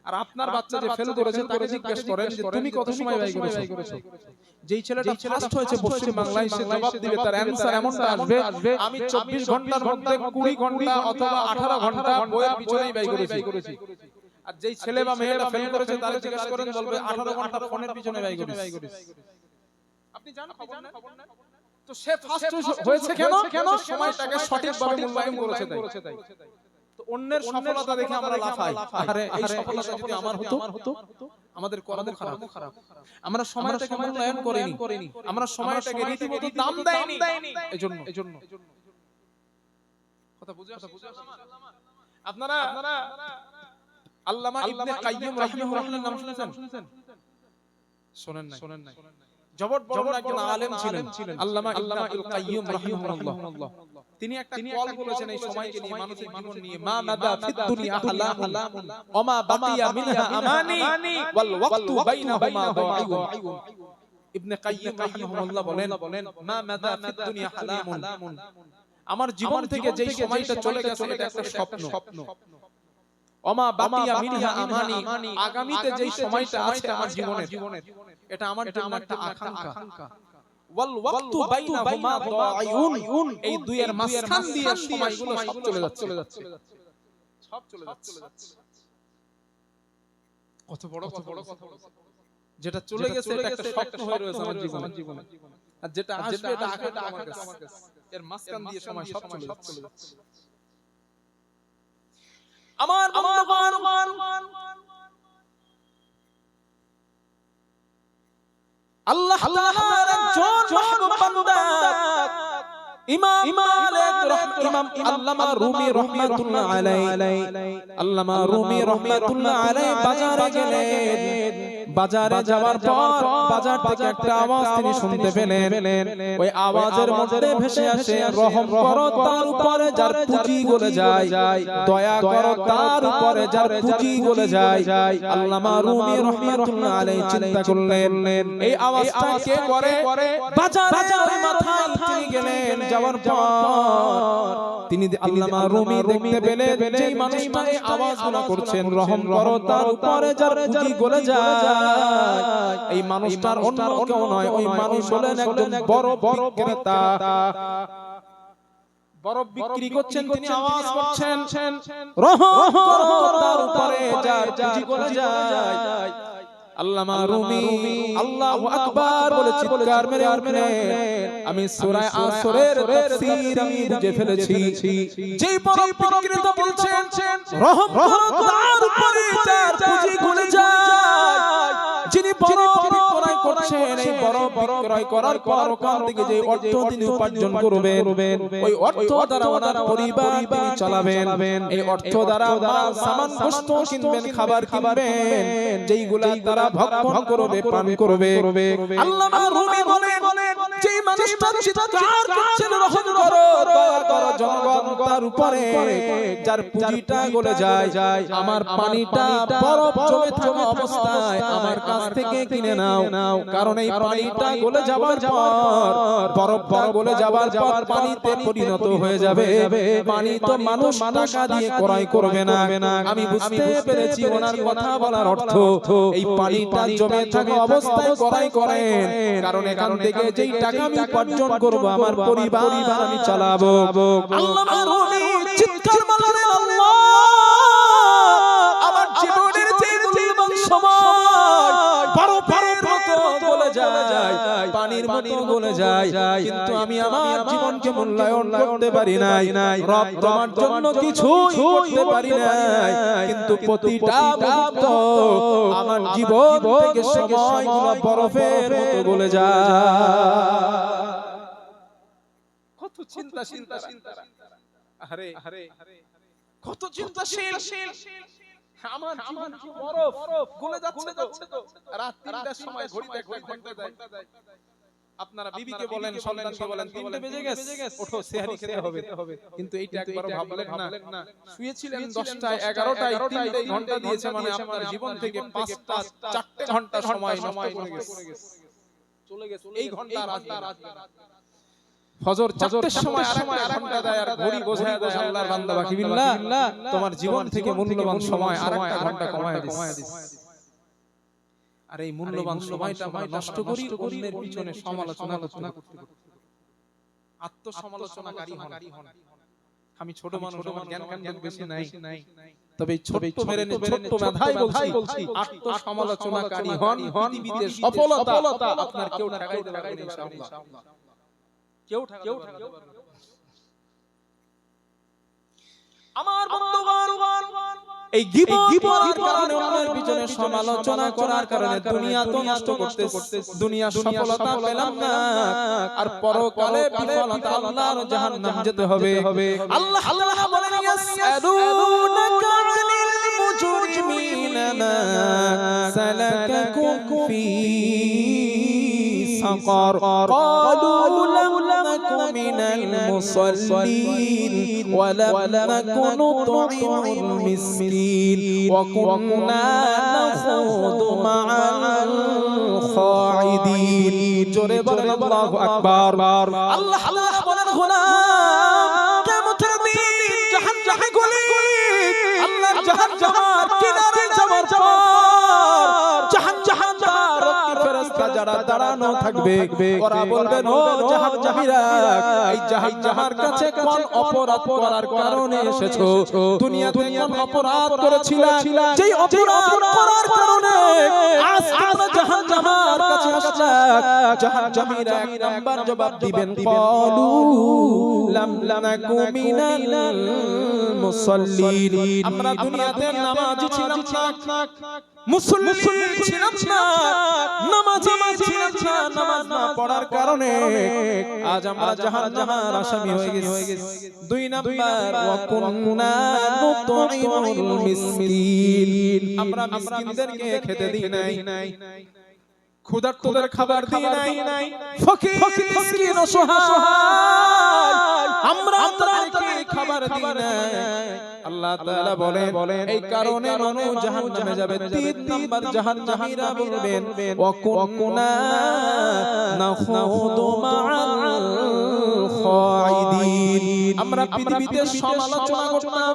আর আপনার বাচ্চা যে ফেল করেছে তাকে জিজ্ঞাসা করেন যে তুমি কত সময় ব্যয় করেছো? যেই ছেলেটা ফার্স্ট হয়েছে পশ্চিম বাংলায় সে জবাব দিবে, তার অ্যানসার এমনটা আসবে, আমি 24 ঘন্টার মধ্যে 20 ঘন্টা অথবা 18 ঘন্টা বইয়ের পিছনেই ব্যয় করেছি। আর যেই ছেলে বা মেয়েটা ফেল করেছে তার জিজ্ঞাসা করেন, বলবে 18 ঘন্টা ফোনের পিছনে ব্যয় করেছি। আপনি জানেন খবর না? তো সে ফার্স্ট হয়েছে কেন? সময়টাকে সঠিকভাবে মূল্যায়ন করেছে তাই। তো অন্যের সফলতা দেখে আমরা লাফাই, আরে এই সফলতা যদি আমার হতো। আমাদের কর্ম খারাপ, আমরা সময়টাকে মূল্যায়ন করিনি, আমরা সময়টাকে রীতিমতো দাম দেইনি। এজন্য কথা বুঝে আপনারা আল্লামা ইবনে কাইয়্যিম রাহিমাহুল্লাহর নাম শুনেছেন? শোনেন নাই। জবরদস্ত একজন আলেম ছিলেন আল্লামা ইবনে কাইয়্যিম রাহিমাহুল্লাহ। তিনি একটা কল বলেছেন এই সময়কে নিয়ে, মানসিক জীবন নিয়ে, মা মাদা ফিদ দুনিয়া হালামুন ওয়া মা বাকিয়া মিনহা আমানি ওয়াল ওয়াক্তু বাইনাহুমা দাঈউন। ইবনে কাইয়্যিম রাহিমাহুল্লাহ বলেন, মা মাদা ফিদ দুনিয়া হালামুন, আমার জীবন থেকে যেই সময়টা চলে গেছে এটা একটা স্বপ্ন। ওমা বাকিয়া মিনহা আমানি, আগামীতে যেই সময়টা আছে আমার জীবনের এটা আমার জন্য একটা আকাঙ্ক্ষা। ওয়াল ওয়াক্তু বাইনাহুমা দাঈউন, এই দুইয়ের মাঝখান দিয়ে সময়গুলো সব চলে যাচ্ছে। কত বড় কথা, যেটা চলে গেছে এটা একটা স্বপ্ন হয়ে রয়েছে আমার জীবনে, আর যেটা আসবে এটা আকাঙ্ক্ষা আমার কাছে। এর মাঝখান দিয়ে সময় সব চলে যাচ্ছে। আমার বন্ধুগণ, আল্লাহ তাআলার একজন মাহবুব বান্দা ইমাম মালিক ইমাম আল্লামা রুমি রাহমাতুল্লাহ আলাইহি আল্লামা রুমি রাহমাতুল্লাহ আলাইহি বাজারে গেলেন। বাজারে যাওয়ার পর বাজার থেকে একটা আওয়াজ তিনি শুনতে পেলেন। ওই আওয়াজের মধ্যে ভেসে আসে, রহম করো তার উপরে যার পুঁজি গলে যায়, দয়া করো তার উপরে যার পুঁজি গলে যায়। আল্লামা রুমি রাহমাতুল্লাহ আলাইহি চিন্তা করলেন এই আওয়াজটা কে করে। বাজারে ওই মাথায় তিনি গেলেন। যাওয়ার পর তিনি আল্লামা রুমি দেখতে পেলেন যেই মানুষটা এই আওয়াজগুলো করছেন, রহম করো তার উপরে যার পুঁজি গলে যায়, এই মানুষটার অন্য কেউ নয়, ওই মানুষ হলেন একজন বড় বিক্রেতা। বরফ বিক্রি করছেন, তিনি আওয়াজ করছেন, রহম করো তার উপরে যার পুঁজি গলে যায়। আল্লামা রুমি আল্লাহু আকবার বলে চিৎকার মেরে উঠলেন। আমি সূরা আসরের তাফসীর আমি বুঝে ফেলেছি। যেই বরফ বিক্রেতা বলছেন রহম করো তার উপরে যার পুঁজি গলে যায়, যিনি বরফ বিক্রয় করছেন, এই বরফ বিক্রয় করার পর ওখান থেকে যে অর্থ তিনি উপার্জন করবেন, ওই অর্থ দ্বারা ওনার পরিবার তিনি চালাবেন। এই অর্থ দ্বারা মাল সামান বস্তু কিনবেন, খাবার কিনবেন, যেইগুলা তারা ভক্ষণ করবে, পান করবে। আল্লামা রুমি বলেন যেই মানুষটা চিৎকার করছেন রহম করো দয়া করো জনগণ তার উপরে যার পুঁজিটা গলে যায়, আমার পানিটা বরফ জমে থাকা অবস্থায় আমার কাছ থেকে কিনে নাও। কারণ এই পানিটা গলে যাবার পর বরফ গলে যাবার পর পানিতে পরিণত হয়ে যাবে। পানি তো মানুষ টাকা দিয়ে ক্রয় করবে না। আমি বুঝতে পেরেছি ওনার কথা বলার অর্থ এই পানিটা জমে থাকা অবস্থায় ক্রয় করেন, কারণ এখান থেকে যেই টাকা আমি উপার্জন করব আমার পরিবার আমি চালাবো। আল্লামা রুমি চিৎকার মারলেন, আল্লাহ আমার জীবনের যে মূল্যবান সময় বরফের মতো গলে যায়, পানির মতো গলে যায়, কিন্তু আমি আমার জীবনকে মূল্যায়ন করতে পারি নাই। রব তোমার জন্য কিছুই করতে পারি নাই, কিন্তু প্রতিটা মুহূর্ত আমার জীবন থেকে সময়গুলো বরফের মতো গলে যায়। কত চিন্তাশীল, আরে কত চিন্তাশীল। আমার জীবন কি বরফ গলে যাচ্ছে তো। রাত ৩টার সময় ঘড়িতে একটা ঘন্টা দেয়। আপনারা বিবিকে বলেন, সন্তানকে বলেন ৩টে বেজে গেছে, ওঠো সেহরি খেতে হবে, কিন্তু এইটা একবার ভাবলেন না। শুয়েছিলেন 10টায় 11টায় 3টে ঘন্টা দিয়েছে, মানে আপনার জীবন থেকে 5টা 4টে ঘন্টা সময় নষ্ট করে গেছে, চলে গেছে এই ঘন্টা। ফজর 4টার সময় আরেকটা ঘন্টা দেয় আর ঘড়ি বোঝায় দেয় আল্লাহর বান্দা বাকি বিল্লাহ তোমার জীবন থেকে মূল্যবান সময় আরেকটা ঘন্টা কমায় দিয়েছে। আর এই মূল্যবান সময়টা আমরা নষ্ট করি অন্যের পিছনে সমালোচনা করতে। আত্মসমালোচনাকারী হন। আমি ছোট মানুষ, আমার জ্ঞান বেশি নাই, তবে ছোট্ট মেধাই বলছি আত্মসমালোচনাকারী হন। পৃথিবীতে সফলতা আপনার কেউ ঠেকাইতে পারবে না ইনশাআল্লাহ, কেউ ঠেকাইতে পারবে না। আমার বন্ধুগণ, এই গীবত করার কারণে অন্যের পিছনে সমালোচনা করার কারণে দুনিয়া তো নষ্ট করতেছে, দুনিয়া সফলতা পেলাম না, আর পরকালে বিফলতা, আল্লাহর জাহান্নাম যেতে হবে। আল্লাহ তাআলা বলেন ইয়াসআলুনাকা আনিল মুজরিমিনা মা সালাকাকুম ফি সাকার ক্বালু লাম নাকু মিনাল মুসাল্লিন ওয়া লাম নাকু নুতঈমুল মিসকিন ওয়া কুন্না নাখুদু মা'আল খাইদিন। জোরে বলেন আল্লাহু আকবার। আল্লাহ বলেন গোলাম কিয়ামতের দিন জাহান্নামে গলি, আল্লাহর জাহান্নামের কিনারে যাওয়ার পর জাহান্নামের ফেরেশতা যারা দাঁড়ানো থাকবে ওরা বলবেন ও জাহান্নামীরা, এই জাহান্নামের কাছে কোন অপরাধ করার কারণে এসেছো? দুনিয়াতে কোন অপরাধ করেছিলা, যেই অপরাধ করার কারণে আজ তোমরা জাহান্নামের কাছে আসলা? জাহান্নামীরা এক নাম্বার জবাব দিবেন ক্বালু লাম নাকু মিনাল মুসাল্লিন আমরা দুনিয়াতে নামাজি ছিলাম না মুসল্লি ছিলাম না নামাজি ছিলাম না নামাজ না পড়ার কারণে আজ আমরা জাহান্নামের আসামি হয়ে গেছি দুই নাম্বার ওয়া কুননা নুতঈমুল মিসকিন আমরা মিসকিনদেরকে খেতে দিই নাই ক্ষুধার্তদের খাবার দিই নাই ফকির মিসকিন অসহায় আমরা তাদেরকে খাবার দিই নাই আল্লাহ তাআলা বলেন এই কারণে মানুষ জাহান্নামে যাবে তিন নাম্বার জাহান্নামীরা বলবেন ওয়া কুননা নাখুদু মাআল খাইদিন আমরা পৃথিবীতে সমালোচনা করতাম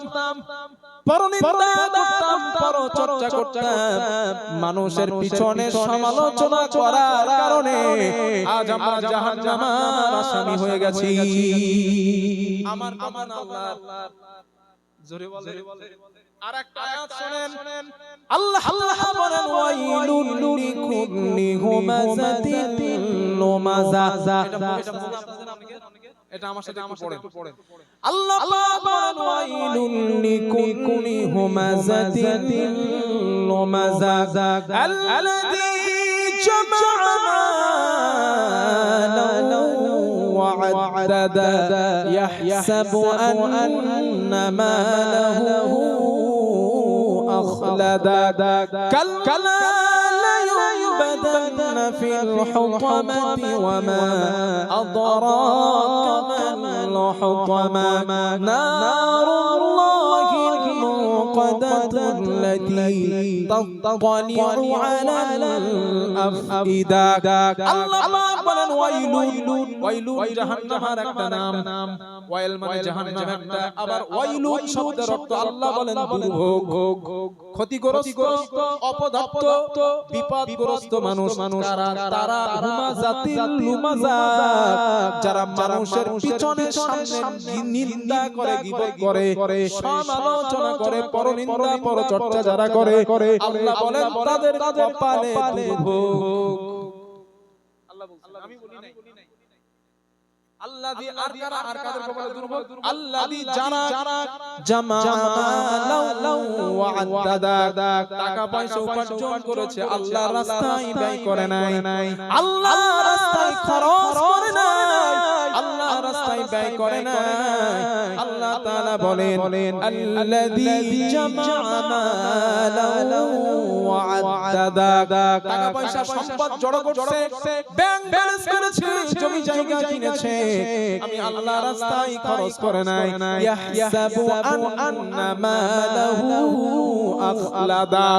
পরনিন্দা করতাম পরচর্চা করতাম মানুষের পিছনে সমালোচনা করার কারণে আজ আমরা জাহান্নামের আসামি হয়ে গেছি আমার আল্লাহ জোরে বলে আরেকটা আয়াত শুনেন আল্লাহ বলেন ওয়াইলুল লিকুল্লি হুমাযাতিন লুমাযা এটা আমার সাথে পড়েন আল্লাহ পাক বলেন ওয়াইলুল লিকুল্লি হুমাযাতিন লুমাযা আল্লাযী জামা'a মালাহু ওয়া'আদ্দাদা ইয়াহসাবু আন্না মালাহু আখলাদা কাল্লা لينبذن في الحطمة وما أدراك ما الحطمة نار الله الموقدة التي تطلع على الأفئدة الله বলেন ওয়াইলুন জাহান্নামের একটা নাম ওয়াইল মানে জাহান্নাম একটা আবার ওয়াইলুন শব্দের অর্থ আল্লাহ বলেন দুর্ভোগ ক্ষতিগ্রস্ত অপদার্থ বিপদগ্রস্ত মানুষ তারা হুমাযাতিল লুমাযা যারা মানুষের পিছনে সামনে নিন্দা করে গীবত করে সমালোচনা করে পরনিন্দা পরচর্চা যারা করে আল্লাহ বলেন তাদের কপালে দুর্ভোগ আল্লাহ বলছেন আমি বলি নাই আল্লাযী আর কাদের কপালে দুর্ভোগ আল্লাযী যারা জামালাউ ওয়া আদ্দাদা টাকা পয়সা উপার্জন করেছে আল্লাহর রাস্তায় ব্যয় করে নাই আল্লাহর রাস্তায় খরচ করে নাই আল্লাহর রাস্তায় ব্যয় করে নাই আল্লাহ তাআলা বলেন আল্লাযী জামালাউ ওয়া আদ্দাদা টাকা পয়সা সম্পদ জড়ো করছে ব্যাংক ব্যালেন্স করেছে জমি জায়গা কিনেছে আমি আল্লাহর রাস্তায় খরচ করে নাই ইয়াহসাবু আন্না মালাহু আখলাদা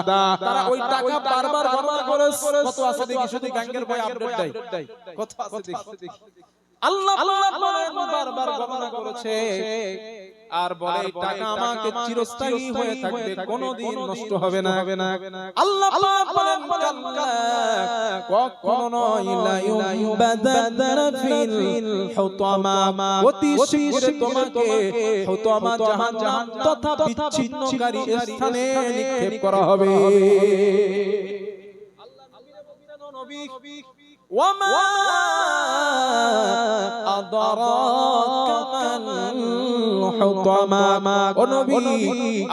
তারা ওই টাকা বারবার ব্যবহার করে কত আছে দেখি শুধু ব্যাংকের বই আপডেট দেয় কত আছে দেখি আল্লাহ বারবার গণনা করেছে আর বলে এই টাকা আমাকে চিরস্থায়ী হয়ে থাকবে কোনোদিন নষ্ট হবে না আল্লাহ পাক বলেন কাল্লা কখনো নয় লা ইউবাদানা ফিল হুতামা অতি শীঘ্র তোমাকে হুতামা জাহান্নাম তথা বিচ্ছিন্নকারী স্থানে নিক্ষেপ করা হবে আল্লাহ নবী ওয়ামা আদরাকা মাল হুতামা ও নবী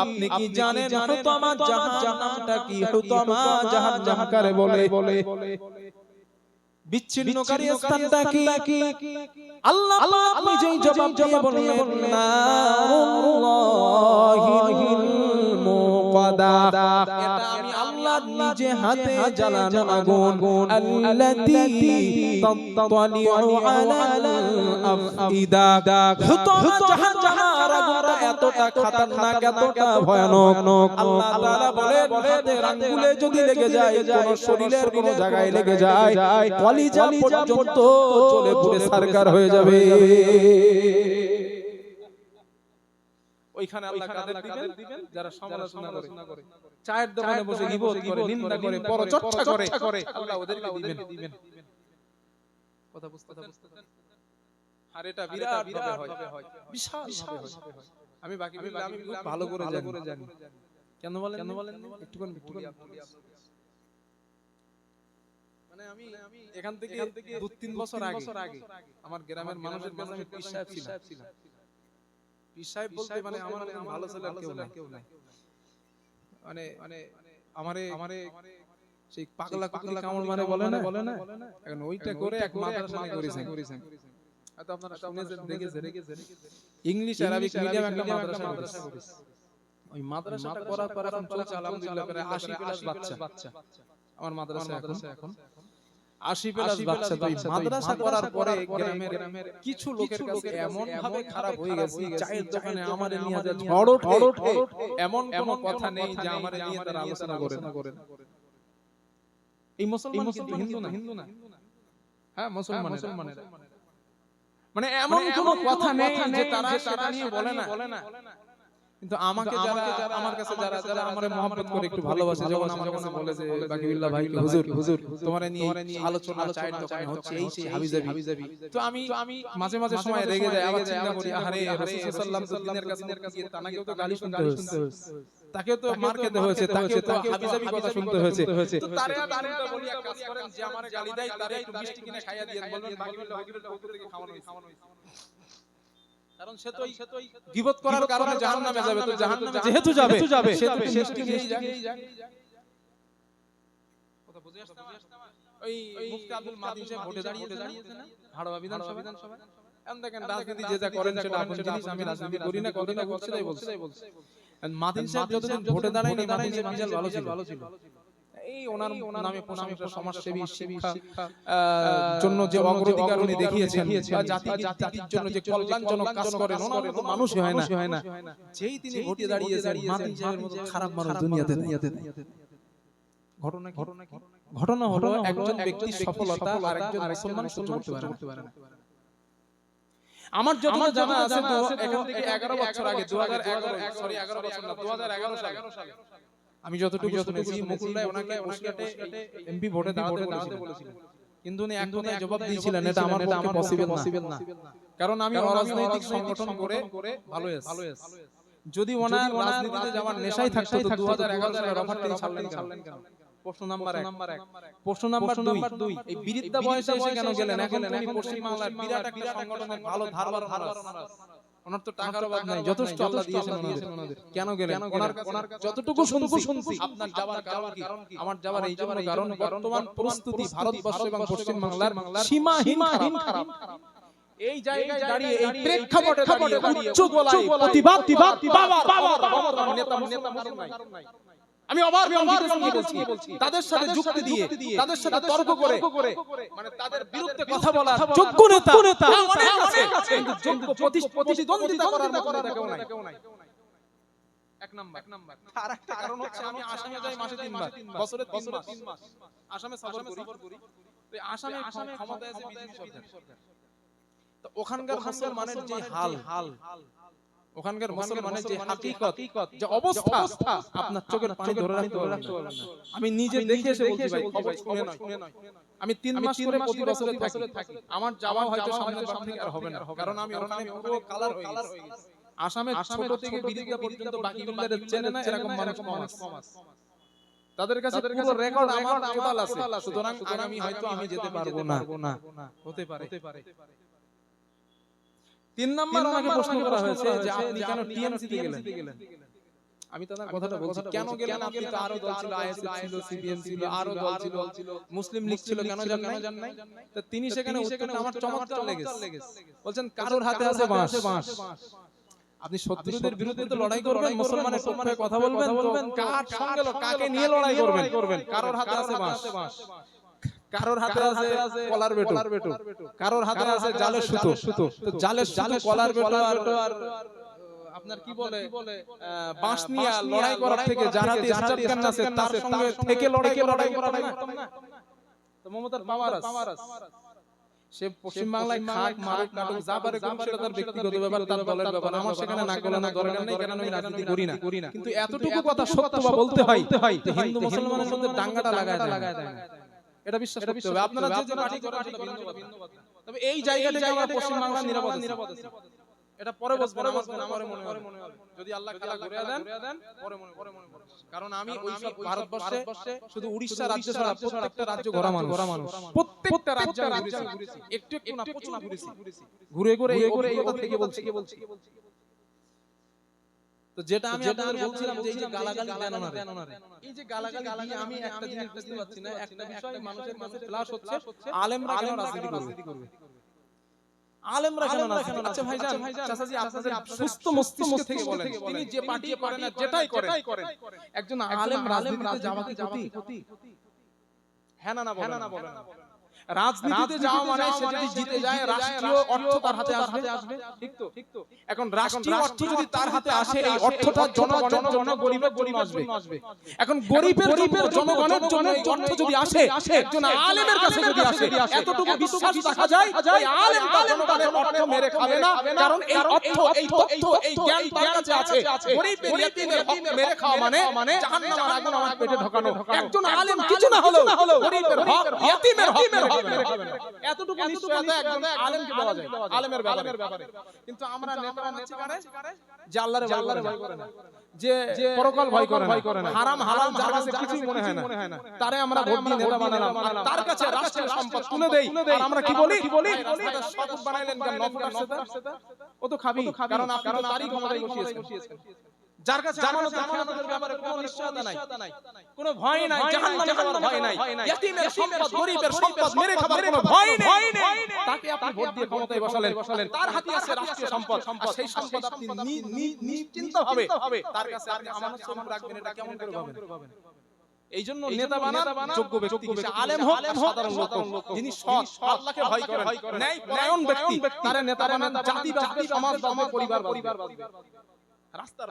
আপনি কি জানেন হুতামা জাহান্নামটা কি হুতামা জাহান্নাম কারে বলে বিচ্ছিন্নকারী স্থানটা কি আল্লাহ পাক নিজেই জবাব দিয়ে বললেন নারুল্লাহিল মুকাদা এটা আমি আল্লাহ নিজে হাতে জ্বালানো আগুন আল্লাতী তাত্তালিউ আলাল আফইদা হুতামা জাহান্নামের আগুনটা এতটা খতরনাক এতটা ভয়ানক আল্লাহ তাআলা বলেন হাতের আঙ্গুলে যদি লেগে যায় কোন শরীরের কোন জায়গায় লেগে যায় কলিজা পর্যন্ত চলে পুড়ে সারকার হয়ে যাবে ওইখানে আল্লাহ কাদের দিবেন যারা সমালোচনা করে চায়ের দোকানে বসে গীবত করে নিন্দা করে পরচর্চা করে আল্লাহ ওদেরকে দিবেন কথা বুঝতে আর এটা বিরাট ভাবে হয় বিশাল ভাবে হয় আমি বাকি আমি খুব ভালো করে জানি কেন বলেন একটুখানি মানে আমি এখান থেকে 2-3 বছর আগে আমার গ্রামের মানুষের কাছে আমি পীর সাহেব ছিলাম। পীর সাহেব বলতে মানে আমার ভালো ছেলে আর কেউ নাই। মানে আমারে সেই পাগলা কামড় মানে বলে না এখন ওইটা করে এক মাদ্রাসা করেছেন। হয়তো আপনারা শুনেছেন দেখেছেন ইংলিশ আরবিক মিডিয়াম একটা মাদ্রাসা করেছে। ওই মাদ্রাসাটা করার পর এখন চলছে আলহামদুলিল্লাহ প্রায় 80+ বাচ্চা আমার মাদ্রাসা এখন 80+ বাচ্চা। তো মাদ্রাসা করার পরে গ্রামের কিছু লোকের কাছে এমন ভাবে খারাপ হয়ে গেছে, চায়ের দোকানে আমারে নিয়ে যা ঝড় ওঠে এমন কোনো কথা নেই যে আমারে নিয়ে তারা আলোচনা করে না। এই মুসলমান কিন্তু হিন্দু না, হ্যাঁ মুসলমানেরা মানে এমন কোনো কথা নেই যে তারা নিয়ে বলে না। কিন্তু আমাকে যারা আমার কাছে যারা আমারে মহব্বত করে একটু ভালোবাসে, যেমন আমার কাছে বলে যে বাকিবিল্লাহ ভাই হুজুর তোমারে নিয়ে আলোচনা চায়ের দোকানে হচ্ছে এই সেই হাবিজাবি। তো আমি মাঝে সময় রেগে যাই, আবার চিন্তা করি আরে রাসূল সাল্লাল্লাহু আলাইহি ওয়াসাল্লামের কাছে তানাকেও তো গালি শুনতে হয়েছে, তাকেও তো মার খেতে হয়েছে, তাকেও তো হাবিজাবি কথা শুনতে হয়েছে। তো তারে বলি এক কাজ করেন, যে আমারে গালি দেয় তারে একটু মিষ্টি কিনে খাইয়া দিয়েন, বলবেন বাকিবিল্লাহ হুজুরের পক্ষ থেকে খাওয়ানো হয়েছে। কারণ সে তো গীবত করার কারণে জাহান্নামে যাবে, তো জাহান্নামে যেহেতু যাবে সে তো মিষ্টি খেয়েই যাক। কথা বুঝে আসছে ওই মুফতি আব্দুল মাতিন সাহেব ভোটে দাঁড়িয়েছে না হাড়োয়া বিধানসভা। এখন দেখেন রাজনীতি যে যা করেন সেটা আপন জিনিস, আমি রাজনীতি করি না, কথাটা বলছি তাই বলছি। মাতিন সাহেব যতদিন ভোটে দাঁড়ায়নি মাতিন সাহেব বিশাল ভালো ছিল। এই ওনার নামে প্রশংসা, সমাজসেবী, শিক্ষা জন্য যে অগ্রাধিকার উনি দেখিয়েছেন, জাতির জন্য যে কল্যাণজনক কাজ করেন, ওনার মতো মানুষ হয় না। যেই তিনি ভোটে দাঁড়িয়েছেন মাতিন সাহেবের মতো খারাপ মানুষ দুনিয়াতে নেই। ঘটনা হলো একজন ব্যক্তির সফলতা আর একজন মুসলমান সহ্য করতে পারে না। আমার যতটা জানা আছে তো এখান থেকে 11 বছর আগে 2011 সালে আমি যতটুকু শুনেছি মুকুল রায় ওনাকে ওসিয়াটে এমপি ভোটে দাঁড়াতে বলেছিলেন, কিন্তু উনি এক কথায় জবাব দিয়েছিলেন এটা আমার পক্ষে পসিবল না, কারণ আমি অরাজনৈতিক সংগঠন করে ভালো আছি। যদি ওনার রাজনীতিতে যাওয়ার নেশাই থাকতো তো 2011 সালে রফারটি ছাড়লেন কেন? প্রশ্ন নাম্বার 1। প্রশ্ন নাম্বার 2, এই বিরিদ্ধা বয়সে এসে কেন গেলেন? এখন উনি পশ্চিম বাংলার বিরাট একটা সংগঠনের ভালো ধারবার ওনার তো টাকার অভাব নাই, যথেষ্ট আল্লাহ দিয়েছেন ওনাদের। কেন গেলেন? ওনার যতটুকু শুনছি আপনার যাওয়ার কারণ কি? আমার যাওয়ার এই জন্য কারণ বর্তমান পরিস্থিতি ভারতবর্ষ এবং পশ্চিম বাংলার সীমাহীন খারাপ। এই জায়গায় দাঁড়িয়ে এই প্রেক্ষাপটে দাঁড়িয়ে উচ্চ গলায় প্রতিবাদ বাবা নেতা নাই। আমি অবাক বলছি তাদের সাথে যুক্তি দিয়ে, তাদের সাথে তর্ক করে মানে তাদের বিরুদ্ধে কথা বলার যোগ্য নেতা অনেক আছে, কিন্তু যোগ্য প্রতিদ্বন্দ্বিতা করার মতো নেতা কেউ নাই। এক নাম্বার। আর একটা কারণ হচ্ছে আমি আসামে যাই মাসে 3 বার, বছরে 3 মাস আসামে সফর করি। তো আসামে ক্ষমতায় আছে বিজেপি সরকার। তো ওখানকার মুসলমানের যে হাল, ওখানকার মুসলমানের যে হাকিকত, যে অবস্থা আপনার চোখের পানি ধরে রাখতে পারবেন না। আমি নিজে দেখে এসে বলছি ভাই, খবর শুনে নয়। আমি 3 মাস করে প্রতি বছরে থাকি। আমার যাওয়া হয়তো সামনের বার থেকে আর হবে না, কারণ আমি ওখানে পুরো কালার হয়ে গেছি। আসামে ছোট থেকে বিরিদ্ধা পর্যন্ত বাকি বিল্লারে চেনে না এরকম মানুষ কম আছে। তাদের কাছে পুরো রেকর্ড আমার টোটাল আছে, সুতরাং আমি হয়তো আমি যেতে পারবো না, হতে পারে। 3 নাম্বার আমাকে প্রশ্ন করা হয়েছে যে আপনি কেন টিএমসি তে গেলেন? আমি তাদের কথাটা বলছি, কেন গেলেন? আপনি তো আরো দল ছিল, আইএসএফ ছিল, সিপিএম ছিল, আরো দল ছিল, মুসলিম লীগ ছিল, কেন জান নাই? তো তিনি সেখানে উত্তরটা আমার চমৎকার লেগেছে। বলছেন কারোর হাতে আছে বাঁশ। আপনি শত্রুদের বিরুদ্ধে তো লড়াই করবেন, মুসলমানের পক্ষে কথা বলবেন, কার সঙ্গে কাকে নিয়ে লড়াই করবেন? কারোর হাতে আছে বাঁশ, কারোর হাতে আছে কলার বেটো, কারোর হাতে আছে জালের সুতো। তো জালের সুতো, কলার বেটো আর আপনার কি বলে বাঁশ নিয়ে লড়াই করার থেকে যার হাতে স্টারগান আছে তার সঙ্গে থেকে লড়াই করা না। তো মমতার পাওয়ার আছে, সে পশ্চিম বাংলায় খাক মারুক নাটক যা পারে কোন সেটা তার ব্যক্তিগত ব্যাপার, তার দলের ব্যাপার। আমার সেখানে নাক গলানো দরকার নেই, কারণ আমি রাজনীতি করি না। কিন্তু এতটুকু কথা সত্য বা বলতে হয় যে হিন্দু মুসলমানের মধ্যে দাঙ্গাটা লাগায় দেয় না, এটা বিশ্বাস করতে হবে। আপনারা যে পার্টি করেন সেটা ভিন্ন কথা, তবে এই জায়গাটাকে আমরা পশ্চিম বাংলার নিরাপদ আছে, এটা পরে বসবেন, আমার মনে হবে যদি আল্লাহ তাআলা ঘুরিয়ে দেন পরে মনে হবে। কারণ আমি ওই সব ভারতবর্ষে শুধু উড়িষ্যা রাজ্য ছাড়া প্রত্যেকটা রাজ্য ঘোরা মানুষ, প্রত্যেকটা রাজ্যে ঘুরেছি, একটু না প্রচুর ঘুরেছি, ঘুরে এই অভিজ্ঞতা থেকে বলছি। তো যেটা আমি আপনাদের বলছিলাম যে এই যে গালাগালি দেন ওনারে, এই যে গালাগালি দিয়ে আমি একটা জিনিস বুঝতে পারছি না, একটা বিষয় মানুষের কাছে ফ্ল্যাশ হচ্ছে, আলেমরা কেন রাজনীতি করবে? আলেমরা কেন রাজনীতি? আচ্ছা ভাইজান, চাচাজি আপনাদের সুস্থ মস্তিষ্ক থেকে বলেন, তিনি যে পার্টি করেন না যেটাই করেন, একজন আলেম রাজনীতিতে যাওয়া কি ক্ষতি? হ্যাঁ না বলেন। রাজনীতিতে যাওয়া মানে সে যদি জিতে যায় রাষ্ট্রীয় অর্থ তার হাতে আসবে, ঠিক তো? এখন রাষ্ট্রীয় অর্থ যদি তার হাতে আসে, এই অর্থটা জনগণের জন্য, গরিবের জন্য আসবে। এখন গরিবের জনগণের জন্য এই অর্থ যদি আসে, একজন আলেমের কাছে যদি আসে, এতটুকু বিশ্বাস রাখা যায় ওই আলেমটা জনগণের অর্থ মেরে খাবে না, কারণ এই অর্থ, এই তথ্য, এই জ্ঞান তার কাছে আছে। গরিবের ইয়েতিমের হক মেরে খাওয়া মানে জাহান্নামের আগুন আমার পেটে ঢোকানো। একজন আলেম কিছু না হলেও গরিবের হক, ইয়েতিমের হক এতটুকু নিশ্চয়তা একজন আলেমকে দেওয়া যায়, আলেমের ব্যাপারে। কিন্তু আমরা নেতারা নেতা করে যে আল্লাহর ভয় করে না, যে পরকাল ভয় করে না, হারাম হালাল যার কাছে কিছুই মনে হয় না, তারে আমরা ভোট দিয়ে নেতা বানালাম, আর তার কাছে রাষ্ট্রীয় সম্পদ তুলে দেই। আর আমরা কি বলি? রাস্তাটা সড়ক বানাইলেন কেন? ও তো খাবি, কারণ আপনি তো তারই ক্ষমতায় বসিয়েছেন। যার কাছে আমানতের ব্যাপারে কোনো নিশ্চয়তা নাই, কোনো ভয় নাই, জাহান্নামে যাওয়ার ভয় নাই, ইতিমের সম্পদ, গরিবের সম্পদ মেরে খাবার কোনো ভয় নেই, তাকে আপনি ভোট দিয়ে ক্ষমতায় বসালেন, তার হাতে আছে রাষ্ট্রীয় সম্পদ, আর সেই সম্পদ আপনি নিশ্চিন্তভাবে তার কাছে আপনি আমানত স্বরূপ রাখবেন। এটা কেমন করে ভাবেন? এই জন্য নেতা বানান যোগ্য ব্যক্তি, সে আলেম হোক আর সাধারণ লোক, যিনি সৎ, আল্লাহকে ভয় করেন, ন্যায় পরায়ণ ব্যক্তি, তারে নেতা বানান। জাতি বাঁচবে, সমাজ বাঁচবে, পরিবার বাঁচবে। রাস্তার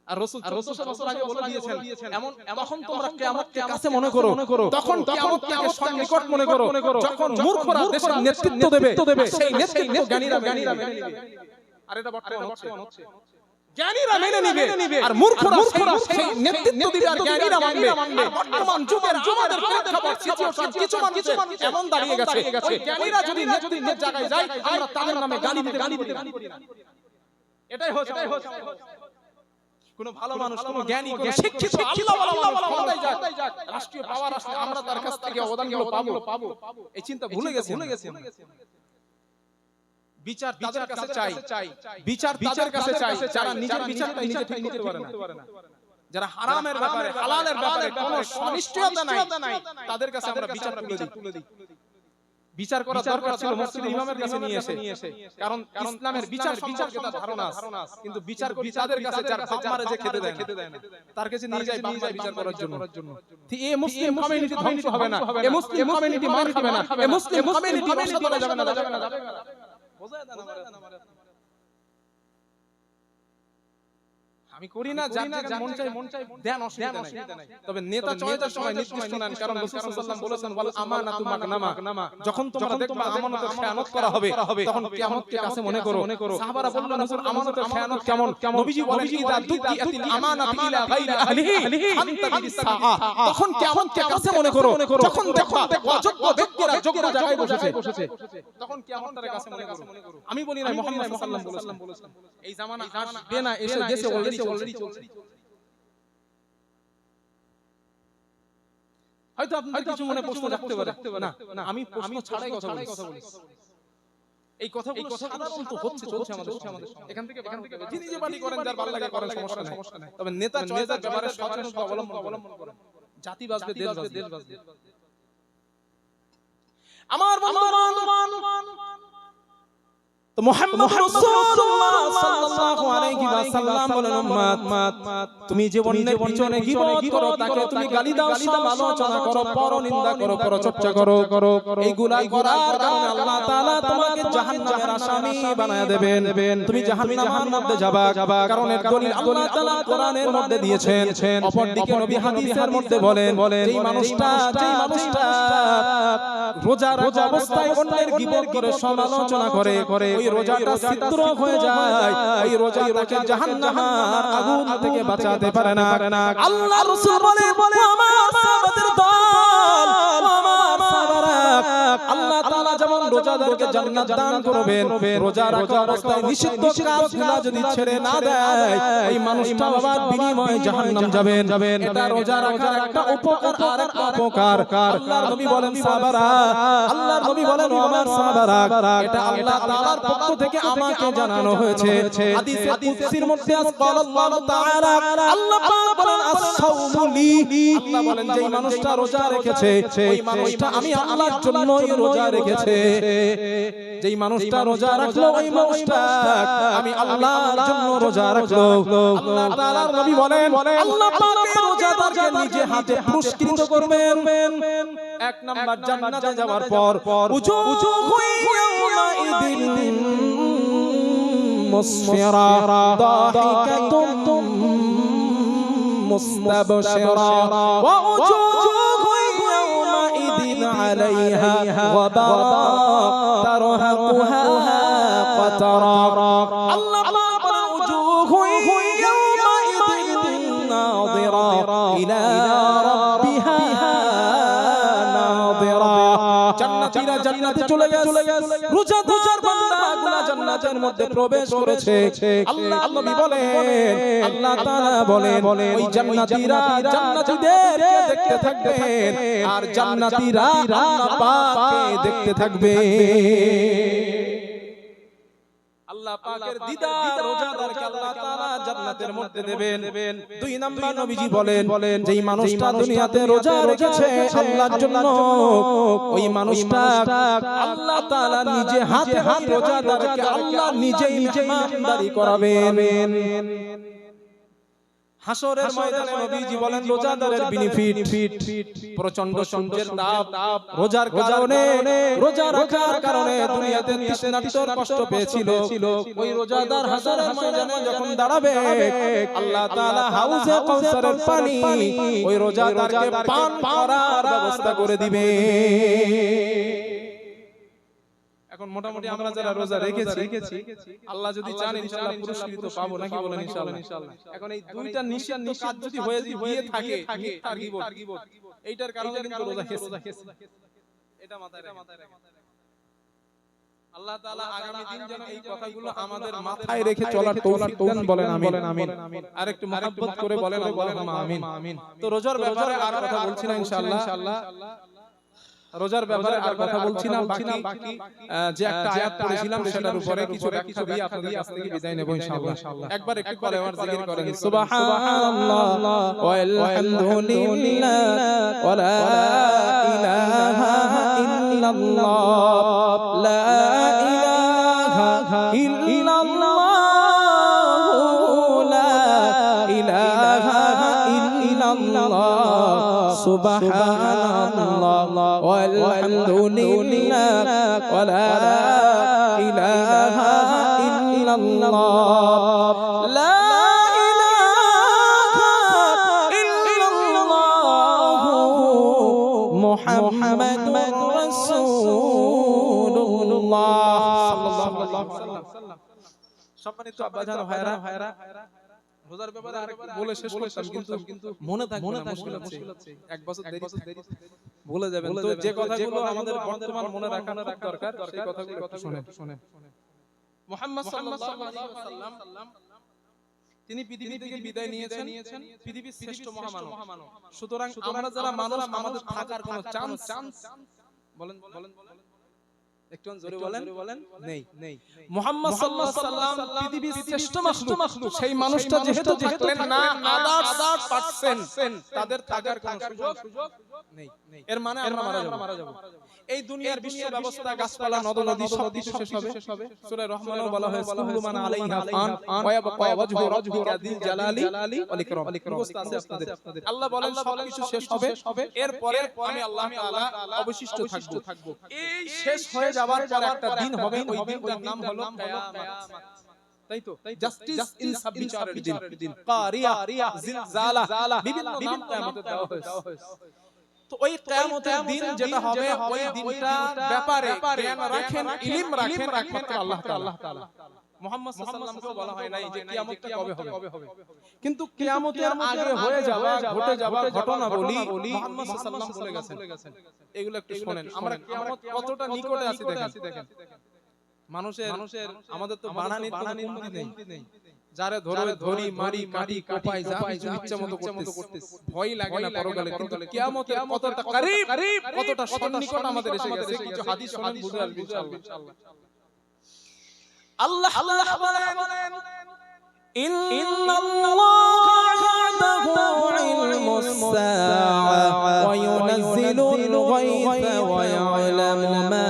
আর রাসূল 1400 বছর আগে বলে দিয়েছেন, এমন তখন তোমরা কিয়ামতকে কাছে মনে করো, তখন কিয়ামতকে সন্নিকট মনে করো, যখন মূর্খরা দেশের নেতৃত্ব দেবে, সেই নেতৃত্ব জ্ঞানীরা মেনে নেবে। আর এটা বর্তমান হচ্ছে, জ্ঞানীরা মেনে নিবে আর মূর্খরা সেই নেতৃত্ব দিবে আর জ্ঞানীরা মানবে। বর্তমান যুগের আমাদের প্রেক্ষাপট সিচুয়েশন কিছু মানুষ এমন দাঁড়িয়ে গেছে, ওই জ্ঞানীরা যদি নেতৃত্বের জায়গায় যায়, আমরা তাদের নামে গালি দিতে এটাই হচ্ছে। কোন ভালো মানুষ, কোন জ্ঞানী, কোন শিক্ষিত আল্লাহওয়ালা ক্ষমতায় যাক, রাষ্ট্রীয় পাওয়ার আসলে আমরা তার কাছ থেকে অবদানগুলো পাবো, এই চিন্তা ভুলে গেছে। বিচার তাদের কাছে চাই, বিচার তাদের কাছে চাই যারা নিজের বিচারটা নিজে ঠিক করতে পারে না, যারা হারামের ব্যাপারে, হালালের ব্যাপারে কোনো সনিশ্চয়তা নাই, তাদের কাছে আমরা বিচারটা তুলে দিই। বিচার করা দরকার ছিল মসজিদ ইমামের কাছে নিয়ে এসে, কারণ ইসলামের বিচার সম্পর্কে তার ধারণা আছে, কিন্তু বিচার করি তাদের কাছে যার বাপ মারে যে খেতে দেয় না, তার কাছে নিয়ে যায় বাপ মারে বিচার করার জন্য। এই মুসলিম কমিউনিটি ধ্বংস হবে না, এই মুসলিম কমিউনিটি মার খাবে না, এই মুসলিম কমিউনিটি বসতলে যাবে না। বোঝায় দেন আমারে। আমি করি না, যার মন চাই দেন, অসুবিধা নাই, তবে নেতা চয়েসের সময় নির্দিষ্ট নেন, কারণ রাসূল সাল্লাল্লাহু আলাইহি ওয়াসাল্লাম বলেছেন, ওয়াল আমানাতু মাগনামা, যখন তোমরা দেখবা আমানতের খেয়ানত করা হবে, তখন কিয়ামতকে কাছে মনে করো। সাহাবারা বললেন, হুজুর আমানতের খেয়ানত কেমন? নবীজি বলেন, ইযা দুকিয়াতিল আমানাতু ইলা গায়রি আহলিহি ফান্তাযিরিস সাআ, তখন কিয়ামতকে কাছে মনে করো, যখন দেখবা অযোগ্য ব্যক্তিরা যোগ্য জায়গায় বসেছে, তখন কিয়ামতের কাছে মনে করো। আমি বলি না, মুহাম্মদ সাল্লাল্লাহু আলাইহি ওয়াসাল্লাম বলেছেন, এই জামানা আসবে না, এসে গেছে, অলরেডি চলছে। হয়তো আপনাদের কিছু মনে প্রশ্ন রাখতে পারে, না আমি প্রশ্ন ছাড়াই কথা বলি। এই কথাগুলো সাধারণত চলছে আমাদের এখান থেকে যিনি যে বাড়ি করেন, যার ভালো লাগে করেন, সমস্যা নাই, তবে নেতা চয়েসের ব্যাপারে সচেতনতা অবলম্বন করেন। জাতি বাঁচবে, দেশ বাঁচবে। আমার বন্ধুগণ, তো মুহাম্মদ রাসূলুল্লাহ সাল্লাল্লাহু আলাইহি ওয়াসাল্লাম বলেন, উম্মত তুমি যে অন্যের পিছনে গীবত করো, তাকে তুমি গালি দাও, সমালোচনা করো, পরনিন্দা করো, পরচর্চা করো, এইগুলা করার কারণে আল্লাহ তাআলা তোমাকে জাহান্নামের আসামি বানায়া দেবেন, তুমি জাহান্নামের মধ্যে যাবা। কারণ এর দলিল আল্লাহ তাআলা কোরআনের মধ্যে দিয়েছেন, অপরদিকে নবী হাদিসের মধ্যে বলেন, যেই মানুষটা রোজা অবস্থায় অন্যের গীবত করে সমালোচনা করে, ওই রোজাটা ছিদ্র হয়ে যায়, ওই রোজা তাকে জাহান্নামের আগুন থেকে বাঁচাতে পারে না। আল্লাহ রাসূল বলে, আমার সাহাবাদের দল, আমার সাহাবারা, আল্লাহ তাআলা যেমন রোজা রোজাদারকে জান্নাত দান করবেন। রোজা রাখা অবস্থায় নিষিদ্ধ কাজগুলো যদি ছেড়ে না দেয় ওই মানুষটা আবার বিনিময়ে জাহান্নাম যাবেন। এটা রোজা রাখার একটা উপকার আর একটা অপকার। আল্লাহর নবী বলেন সাহাবারা, আল্লাহর নবী বলেন ও আমার সাহাবারা, এটা আল্লাহ তাআলার পক্ষ থেকে আমাকে জানানো হয়েছে। হাদিসে কুদসির মধ্যে আল্লাহ তাআলা আল্লাহ পাক বলেন as-সাওমু লি, আল্লাহ বলেন যেই মানুষটা রোজা রেখেছে ওই মানুষটা আমি আল্লাহর জন্যই রোজা রেখেছে। যেই মানুষটা রোজা রাখলো ওই মানুষটা আমি আল্লাহর জন্য রোজা রাখলো। আল্লাহ তাআলার নবী বলেন আল্লাহ পাক রোজাদারকে নিজে হাতে পুরস্কৃত করবেন। এক নাম্বার জান্নাতে যাওয়ার পর উজুহু ইয়াউমাইদিন মুসফিরা দাহিকাতুম মুস্তাবশিরা ওয়া উজুহু ইয়াউমাইদিন আলাইহা ওয়াবারা তারহাকুহা قترا الله بابا وجوه يومئذ ناظرة إلى ربها ناظرة জান্নাতীরা জান্নাতে চলে গেছে রোজাদার বান্দাগুলো জান্নাতের মধ্যে প্রবেশ করেছে। আল্লাহ নবী বলেন আল্লাহ তাআলা বলেন ওই জান্নাতীরা জান্নাতীদেরকে দেখতে থাকবেন আর জান্নাতীরা আল্লাহ পাককে দেখতে থাকবে। আল্লাহ পাকের দিদার রোজাদারকে আল্লাহ তাআলা জান্নাতের মধ্যে দেবেন। দুই নাম্বার নবীজি বলেন যেই মানুষটা দুনিয়াতে রোজা রেখেছে আল্লাহর জন্য ওই মানুষটা আল্লাহ তাআলা নিজে হাতে রোজাদারকে আল্লাহ নিজেই মেহমানদারি করাবেন। হাসরের ময়দানে নবীজি বলেন রোজাদারের বেনিফিট প্রচন্ড সূর্যের তাপ রোজার কারণে রোজা রাখার কারণে দুনিয়াতে তৃষ্ণার্তর কষ্ট পেয়েছিল ওই রোজাদার হাসরের ময়দানে যখন দাঁড়াবে আল্লাহ তাআলা হাউজে কাউসারের পানি ওই রোজাদারকে পান করার ব্যবস্থা করে দিবে। এখন মোটামুটি আমরা যারা রোজা রেখেছি আল্লাহ যদি চান ইনশাআল্লাহ পুরস্কৃত পাবো নাকি বলেন ইনশাআল্লাহ। এখন এই দুইটা নিশান কাজ যদি হয়ে গিয়ে থাকে মিথ্যা গীবত এইটার কারণে কিন্তু রোজা খেয়েছি এটা মাথায় রাখেন। আল্লাহ তাআলা আগামী দিন যেন এই কথাগুলো আমাদের মাথায় রেখে চলার তৌফিক দান বলেন আমিন। আর একটু মহব্বত করে বলেন আল্লাহুম্মা আমিন। তো রোজার ব্যাপারে আর কথা বলছি না ইনশাআল্লাহ। রোজার ব্যাপারে আর কথা বলছি না, বাকি যে একটা আয়াত পড়েছিলাম সেটার উপরে কিছু ব্যাখ্যা দিয়ে আপনাদের কাছ থেকে বিদায় নেব ইনশাআল্লাহ। একবার একটু করে আমার জিকির করেন সুবহানাল্লাহ ওয়ালহামদুলিল্লাহ ওয়া লা ইলাহা ইল্লাল্লাহ লা ইলাহা ইল্লাল্লাহ লা ইলাহা ইল্লাল্লাহ সুবহানাল্লাহ ওয়ালহামদুলিল্লাহ ওয়া লা ইলাহা ইল্লাল্লাহ লা ইলাহা ইল্লাল্লাহ মুহাম্মাদুর রাসূলুল্লাহ সাল্লাল্লাহু আলাইহি ওয়াসাল্লাম। সম্মানিত আব্বাজান ভাইরা রোজার ব্যাপারে আরেকটু বলে শেষ করতাম কিন্তু মনে থাকবে না, মুশকিল আছে। এক বছর দেরি ভুলে যাবেন। তো যে কথাগুলো আমাদের বর্তমান মনে রাখানো দরকার সেই কথাগুলো একটু শুনেন। মুহাম্মদ সাল্লাল্লাহু আলাইহি ওয়াসাল্লাম তিনি পৃথিবী থেকে বিদায় নিয়েছেন পৃথিবীর শ্রেষ্ঠ মহামানব। সুতরাং আমরা যারা মানুষ আমাদের থাকার কোনো চান্স বলেন একটু জোরে বলেন নেই। মুহাম্মদ সাল্লাল্লাহু আলাইহি ওয়াসাল্লাম পৃথিবীর শ্রেষ্ঠ মাখলুক সেই মানুষটা যেহেতু থাকলেন না আদার্স পারসন তাদের থাকার কোনো সুযোগ নেই। এর মানে আমরা মারা যাব। এই দুনিয়ার বিশ্ব ব্যবস্থা গাছপালা নদ-নদী সব কিছু শেষ হবে। সূরা রহমানও বলা হয়েছে কুল্লু মান আলাইহা ফান ওয়া ইয়াবকা ওয়াজহু রাব্বিকা যিল জালালি ওয়াল ইকরাম। মুখস্থ আছে আপনাদের। আল্লাহ বলেন সব কিছু শেষ হবে, এরপরে আমি আল্লাহ তাআলা অবশিষ্ট থাকব। এই শেষ হয়ে যাওয়ার পর একটা দিন হবে, ওই দিনটার নাম হলো কিয়ামত। তাই তো জাস্টিস ইন সাববিচারের দিন, কারিয়া, জিলজালা, বিভিন্ন নাম কিয়ামতের দেওয়া হয়েছে। তো ওই কিয়ামতের দিন যেটা হবে ওই দিনটার ব্যাপারে জ্ঞান রাখেন, ইলম রাখেন একমাত্র আল্লাহ তাআলা। মুহাম্মদ সাল্লাল্লাহু আলাইহি ওয়াসাল্লামকে বলা হয় নাই যে কিয়ামতটা কবে হবে, কিন্তু কিয়ামতের আগে হয়ে যাওয়া ঘটে যাওয়া ঘটনা বলি মুহাম্মদ সাল্লাল্লাহু আলাইহি ওয়াসাল্লাম বলে গেছেন। এগুলো একটু শুনেন, আমরা কিয়ামত কতটা নিকটে আছি দেখেন। মানুষের আমাদের তো বানানির কোনো কমতি নেই, যারে ধরি মারি কাটি কোপাই যা কিছু ইচ্ছা মতো করতেছে, ভয় লাগে না পরকালে। কিন্তু কিয়ামতের কতটা করিব, কতটা সন্নিকট আমাদের এসে গেছে, কিছু হাদিস শুনেন বুঝে আসবে ইনশাআল্লাহ। আল্লাহ বলেন ইন্নাল্লাহা ইনদাহু ইলমুস সাআ ওয়া ইউনাজ্জিলুল গায়থা ওয়া ইয়ালামু মা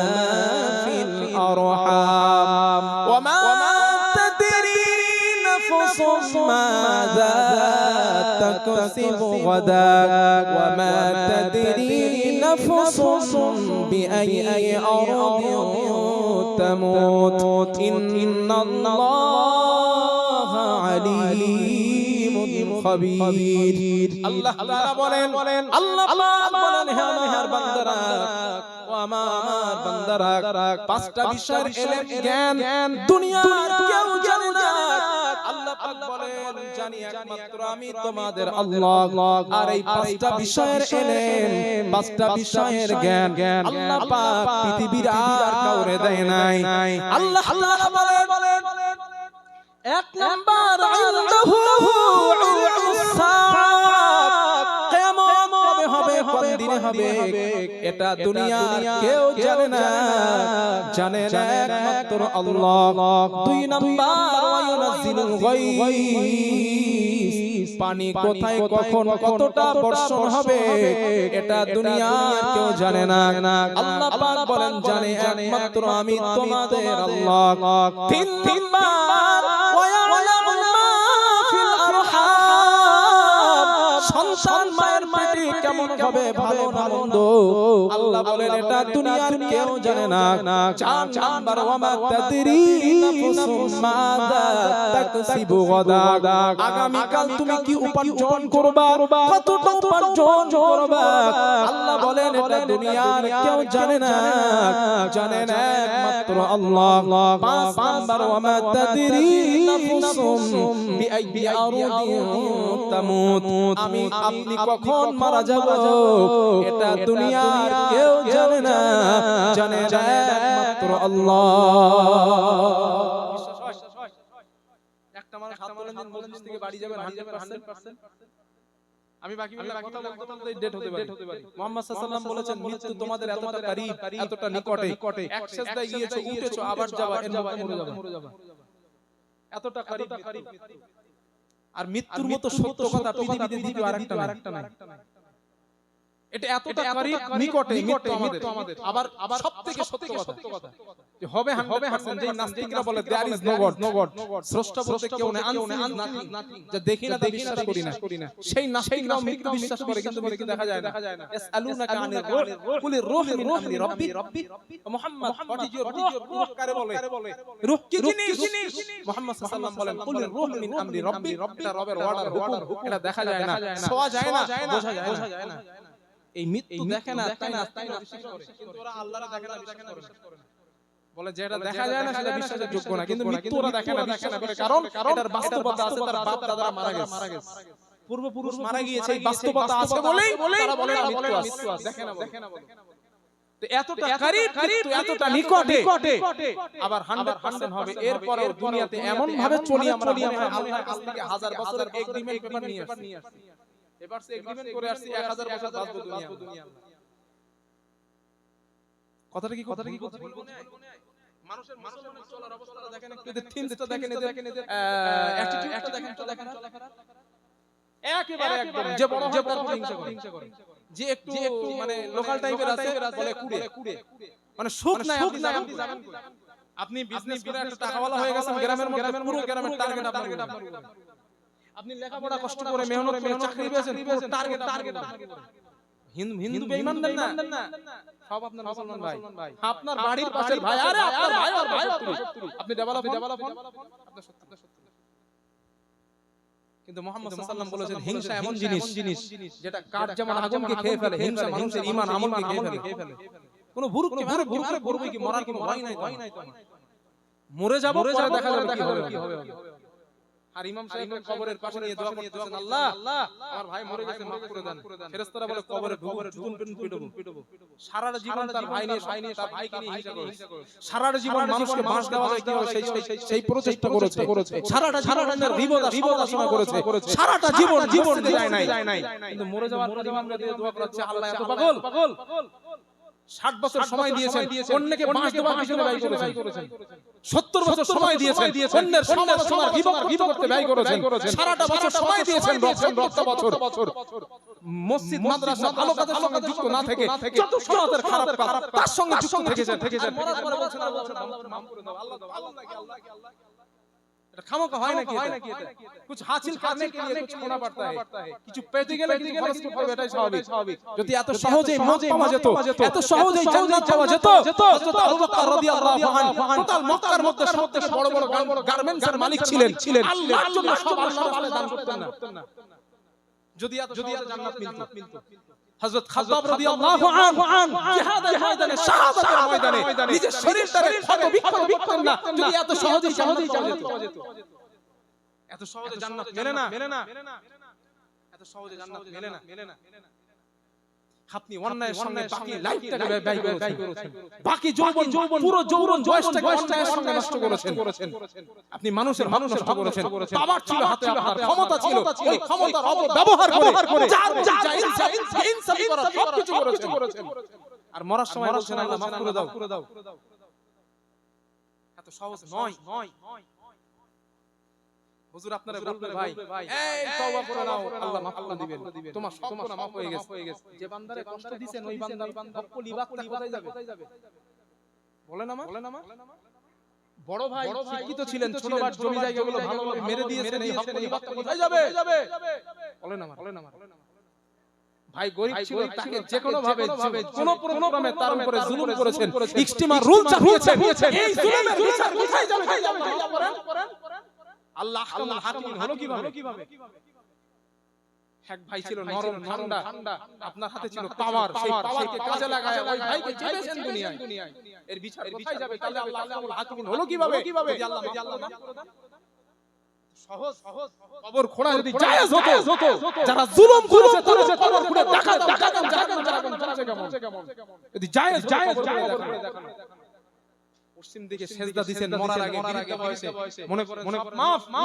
ফিল আরহাম ওয়া মা তাদরি নাফসুম মাযা তাকসিবু গাদা ওয়া মা তাদরি নাফসুম বিআইয়ি আরদিন তামুত ইন্নাল্লাহা আলীমুন খাবীর। আল্লাহ তাআলা বলেন, আল্লাহ পাক বলেন, হে আমার বান্দারা ও আমার বান্দারা, পাঁচটা বিষয়ের ইলম জ্ঞান দুনিয়ার কেউ জানে না। আল্লাহ পাক বলেন, জানি একমাত্র আমি তোমাদের আল্লাহ। আর এই পাঁচটা বিষয়ের ইলম, পাঁচটা বিষয়ের জ্ঞান আল্লাহ পাক পৃথিবীর আর কাউরে দেয় নাই। আল্লাহ তাআলা বলেন, এক নাম্বার ইনদাহু ইলমুস সাআ, কিয়ামত কবে হবে, কোন দিনে হবে, এটা দুনিয়ার কেউ জানে না, জানে না একমাত্র আল্লাহ। দুই নাম্বার ওয়া ইউনাজ্জিলুল গায়থ, পানি কোথায় কখন কতটা বর্ষণ হবে, এটা দুনিয়ার কেউ জানে না। আল্লাহ পাক বলেন, জানে একমাত্র আমি তোমাদের আল্লাহ। তিন নাম্বার ওয়া ইয়ালামু মা ফিল আরহাম, সন্তান মায়ের পেটে কেমন হবে, ভালো না মন্দ, আল্লাহ বলেন এটা দুনিয়ার কেউ জানে না। চার নাম্বার ওয়া মা তাদরি নাফসুম মাযা তাকসিবু গাদা, আগামী কাল তুমি কি উপার্জন করবা, কতটা উপার্জন করবা, আল্লাহ বলেন এটা দুনিয়ার কেউ জানে না, জানে না একমাত্র আল্লাহ। পাঁচ নাম্বার ওয়া মা তাদরি নাফসুম বিআইয়ি আরদিন তামুত, আমি আপনি কখন মারা যাব, এটা দুনিয়ার কেউ জানে না, জানে না একমাত্র আল্লাহ। একটা মানুষ হাত তোলেন, দিন মজলিস থেকে বাড়ি যাবেন 100%। আমি বাকি কথা বলতে ডেট হতে পারি। মুহাম্মদ সাল্লাল্লাহু আলাইহি বলেছেন, মৃত্যু তোমাদের এতটা করিব, এতটা নিকটে, এক সেজদায় গিয়েছো, উঠেছো, আবার যাবা, এর মধ্যে মরে যাবা, এতটা করিব। আর মৃত্যুর মতো সত্য কথা পৃথিবীতে দ্বিতীয় আরেকটা নাই। এটা এতটা করিব, নিকটে মৃত্যু আমাদের। আবার সবথেকে সত্য কথা যে হবে 100%, যেই নাস্তিকরা বলে দেয়ার ইজ নো গড, স্রষ্টা বলতে কেউ নেই, নাথিং, যে দেখি না তা বিশ্বাস করি না, সেই নাস্তিকরাও মৃত্যু বিশ্বাস করে, কিন্তু মৃত্যু দেখা যায় না। ইয়াসআলুনাকা আনির রূহ, কুলির রূহ মিন আমরি রাব্বি। মুহাম্মদ হোয়াট ইজ ইউর রূহ কারে বলে, রূহ কি জিনিস? মুহাম্মদ সাল্লাল্লাহু আলাইহি বলেন, কুলির রূহ মিন আমরি রাব্বি, এটা রবের অর্ডার, হুকুম, এটা দেখা যায় না, ছোঁয়া যায় না, বোঝা যায় না। এই মৃত্যু দেখে না, তাই না বিশ্বাস করে, কিন্তু ওরা আল্লাহরে দেখে না, বিশ্বাস করে না, বলে যেটা দেখা যায় না সেটা বিশ্বাসের যোগ্য না। কিন্তু মৃত্যু ওরা দেখে না, বিশ্বাস করে, কারণ এটার বাস্তবতা আছে, তার বাপ দাদারা মারা গেছে, পূর্বপুরুষ মারা গিয়েছে, এই বাস্তবতা আছে বলেই তারা বলে মৃত্যু আছে, দেখে না বলে। তো এতটা করিব, কিন্তু এতটা নিকটে, আবার 100% হবে। এরপরেও দুনিয়াতে এমন ভাবে চলি আমরা, আল্লাহর কাছ থেকে 1000 বছরের এগ্রিমেন্ট পেপার নিয়ে আসছি, এবার সে এগ্রিমেন্ট করে আসছি 1000 বছর বাঁচবো দুনিয়া। কথাটা কি বলবো না? মানুষের মুসলমানের চলার অবস্থাটা দেখেন, একটু থিমসটা দেখেন, এদের অ্যাটিটিউডটা দেখেন, একেবারে একদম যে বড় হয় তার হিংসা করে, যে একটু মানে লোকাল টাইপের আছে বলে কুড়ে, মানে সুখ নাই। আপনি বিজনেস করে একটা টাকাওয়ালা হয়ে গেছেন, গ্রামের মধ্যে পুরো গ্রামের টার্গেট আপনার। আপনি লেখাপড়া কষ্ট করে মেহনত করে চাকরি পেয়েছেন, পুরো টার্গেট আপনার। হিন্দু বেঈমান দেন না, সব আপনার মুসলমান ভাই, আপনার বাড়ির পাশের ভাই, আরে আপনার ভাই আর ভাই, আপনি ডেভেলপ আপনার শত্রু। কিন্তু মুহাম্মদ সাল্লাল্লাহু আলাইহি ওয়াসাল্লাম বলেছেন, হিংসা এমন জিনিস যেটা কাঠ যেমন আগুনকে খেয়ে ফেলে, হিংসা মানুষের ঈমান আমলকে খেয়ে ফেলে। কোন বুরুক কি মরার কোনো ভয় নাই তো। মরে যাব পরে দেখা যাবে কি হবে। আর ইমাম সাহেব কবরের পাশে নিয়ে দোয়া করতেছেন, আল্লাহ আমার ভাই মরে গেছে, মাফ করে দেন। ফেরেশতারা বলে কবরে জুতুন পিটাবো। সারা জীবন তার ভাই নিয়ে তার ভাইকে নিয়ে হিংসা করেছে। সারা জীবন মানুষকে বাঁশ দেওয়া যায় কিভাবে সেই প্রচেষ্টা করেছে। সারাটা জীবনের রিবদাসনা করেছে। সারাটা জীবন যায় নাই। কিন্তু মরে যাওয়ার পর ইমামরা দিয়ে দোয়া করাচ্ছে, আল্লাহ এত পাগল 60 বছর সময় দিয়েছেন, অন্যকে বাঁশ দেওয়ার পিছনে ব্যয় করেছেন। 70 বছর সময় দিয়েছেন, অন্যের সমালোচনার গীবত করতে ব্যয় করেছেন। সারাটা বছর সময় দিয়েছেন, রক্ত বছর মসজিদ মাদ্রাসা ভালো কাজের সঙ্গে যুক্ত না থেকে যত সমাজের খারাপ কাজ তার সঙ্গে যুক্ত থেকেছেন। মরার পরে বলছেন, আল্লাহ মাফ করে দাও, আল্লাহ আল্লাহ এটা খামোখা হয় নাকি? এটা कुछ हासिल करने के लिए कुछ होना पड़ता है। কিছু পেতে গেলে কিছু খরচ করতে হবে, এটাই স্বাভাবিক। যদি এত সহজেই মত পাওয়া যেত, এত সহজেই জান্নাত যাওয়া যেত, হযরত আবু বকর রাদিয়াল্লাহু আনহু টোটাল মক্কার মধ্যে সবথেকে বড় গার্মেন্টসের মালিক ছিলেন। আল্লাহর জন্য সব আল্লাহ দান করতেন না। যদি এত জান্নাত মিলত। হযরত খাব্বাব রাদিয়াল্লাহু আনহু জিহাদের ময়দানে, শাহাদাতের ময়দানে নিজের শরীরটাকে ক্ষত বিক্ষত করতেন না। যদি এত সহজেই জান্নাত পাওয়া যেত। এত সহজে জান্নাত মেলে না। এত সহজে জান্নাত মেলে না। আপনি অন্যায়ের সঙ্গে বাকি লাইফটাকে ব্যয় করেছেন। বাকি যৌবন পুরো যৌবন বয়সটাকে অন্যায়ের সঙ্গে নষ্ট করেছেন। আপনি মানুষের হক নষ্ট করেছেন। পাওয়ার ছিল হাতে, আপনার ক্ষমতা ছিল, ওই ক্ষমতার অপব্যবহার করে ইনসাফি করা সবকিছু করেছেন। আর মরার সময় বলছেন, আল্লাহ মাফ করে দাও। এত সহজ নয়। হুজুর আপনারা বলবেন, ভাই এই তওবা করে নাও, আল্লাহ মাফ করে দিবেন, তোমার সব গুনাহ মাফ হয়ে গেছে। যে বান্দারে কষ্ট দিবেন ওই বান্দার হক লিবাতটা কোথায় যাবে? বলেন আমার বড় ভাই শিক্ষিত ছিলেন, ছোট ভাই জমি জায়গাগুলো ভালোভাবে মেরে দিয়েছেন, এই হক লিবাতটা কোথায় যাবে? বলেন আমার ভাই গরিব ছিল, তাকে যে কোনো ভাবে কোনো প্রোগ্রামে তার উপরে জুলুম করেছেন, এক্সট্রিমার রুল চাপিয়েছেন। এই জুলুমের বিচার কোথায় যাবে? আল্লাহ আহকামুল হাকিমিন হলো কিভাবে? এক ভাই ছিল নরম ঠান্ডা, আপনার হাতে ছিল পাওয়ার, সেই পাওয়ারকে কাজে লাগায় ওই ভাইকে চেপেছেন দুনিয়ায়। এর বিচার কোথায় যাবে? তাহলে আল্লাহ আহকামুল হাকিমিন হলো কিভাবে? যদি আল্লাহ মাফ করে দেন। সহজ কবর খোঁড়া যদি জায়েজ হতো, যারা জুলুম করেছে কবর খুঁড়ে দেখাতাম জাহান্নাম কেমন। যদি জায়েজ দেখানো। পশ্চিম দিকে সেজদা দিবেন মরার আগে বৃদ্ধ বয়সে, মনে মাফ না।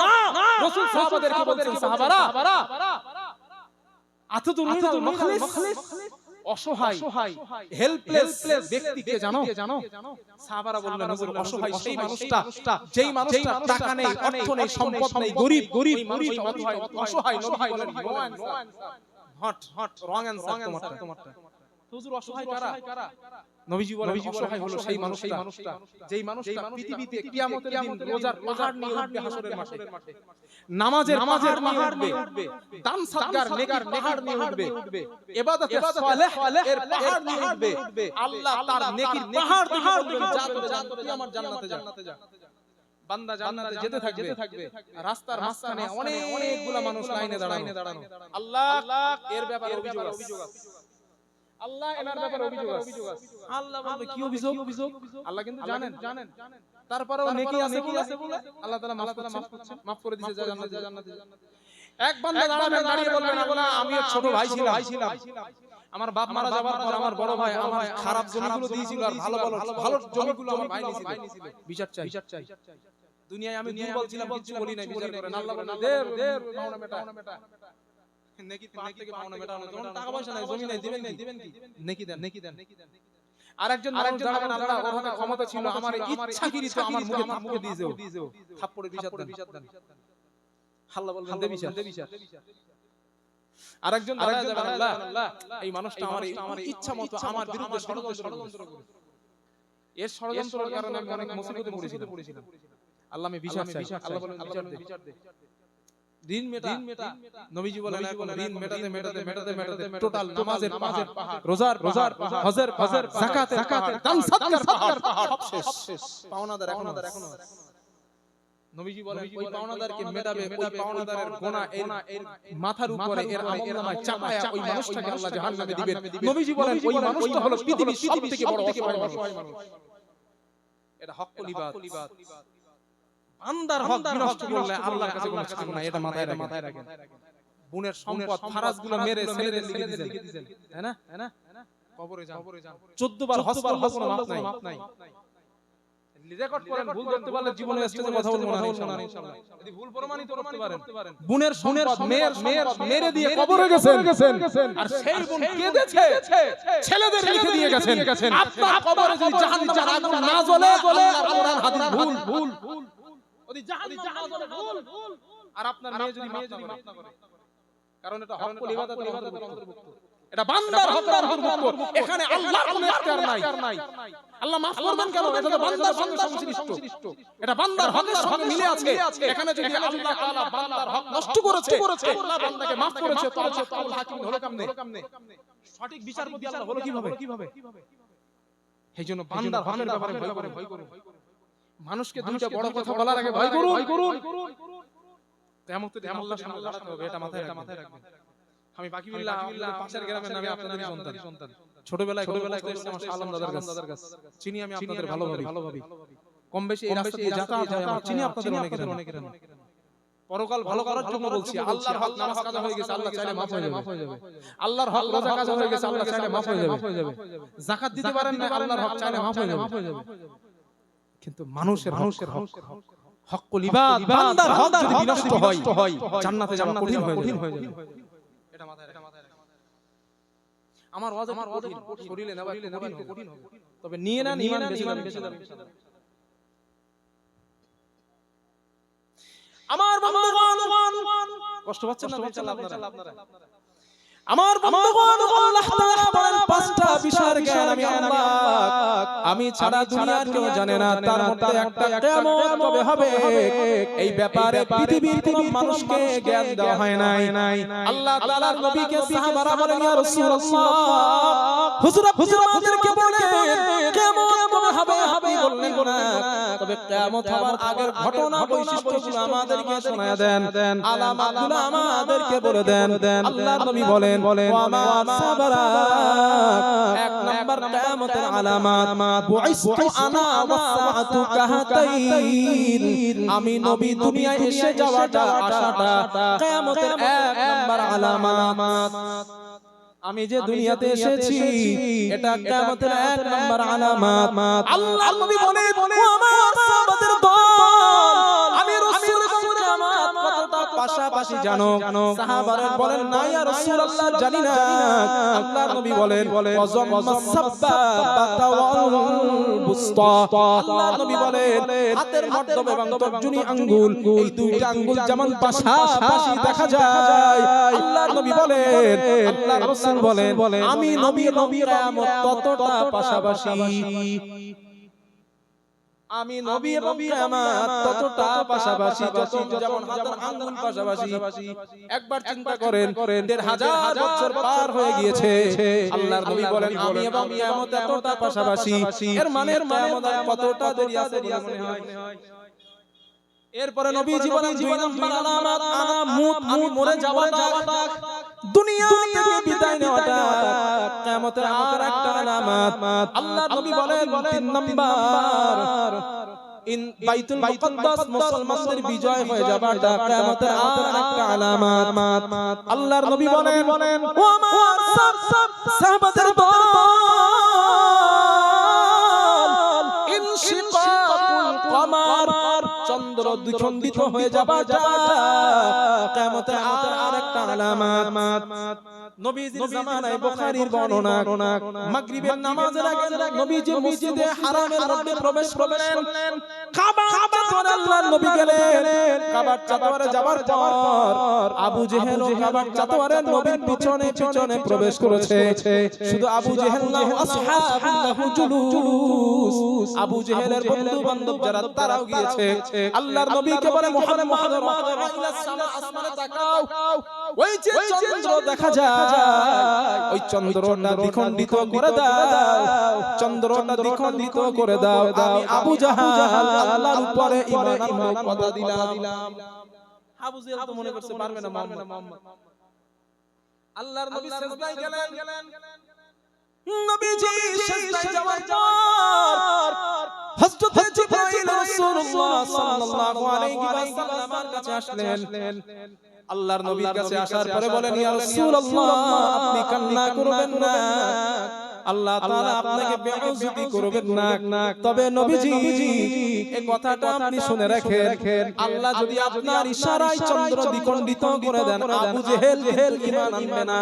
রাসূল সাহাবাদেরকে বলছেন, সাহাবারা আতুদুল মুখলিস, অসহায় হেল্পলেস ব্যক্তিকে জানো? সাহাবারা বললেন, হুজুর অসহায় সেই মানুষটা যেই মানুষটা টাকা নেই, অর্থ নেই, সম্পদ নেই, গরিব এই মানুষ অসহায়। নবী বলেন, হট রং অ্যানসার তোমারটা। হুজুর অসহায় কারা? নবীজি বলেন, অসহায় হলো সেই মানুষটা যেই মানুষটা পৃথিবীতে কিয়ামতের দিন রোজার পাহাড় নিয়ে উঠবে হাসরের মাঠে, নামাজের পাহাড় নিয়ে উঠবে, দান সাদকার নেকির পাহাড় নিয়ে উঠবে, ইবাদতে সালেহ এর পাহাড় নিয়ে উঠবে। আল্লাহ তার নেকির পাহাড় দেখে বলবেন, যা তুই আমার জান্নাতে যা। বান্দা জান্নাতে যেতে থাকবে, রাস্তার মাঝখানে অনেকগুলা মানুষ লাইনে দাঁড়ানো। আল্লাহ এর ব্যাপারে অভিযোগ আছে। আল্লাহ এনার ব্যাপারে অভিযোগ আছে। আল্লাহ বলবে, কি অভিযোগ? আল্লাহ কিন্তু জানেন। তারপরেও নেকি আছে বলে আল্লাহ তাআলা মাফ করে দিয়েছে, যা জান্নাতে। এক বান্দা দাঁড়িয়ে বলবেন, আল্লাহ আমি এক ছোট ভাই ছিলাম, আমার বাপ মারা যাবার পর আমার বড় ভাই আমার খারাপ জমিগুলো দিয়েছিল, আর ভালো জমিগুলো আমার ভাই নিয়েছিল। বিচার চাই। দুনিয়ায় আমি দুর্বল ছিলাম, কিছু বলি নাই, বিচার করেন। আল্লাহ বলেন, দে পাওনা মেটা। নেকি পাহাড় থেকে পাওনা মেটানো, যখন টাকা পয়সা নাই, জমি নাই, দিবেন কি? নেকি দেন। আরেকজন দাঁড়াবেন, আল্লাহ ওর হাতে ক্ষমতা ছিল, আমার ইচ্ছাকৃত আমার মুখে থাপ্পড় দিয়েছো, থাপ্পড়ের বিচার দেন। আল্লাহ বলবেন, দে বিচার। আরেকজন দাঁড়ায় যাবেন, আল্লাহ এই মানুষটা আমার ইচ্ছা মতো আমার বিরুদ্ধে ষড়যন্ত্র করেছে, এর ষড়যন্ত্রের কারণে আমি অনেক মুসিবতে পড়েছিলাম। আল্লাহ আমি বিচার চাই। আল্লাহ বলেন, বিচার দে। ঋণ মেটা। নবীজি বলেন, ঋণ মেটাতে টোটাল নামাজের পাহাড়, রোজার পাহাড়, হজের পাহাড়, যাকাতের পাহাড়, দান সাদকার পাহাড় সব শেষ। পাওনাদার এখনো নবীজি বলেন, ওই পাওনাদারকে মেটাবে, ওই পাওনাদারের গুনাহ এর মাথার উপরে, এর আমলনামায় চাপায়া ওই মানুষটাকে আল্লাহ জাহান্নামে দিবেন। নবীজি বলেন, ওই মানুষটা হলো পৃথিবীর সবথেকে বড় অসহায় মানুষ। এটা হক লিবাত। বান্দার হক বিনষ্ট করলে আল্লাহর কাছে কোনো ছাড় নাই, এটা মাথায় রাখেন। বোনের সম্পদ ফারাজগুলো মেরে ছেলেদের লিখে দিয়েছেন, তাই না? কবরে যান 14 বার হজ করলে কোনো মাপ নাই। রেকর্ড করেন, ভুল করতে পারলে জীবনে স্টেজে কথা বলবো না ইনশাআল্লাহ। যদি ভুল প্রমাণিত করতে পারেন, বোনের সম্পদ মেরে দিয়ে কবরে গেছেন, আর সেই বোন কেঁদেছে ছেলেদের লিখে দিয়ে গেছেন। আপনার কবরে যদি জাহান্নামের আগুন না জ্বলে, আল্লাহর কোরআন হাদিস ভুল, যদি জাহান্নাম না জ্বলে ভুল, আর আপনার মেয়ে যদি মাফ না করে, কারণ এটা হকুল ইবাদতের অন্তর্ভুক্ত, এটা বান্দার হকের অন্তর্ভুক্ত। এখানে আল্লাহর কোনো ইখতিয়ার নাই। আল্লাহ মাফ করবেন কেন? এটা তো বান্দার সঙ্গে সংশ্লিষ্ট, এটা বান্দার হকের সঙ্গে মিলে আছে। এখানে যদি আল্লাহ তাআলা বান্দার হক নষ্ট করেছে, আল্লাহ বান্দাকে মাফ করেছে, তো আল্লাহ হাকিম হলো কেমনে? সঠিক বিচারপতি আল্লাহ হলো কিভাবে? এইজন্য বান্দার হকের ব্যাপারে ভয় করুন। মানুষকে দুইটা বড় কথা বলার আগে ভয় করুন। কিয়ামতের দিন আল্লাহর সামনে দাঁড়াতে হবে, এটা মাথায় রাখবেন। আমি বাকিবিল্লাহ পাশের গ্রামের নামে আপনাদের সন্তান। ছোটবেলায় এসেছি আমার শাহ আলম দাদার কাছে। চিনি আমি আপনাদের ভালোভাবে। কম বেশি এই রাস্তা দিয়ে যাতায়াত হয় আমার, চিনি আপনাদের অনেকের। পরকাল ভালো করার জন্য বলছি, আল্লাহর হক নামাজ কাজা হয়ে গেছে, আল্লাহ চাইলে মাফ হয়ে যাবে। আল্লাহর হক রোজা কাজা হয়ে গেছে, আল্লাহ চাইলে মাফ হয়ে যাবে। যাকাত দিতে পারেন না, আল্লাহর হক চাইলে মাফ হয়ে যাবে। কিন্তু মানুষের হকুল ইবাদ, বান্দার হক যদি বিনষ্ট হয়, জান্নাতে যাওয়া কঠিন হয়ে যাবে। এটা মাথায় রাখেন। আমার ওয়াজ কঠিন, শরীরে নেওয়া কঠিন হবে, তবে নিয়ে না ঈমান বেশি দাম ইনশাআল্লাহ। আমার বন্ধুগণ, কষ্ট পাচ্ছেন না ইনশাআল্লাহ আপনারা? আমার বন্ধুগণ, আল্লাহ তাআলা বলেন পাঁচটা বিষয়ের জ্ঞান আমি ছাড়া দুনিয়ার কেউ জানে না, তার মধ্যে একটা কিয়ামত কবে হবে এই ব্যাপারে পৃথিবীর কোন মানুষকে জ্ঞান দেওয়া হয় নাই। আল্লাহ তাআলার নবীকে সাহাবারা বলেন, ইয়া রাসূলুল্লাহ, হুজুর আমাদেরকে বলেন কিয়ামত কবে হবে? আপনি বললেন না, তবে কিয়ামত হবার আগের ঘটনা বৈশিষ্ট্যগুলো আমাদেরকে শোনায় দেন, আলামাতগুলো আমাদেরকে বলে দেন। আল্লাহর নবী বলেন এক নাম্বার কিয়ামতের আলামত, বুইসতু আনা ওয়াসআতু কাহাতাইন, আমি নবী দুনিয়ায় এসে যাওয়াটা আসাটা কিয়ামতের এক নাম্বার আলামত। আমি যে দুনিয়াতে এসেছি এটা কিয়ামতের এক নাম্বার আলামত। আল্লাহর নবী বলেন, ও আমার সাহাবাদের দল, আমি রাসূল কিয়ামত কতটা পাশাপাশি জানো? সাহাবারা বলেন, না ইয়া রাসূলুল্লাহ, জানি না। আল্লাহর নবী বলেন, সাব্বাতা ওয়াল বুসতা, আল্লাহর নবী বলেন হাতের মধ্যম এবং তর্জনী আঙ্গুল, এই দুইটা আঙ্গুল যেমন পাশাপাশি দেখা যায়, আল্লাহর নবী বলেন, আল্লাহর রাসূল বলেন, আমি নবী কিয়ামত ততটা পাশাপাশি, আমি নবী কিয়ামত ততটা পাশাপাশি, যেমন হাতের আঙ্গুল পাশাপাশি। একবার চিন্তা করেন, ১৫০০ বছর পার হয়ে গিয়েছে, আল্লাহর নবী বলেন আমি এবং কিয়ামত এতটা পাশাপাশি। এর মানে কিয়ামত কতটা দেরি আছে বলে মনে হয়? এরপরে নবীজি বলেন, দুই নাম্বার আলামত আনা মুত, আমি মরে যাওয়াটা, দুনিয়া থেকে বিদায় নেওয়াটা কিয়ামতের আর একটা আলামত। আল্লাহর নবী বলেন, তিন নাম্বার বাইতুল মুকদ্দাস মুসলমানদের বিজয় হয়ে যাওয়াটা কিয়ামতের আর একটা আলামত। আল্লাহর নবী বলেন, ও আমার সাহাবাদের দল, ইনশিকাকুল কমার, চন্দ্র দ্বিখণ্ডিত হয়ে যাওয়াটা কিয়ামতের আর একটা আলামত। নবীজির জামানায় বুখারীর বর্ণনা, মাগরিবের নামাজের আগে নবীজি মসজিদে হারামের মধ্যে প্রবেশ করলেন, কাবা চত্বরে আল্লাহর নবী গেলেন। কাবার চত্বরে যাওয়ার পর আবু জেহেল কাবার চত্বরে নবীর পিছনে প্রবেশ করেছে। শুধু আবু জেহেল না, আসহাবুল্লাহ জুলুস, আবু জেহেলের বন্ধু বান্ধব যারা তারাও গিয়েছে। আল্লাহর নবীকে বলে, মুহাম্মদ আসমানে তাকাও, ওই যে চন্দ্র দেখা যায়, ওই চন্দ্রটা দ্বিখণ্ডিত করে দাও, চন্দ্রটা দ্বিখণ্ডিত করে দাও। আমি আবু জাহাল আল্লাহর উপরে ঈমান আনার কথা দিলাম। আবু জাহাল তো মনে করছে পারবে না মুহাম্মদ। আল্লাহর নবী সিজদায় গেলেন, নবীজি সিজদায় যাওয়ার পর হযরত জিবরাইল রাসূলুল্লাহ সাল্লাল্লাহু আলাইহি ওয়াসাল্লামের কাছে আসলেন। আল্লাহর নবীর কাছে আসার পরে বলেন, ইয়া রাসূলুল্লাহ, আপনি কান্না করবেন না, আল্লাহ তাআলা আপনাকে বেইজ্জতি করবেন না। তবে নবীজি এই কথাটা আপনি শুনে রাখেন, আল্লাহ যদি আপনার ইশারায় চন্দ্র দ্বিখণ্ডিত করে দেন, আবু জেহেল ঈমান আনবে না।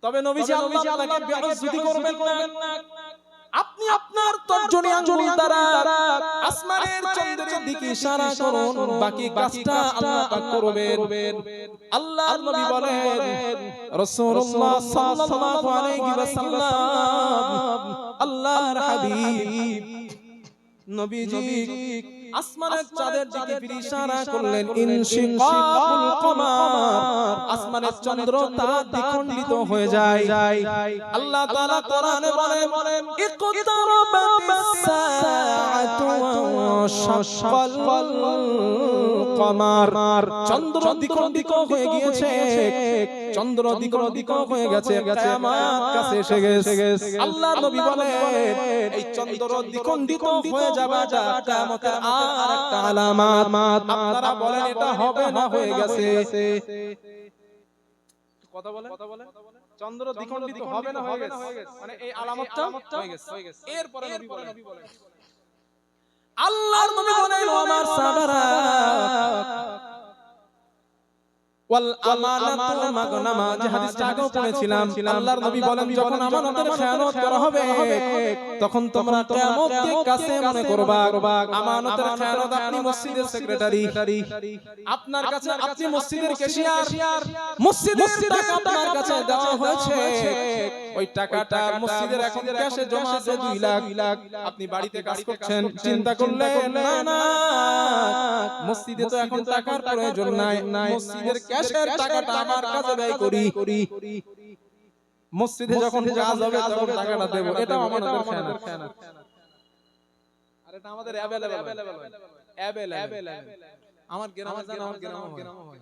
তবে নবীজি আল্লাহ আপনাকে বেইজ্জতি করবেন না। আপনি আপনার তর্জনী আঙ্গুল দ্বারা আসমানের চন্দ্রের দিকে ইশারা করুন, বাকি কাজটা আল্লাহ পাক করবেন। আল্লাহর নবী বলেন, রাসূলুল্লাহ সাল্লাল্লাহু আলাইহি ওয়াসাল্লাম আল্লাহর হাবিব নবীজি আসমানের চাঁদের দিকে ফিরে ইশারা করলেন, ইনশিকাকুল কমার, আসমানের চন্দ্র তা দ্বিখণ্ডিত হয়ে যায়। আল্লাহ তাআলা কোরআনে বলেন, ইকতারাবাতিস সাআতু ওয়া শাক্কাল কমার, চন্দ্র দ্বিখণ্ডিত হয়ে গিয়েছে, চন্দ্র দ্বিখণ্ডিত হয়ে গেছে, কিয়ামত কাছে এসে গেছে। আল্লাহ নবী বলেন, এই চন্দ্র দ্বিখণ্ডিত হয়ে যাওয়াটা কিয়ামতের আর একটা আলামত। আপনারা বলেন এটা হবে না হয়ে গেছে? কথা বলেন, চন্দ্র দ্বিখণ্ডিত হবে না হয়ে গেছে, মানে এই আলামতটা হয়ে গেছে। এরপরে নবী বলেন, আল্লাহর নবী বলেন, আমার সাহাবারা, ওয়াল আমানাতু মাগনামা, যে হাদিসটা আগেও পড়েছিলাম, আল্লাহর নবী বলেন, যখন আমানতের খেয়ানত করা হবে তখন তোমরা কিয়ামতকে কাছে মনে করবা। আমানতের খেয়ানত, আপনি মসজিদের সেক্রেটারি, আপনার কাছে আপনি মসজিদের ক্যাশিয়ার, মসজিদের টাকা আপনার কাছে দেওয়া হয়েছে, ওই টাকাটা মসজিদের এখন ক্যাশে জমা আছে 2 লাখ। আপনি বাড়িতে কাজ করছেন, চিন্তা করলেন না, মসজিদে তো এখন টাকার প্রয়োজন নাই, মসজিদের ক্যাশের টাকাটা আমার কাছে ব্যয় করি, মসজিদে যখন কাজ হবে তখন টাকাটা দেব। এটা আমাদের খেয়ানত। আর এটা আমাদের অ্যাভেলেবল। আমার গ্রামে জানা, আমার গ্রামে হয়,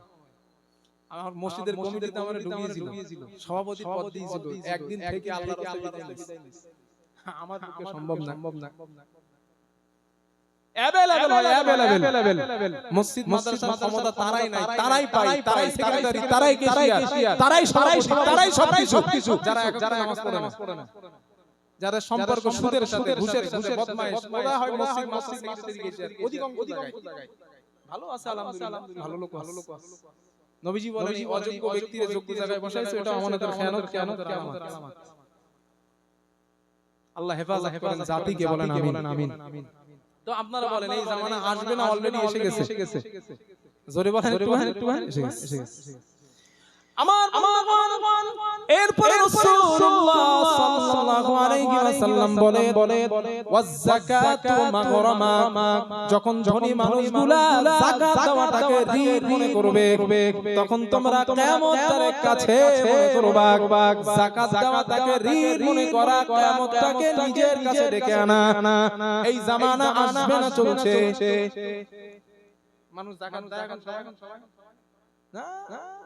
আমার মসজিদের কমিটিতে আমারে ঢুকিয়েছিল, সভাপতি পদ দিয়েছিল, একদিন থেকে আল্লাহর রাস্তায় দিয়েছে। আমার পক্ষে সম্ভব না। অ্যাভেলেবল মসজিদ মাদ্রাসার ক্ষমতা তারাই নাই, তারাই পায়, তারাই সেক্রেটারি, তারাই ক্যাশিয়ার, তারাই সবকিছু, যারা নামাজ পড়ে না, যাদের সম্পর্ক সুদের সাথে, ঘুষের সাথে, বদমাইশ, ওরা হয় মসজিদ সেক্রেটারি, ক্যাশিয়ার, অধিকাংশ জায়গায় ভালো আছে, আলহামদুলিল্লাহ, ভালো লোক আছে। নবীজি বলেন, অযোগ্য ব্যক্তির যোগ্য জায়গায় বসাইছে, এটা আমাদের খেয়ানত, কিয়ামতের আলামত। আল্লাহ হেফাজত করেন জাতিকে, বলেন আমিন। তো আপনারা বলেন, এই জামানা আসবে না অলরেডি এসে গেছে? জোরে বলেন, একটু এসে গেছে। আমার এরপরে রাসূলুল্লাহ সাল্লাল্লাহু আলাইহি ওয়াসাল্লাম বলেন, ওয়াজ যাকাতু মাগরামা, যখন ধনী মানুষগুলা যাকাত দেওয়াটাকে ঋণ মনে করবে, তখন তোমরা কিয়ামতের কাছে মনে করবা। যাকাত দেওয়াটাকে ঋণ মনে করা, কিয়ামতটাকে নিজের কাছে ডেকে আনা, এই জামানা আসবে না, চলছে। মানুষ যাকাত দেয় এখন সবাই না,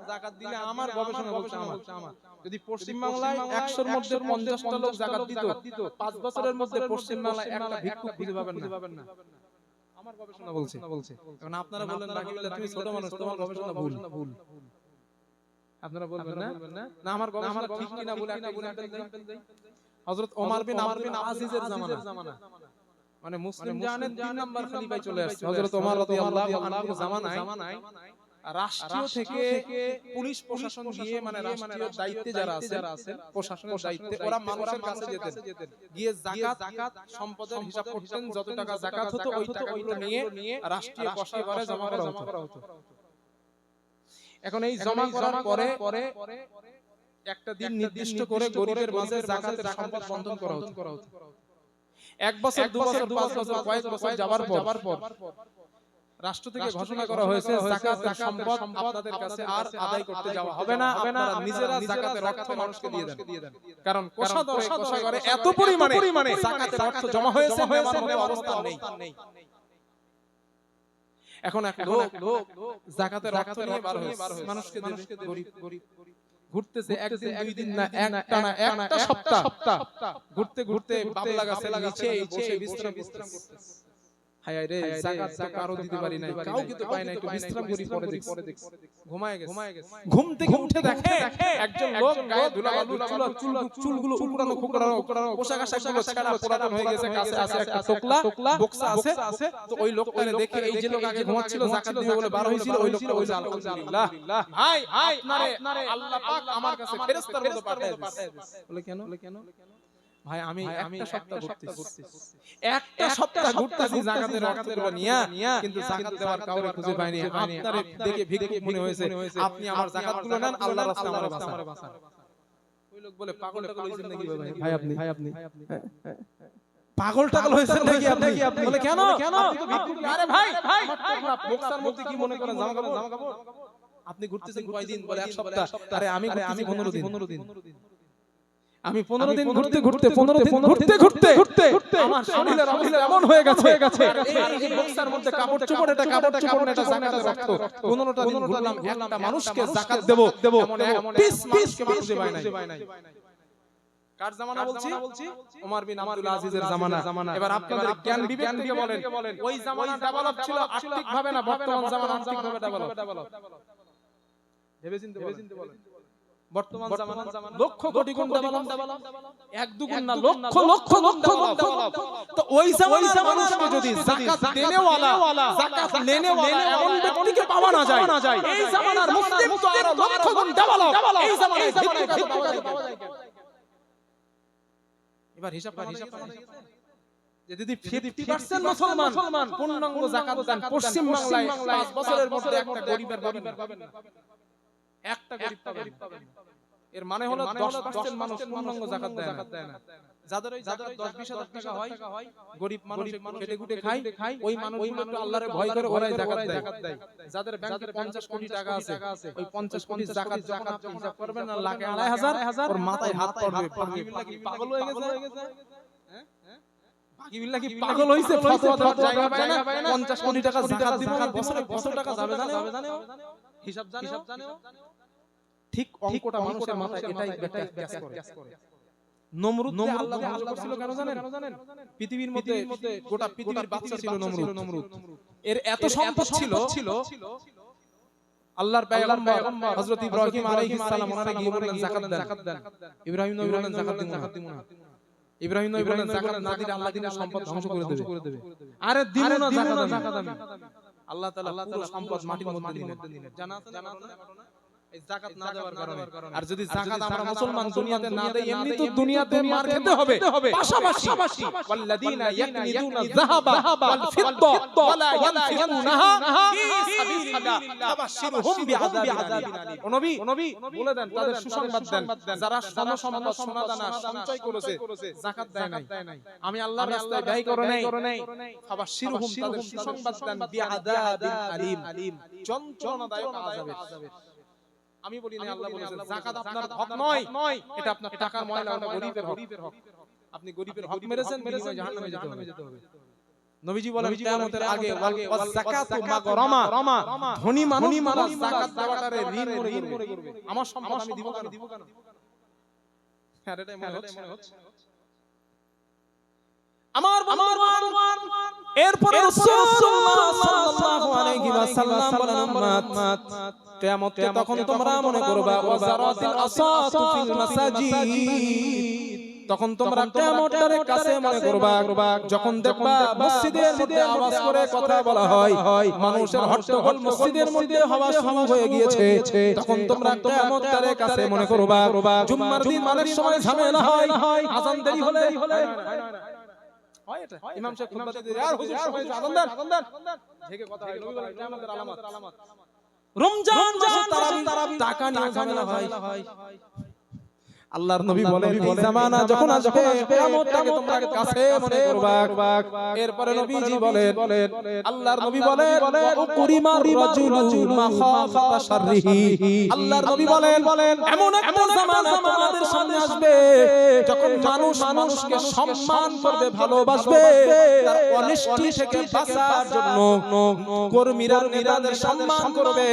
যাকাত দিলে আমার গবেষণা বলছে, আমার যদি পশ্চিম বাংলায় 100 এর মধ্যে 50টা লোক যাকাত দিত, 5 বছরের মধ্যে পশ্চিম বাংলায় একটা ভিক্ষুক খুঁজে পাবেন না। আমার গবেষণা বলছে। এখন আপনারা বলেন, রাকিবুল্লাহ তুমি ছোট মানুষ, তোমার গবেষণা ভুল। আপনারা বলবেন না, না আমার গবেষণা ঠিক কিনা বলে একটা এক্সাম্পল দেই। হযরত ওমর বিন আব্দুল আজিজের জামানা, মানে মুসলিম জাহানের 3 নাম্বার খলিফায় চলে আসছে হযরত ওমর রাদিয়াল্লাহু আনহু জামানায়। রাষ্ট্রীয় থেকে পুলিশ প্রশাসন গিয়ে, মানে রাষ্ট্রীয় দায়িত্বে যারা আছেন, প্রশাসনের দায়িত্বে, ওরা মানুষের কাছে যেতেন, গিয়ে যাকাত সম্পদের হিসাব করতেন, যত টাকা যাকাত হতো ওই টাকাগুলো নিয়ে রাষ্ট্রীয় কোষাগারে জমা করা হতো। এখন এই জমা করার পরে একটা দিন নির্দিষ্ট করে গরিবের মাঝে যাকাতের সম্পদ বন্টন করা হতো। 1 বছর, 2 বছর, 5 বছর, কয়েক বছর যাওয়ার পর রাষ্ট্র থেকে ঘোষণা করা হয়েছে, যাকাতের সম্পদ আপনাদের কাছে আর আদায় করতে যাওয়া হবে না, আপনারা নিজেরা যাকাতের অর্থ মানুষকে দিয়ে দেন। কারণ কোষাগারে এত পরিমাণে যাকাতের অর্থ জমা হয়েছে, মেমার অবস্থা নেই। এখন এক লোক যাকাতের অর্থ নিয়ে বার হয়েছে, মানুষকে দেবে, গরিব ঘুরতেছে একদিন দুই দিন না একটা সপ্তাহ ঘুরতে ঘুরতে বাবলা গাছের নিচে বসে বিশ্রাম করতেছে। হায় রে, যাকাত তো কারো দিতে পারি নাই, কাউকে তো পাই নাই, একটু বিশ্রাম করি, পরে দেখছি ঘুমায় গেছে। ঘুম থেকে উঠে দেখে একজন লোক গায়ে ধুলাবালু, চুলগুলো উকড়ানো খুকড়ানো, পোশাক আশাকগুলো ছেঁড়া পুরাতন হয়ে গেছে, কাছে আছে একটা টোকলা বক্সা আছে। তো ওই লোকটারে দেখে এই যে লোক আগে ঘুমাচ্ছিল জাকাত দিবে বলে বার হয়েছিল, ওই লোকটা বলছে আলহামদুলিল্লাহ, ভাই আপনারে আল্লাহ পাক আমার কাছে ফেরেশতার মতো পাঠিয়ে দিয়েছে। বলে কেন? ভাই আমি একটা সপ্তাহ ঘুরতেছি যাকাতের অর্থগুলো নিয়া, কিন্তু যাকাত দেওয়ার কাউকে খুঁজে পাইনি। আপনারে দেখে ভিক্ষুক মনে হয়েছে, আপনি আমার যাকাতগুলো নেন, আল্লাহর রাস্তায় আমারে বাঁচান। ওই লোক বলে পাগল টাগল হইছেন নাকি ভাই আপনি পাগল টাগল হইছেন নাকি আপনি? বলে কেন? আপনি তো ভিক্ষুক। আরে ভাই বক্সার মধ্যে কি মনে করেন জামা কাপড়? আপনি ঘুরতেছেন কয়দিন? বলে এক সপ্তাহ। আরে আমি 15 দিন। আমি 15 দিন ঘুরতে আমার শরীরের অবস্থা এমন হয়ে গেছে, এই বক্সার মধ্যে কাপড় চোপড়, এটা যাকাতের রক্ত। 15টা দিন ঘুরলাম, একটা মানুষকে যাকাত দেব এমন পিস মানুষকে পাই নাই। কার জামানা বলছি? ওমর বিন আব্দুল আজিজের জামানা। এবার আপনাদের জ্ঞান বিবেক থেকে বলেন, ওই জামানা ডেভেলপ ছিল আর্থিক ভাবে না বর্তমান জামানা আর্থিক ভাবে ডেভেলপ? ভেবে চিন্তে বলেন। বর্তমান জামানা লক্ষ কোটি গুণ ডেভেলপ, এক দুগুণ না লক্ষ গুণ ডেভেলপ। তো ওই জামানার মানুষকে যদি যাকাত দেনেওয়ালা, যাকাত লেনেওয়ালা এমন ব্যক্তিকে পাওয়া না যায়, এই জামানার মুসলিম তো আরো লক্ষ গুণ ডেভেলপ, এই জামানায় ভিক্ষুক পাওয়া যায় কেন? এবার হিসাব যে যদি 50% মুসলমান পূর্ণাঙ্গ যাকাত দেন, পশ্চিম বাংলায় 5 বছরের মধ্যে একটা গরিবের পাবেন না, একটা গরিব পাবেন। এর মানে হলো 10% মানুষ পূর্ণাঙ্গ যাকাত দেয় না। যাদের ওই যাকাত 10-20 হাজার টাকা হয়, গরিব মানুষ খেটে খুটে খায়, ওই মানুষগুলো একটু আল্লাহরে ভয় করে ওরাই যাকাত দেয়। যাদের ব্যাংকে 50 কোটি টাকা আছে, ওই 50 কোটি যাকাত যখন আপনি হিসাব করবেন না, লাখে 2,500, ওর মাথায় হাত পড়বে। পাগল হয়ে গেছে, বাকিবিল্লাহ কি পাগল হইছে? ফতোয়া দেওয়ার জায়গা পায় না, 50 কোটি টাকা যাকাত দিব, বছরে কত টাকা যাবে জানে? হিসাব জানে? ঠিক অঙ্কটা মানুষের মাথায় এটাই কাজ করে। নমরুদ আল্লাহ ধ্বংস করেছিল কেন জানেন? পৃথিবীর মধ্যে গোটা পৃথিবীর বাদশা ছিল নমরুদ। এর এত সম্পদ ছিল, আল্লাহর পয়গম্বর হযরত ইব্রাহিম আলাইহিস সালাম ওনারে গিয়ে বললেন যাকাত দেন। ইব্রাহিম নবী বললেন যাকাত দিব না। ইব্রাহিম নবী বললেন যাকাত না দিলে আল্লাহ দিনের সম্পদ ধ্বংস করে দেবে। আরে দিব না যাকাত আমি। আল্লাহ তাআলা পুরো সম্পদ মাটির মধ্যে দিলেন। জানা আছে না? এই যাকাত না দেওয়ার কারণে। আর যদি যাকাত আমরা মুসলমান দুনিয়াতে না দেই, এমনি তো দুনিয়াতে মার খেতে হবে। পাশাপাশি ওয়াল্লাযিনা ইয়াকনিদুনা যাহাবা ওয়াল ফিদ্দা ওয়ালা ইয়ানফিকুনাহা ফি সাবিলিল্লাহ ফাবাশশিরহুম বিআযাবিন আলীম। নবী বলে দেন, তাদের সুসংবাদ দেন যারা সম্পদ সোনাদানা সঞ্চয় করেছে, যাকাত দেয় নাই, আমি আল্লাহর রাস্তায় ব্যয় করে নাই, ফাবাশশিরহুম, তাদের সুসংবাদ দেন বিআযাবিন আলীম, যন্ত্রণাদায়ক আযাবের। আমি বলি না, আল্লাহ বলেছেন যাকাত আপনার হক নয়, এটা আপনার টাকার ময়লা, ওটা গরিবের হক। আপনি গরিবের হক মেরেছেন, জাহান্নামে যেতে হবে। নবীজি বলেন কিয়ামতের আগে ওয়াজ যাকাতু মাগরামা, ধনী মানুষ যাকাত দেওয়াটারে ঋণ মনে করবে। আমার সম্পদ আমি দিব কেন? হ্যাঁ, এটাই মনে হচ্ছে। আমার এরপরে রাসূলুল্লাহ সাল্লাল্লাহু আলাইহি ওয়াসাল্লাম বলেন, উম্মত কিয়ামতে তখন তোমরা মনে করবা ওয়াজারাতিল আসাতু ফিল মাসাজিদ, তখন তোমরা কিয়ামতের কাছে মনে করবা যখন দেখবা মসজিদের মধ্যে আওয়াজ করে কথা বলা হয়, মানুষের হট্টগোল মসজিদের মধ্যে হওয়া শুরু হয়ে গিয়েছে, তখন তোমরা কিয়ামতের কাছে মনে করবা জুম্মার দিন অনেক সময় ঝামেলা হয়, আযান দেরি হলে হয়, এটা ইমাম সাহেব খুতবা দিতে আর হুজুর সময় আযান দেন ঢেকে কথা হয়, নবী বলেন কিয়ামতের আলামত। রমজান মাসে তারাবি টাকা নিয়ে ঝামেলা হয়, আল্লাহর নবী বলেন এই জামানা যখন আসবে কিয়ামতটাকে তোমরা কাছে মনে করবা। এরপরে নবীজি বলেন আল্লাহর নবী বলেন কুরিমার রাজুলু মাখাফাতা শাররিহি। আল্লাহর নবী বলেন এমন একটা জামানা তোমাদের সামনে আসবে যখন মানুষ মানুষকে সম্মান করবে, ভালোবাসবে, তার অনিষ্টি থেকে বাঁচার জন্য কর্মীরা নেতাদের সম্মান করবে।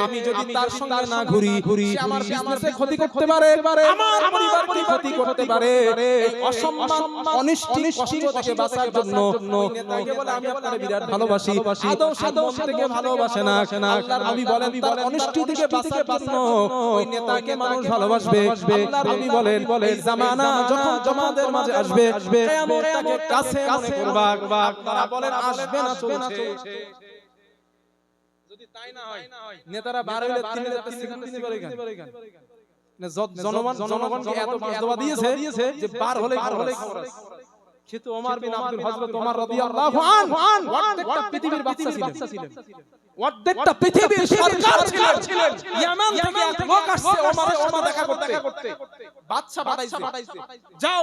আমি যদি তার সঙ্গে না ঘুরি সে আমার বিজনেসে ক্ষতি করতে পারে, আমার পরিবারকে ক্ষতি করতে পারে। এই অসম্মান অনিষ্টি কষ্ট থেকে বাঁচার জন্য ওই নেতাকে বলে আমি আপনাকে বিরাট ভালোবাসি, আদৌ সাদৌ থেকে ভালোবাসে না। আল্লাহর নবী বলেন তার অনিষ্টি থেকে বাঁচার জন্য ওই নেতাকে মানুষ ভালোবাসবে। আল্লাহর নবী বলেন এই জামানা যখন তোমাদের মাঝে আসবে কিয়ামতটাকে কাছে মনে করবা। আপনারা বলেন আসবে না চলছে, যদি তাই না হয় নেতারা বার হইলে 3000 সিকিউরিটি নিতে পারে কেন? জনগণকে এত বাঁধবা দিয়েছে যে বার হলে খবর আছে। কিন্তু ওমর বিন আব্দুল হযরত ওমর রাদিয়াল্লাহু আনহু অর্ধেকটা পৃথিবীর বাদশা ছিলেন, অর্ধেকটা পৃথিবীর সরকার ছিলেন। ইয়ামান থেকে এক লোক আসছে ওমরের সাথে দেখা করতে, বাদশা পাঠাইছে যাও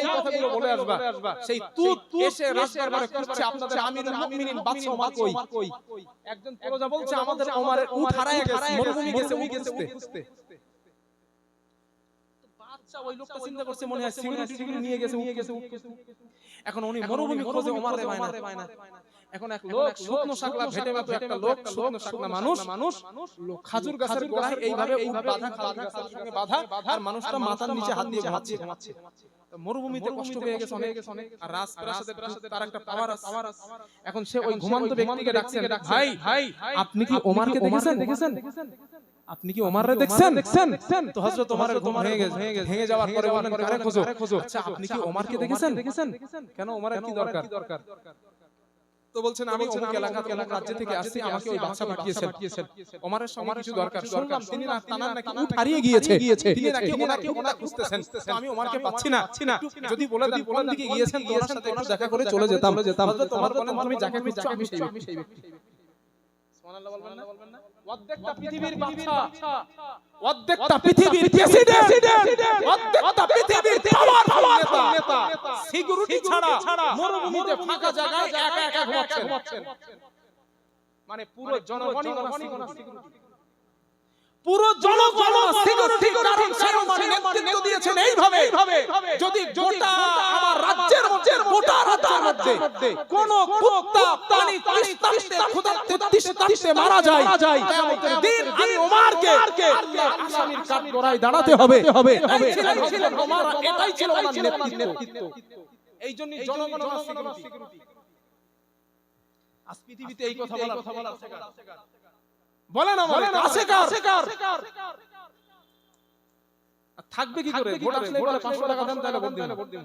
এই কথাগুলো বলে আসবা। সেই তুত এসে রাজদরবারে করছে আপনাদের আমিরুল মুমিনিন বাদশা ওমর কই? একজন প্রজা বলছে আমাদের ওমরের উট হারায় গেছে, মরুভূমি গেছে খুঁজতে। ওই লোকটা চিন্তা করছে মনে হয় সিকিউরিটি নিয়ে গেছে। এখন উনি মরুভূমি খোঁজে ওমরে পায় না। এখন এক লোক শুকনো শাকলা ভেটে মতো একটা লোক শুকনো শাকলা মানুষ খাজুর গাছের গোড়ায় এইভাবে উট বাঁধা, খাজুর গাছের সঙ্গে বাঁধা, আর মানুষটা মাথার নিচে হাত দিয়ে ঘুমাচ্ছে। মরুভূমিতে কষ্ট পেয়ে গেছে অনেক, আর রাজপ্রাসাদে তার একটা পাওয়ার আছে। এখন সে ওই ঘুমন্ত ব্যক্তিকে ডাকছেন, ভাই আপনি কি ওমরকে দেখেছেন? আপনি কি ওমররে দেখছেন? তো হযরত ওমরের ঘুম ভেঙে যাওয়ার পরে বলেন আরে খোঁজো। আচ্ছা আপনি কি ওমরকে দেখেছেন? কেন ওমরের কি দরকার? তো বলছেন আমি অমুক এলাকা অমুক রাজ্য থেকে আসছি, আমাকে ওই বাদশা পাঠিয়েছেন, ওমরের সঙ্গে কিছু দরকার। শুনলাম তিনি নাকি উট হারিয়ে গিয়েছে, তিনি নাকি ওনাকে খুঁজতেছেন। আমি ওমরকে পাচ্ছি না, যদি বলে দেন কোন দিকে গিয়েছেন তো ওনার সাথে একটু দেখা করে চলে যেতাম। হযরত ওমর বলেন তুমি যাকে খুঁজছো আমি সেই ব্যক্তি। সুবহানাল্লাহ বলবেন না? অর্ধেকটা পৃথিবীর বাদশা, অর্ধেকটা পৃথিবীর প্রেসিডেন্ট, অর্ধেকটা পৃথিবীর পাওয়ারফুল নেতা সিকিউরিটি ছাড়া মরুভূমিতে ফাঁকা জায়গায় একা ঘুমাচ্ছেন। মানে পুরো জনগণই সিকিউরিটি, পুরো জনগণ সিকিউরিটি। কারণ সে ওমর নেতৃত্ব দিয়েছেন এইভাবে যদি গোটা আমার রাজ্যের মধ্যে কোন কুত্তা প্রাণী তৃষ্ণার্তে মারা যায় কিয়ামতের দিন আমি ওমরকে আল্লাহর আসামির কাঠগড়ায় দাঁড়াতে হবে। এটাই ছিল ওমর নেতৃত্ব। এই জন্য জনগণ সিকিউরিটি। আজ পৃথিবীতে এই কথা বলা বলেন আমাদের আছে কার থাকবে কি করে? ভোট আসলে বলে 500 টাকা দেন তাহলে ভোট দিন।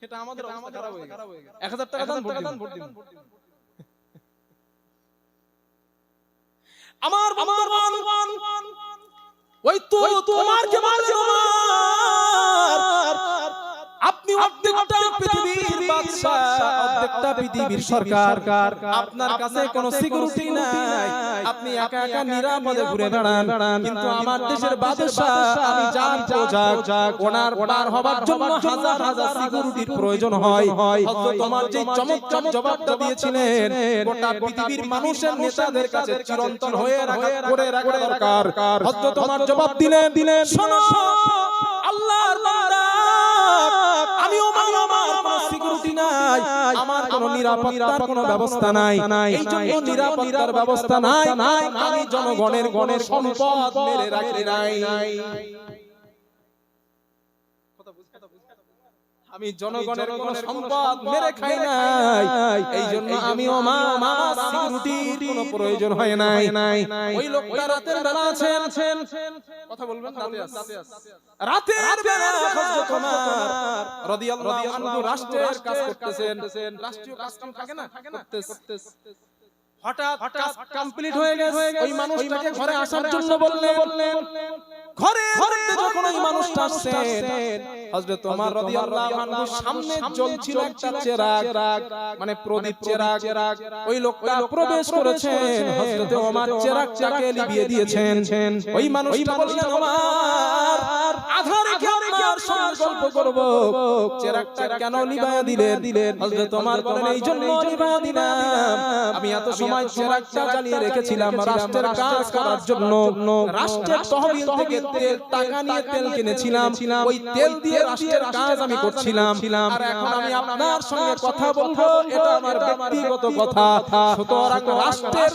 এটা আমাদের অবস্থা খারাপ হয়ে গেছে। 1000 টাকা দেন ভোট দিন। আমার বন্ধুগণ ওই তো তোমারকে মারবে আপনি অর্ধেকটা পৃথিবীর বাদশা, অর্ধেকটা পৃথিবীর সরকার, আপনার কাছে কোনো সিকিউরিটি নাই, আপনি একা নিরাপদে ঘুরে বেড়ান। কিন্তু আমার দেশের বাদশা আমি যার প্রজা, ওনার পার হবার জন্য হাজার সিকিউরিটির প্রয়োজন হয়। হযরত ওমর যে চমৎকার জবাবটা দিয়েছিলেন গোটা পৃথিবীর মানুষের নেতাদের কাছে চিরন্তন হয়ে করে রাখা দরকার। হযরত ওমর জবাব দিলেন শোনো আল্লাহর বান্দা, আমি ওমর আমার কোনো সিকিউরিটি নাই, আমার কোনো নিরাপত্তার কোনো ব্যবস্থা নাই। এই জন্য নিরাপত্তার ব্যবস্থা নাই, আমি জনগণের সম্পদ মেরে রাখি নাই। আমি জনগণের কোন সম্পদ মেরে খাই নাই, এই জন্য আমি আমার সিকিউরিটির কোনো প্রয়োজন হয় নাই। ওই লোকটা রাতের বেলা আছেন, কথা বলবেন রাতের বেলা হযরত ওমর রাদিয়াল্লাহু আনহু রাষ্ট্রের কাজ করতেছেন, রাষ্ট্রীয় কাজ থাকে না, হঠাৎ কাজ কমপ্লিট হয়ে গেছে। ওই মানুষটাকে ঘরে আসার জন্য বললেন। ঘরে যখন ওই মানুষটা আসছেন হযরত ওমর রাদিয়াল্লাহু আনহুর সামনে জ্বলছিল একটা চেরাগ, মানে প্রদীপ চেরাগ। ওই লোকটা প্রবেশ করেছেন, হযরত ওমর চেরাগটাকে লিভিয়ে দিয়েছেন। ওই মানুষটা বললেন ওমর আধা রেখে আপনার সঙ্গে গল্প করব। চেরাগটা কেন নিভায়া দিলেন? হযরত ওমর বলেন এই জন্য নিভায়া দিলাম, আমি এত সময় চেরাগটা জ্বালিয়ে রেখেছিলাম রাষ্ট্রের কাজ করার জন্য। রাষ্ট্রের তহবিল থেকে তেল টাকা নিয়ে তেল কিনেছিলাম, ওই তেল দিয়ে রাষ্ট্রের কাজ আমি করছিলাম। আর এখন আমি আপনার সঙ্গে কথা বলবো, এটা আমার ব্যক্তিগত কথা। সুতরাং রাষ্ট্রের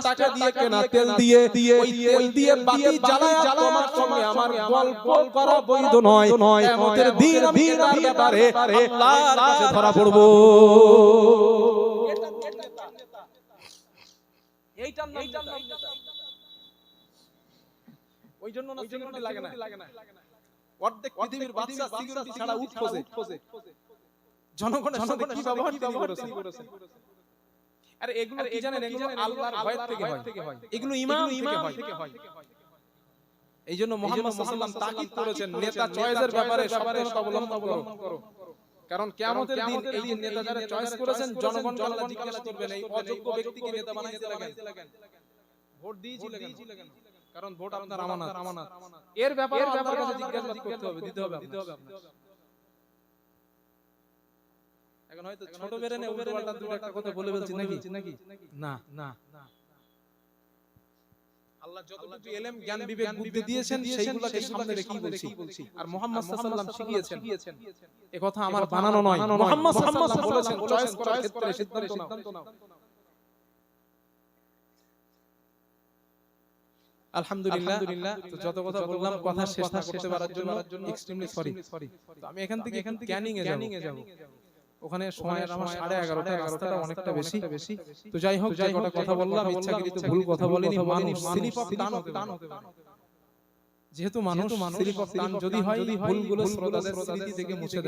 টাকা দিয়ে কেনা তেল দিয়ে ওই তেল দিয়ে বাতি জ্বালায়া তোমার সঙ্গে আমার গল্প করা বৈধ নয়। কিয়ামতের দিন আমি এটার ব্যাপারে আল্লাহর কাছে ধরা পড়ব। এইটার নাম ওই জন্য না সিকিউরিটি লাগে না। অর্ধেক পৃথিবীর বাদশা সিকিউরিটি ছাড়া উঠ খোঁজে। জনগণের সাথে কি ব্যবহার তিনি করেছেন। আরে এগুলো কি জানেন? এগুলো আল্লাহর ভয় থেকে হয়, এগুলো ঈমান থেকে হয়। এইজন্য মুহাম্মদ সাল্লাল্লাহু আলাইহি ওয়াসাল্লাম তাকিদ করেছেন নেতা চয়েসের ব্যাপারে সাবধানতা অবলম্বন করো। কারণ কিয়ামতের দিন এই যে নেতা যারা চয়েস করেছেন, জনগণ আল্লাহ জিজ্ঞাসা করবেন এই অযোগ্য ব্যক্তিকে নেতা বানাইতে লাগেন, ভোট দিয়েছিলেন কেন? কারণ ভোট আপনার আমানত। এর ব্যাপারে আল্লাহর কাছে জিজ্ঞাসা করতে হবে, দিতে হবে আপনার। এখন হয়তো ছোট বেরেনে উল্টোপাল্টা দুটো একটা কথা বলে ফেলছি নাকি? না। আল্লাহ যতটুকু ইলম জ্ঞান বিবেক বুদ্ধি দিয়েছেন সেইগুলোকে সামনে রেখেই বলছি। আর মুহাম্মদ সাল্লাল্লাহু আলাইহি ওয়াসাল্লাম শিখিয়েছেন, এই কথা আমার বানানো নয়। মুহাম্মদ সাল্লাল্লাহু আলাইহি ওয়াসাল্লাম বলেছেন চয়েস করার ক্ষেত্রে সিদ্ধান্ত নাও। আলহামদুলিল্লাহ। তো যত কথা বললাম কথা শেষ না করতে পারার জন্য এক্সট্রিমলি সরি। তো আমি এখান থেকে ক্যানিং এ যাব। ওখানে সময় আমার 11:30, রাস্তাটা অনেকটা বেশি। তো যাই হোক, যে কথা বললাম ইচ্ছাকৃত ভুল কথা বলিনি। মানুষ স্লিপ অফ টান হতে পারে, যেহেতু মানুষ স্লিপ অফ টান যদি হয় ভুলগুলো শ্রোতাদের স্মৃতি থেকে মুছে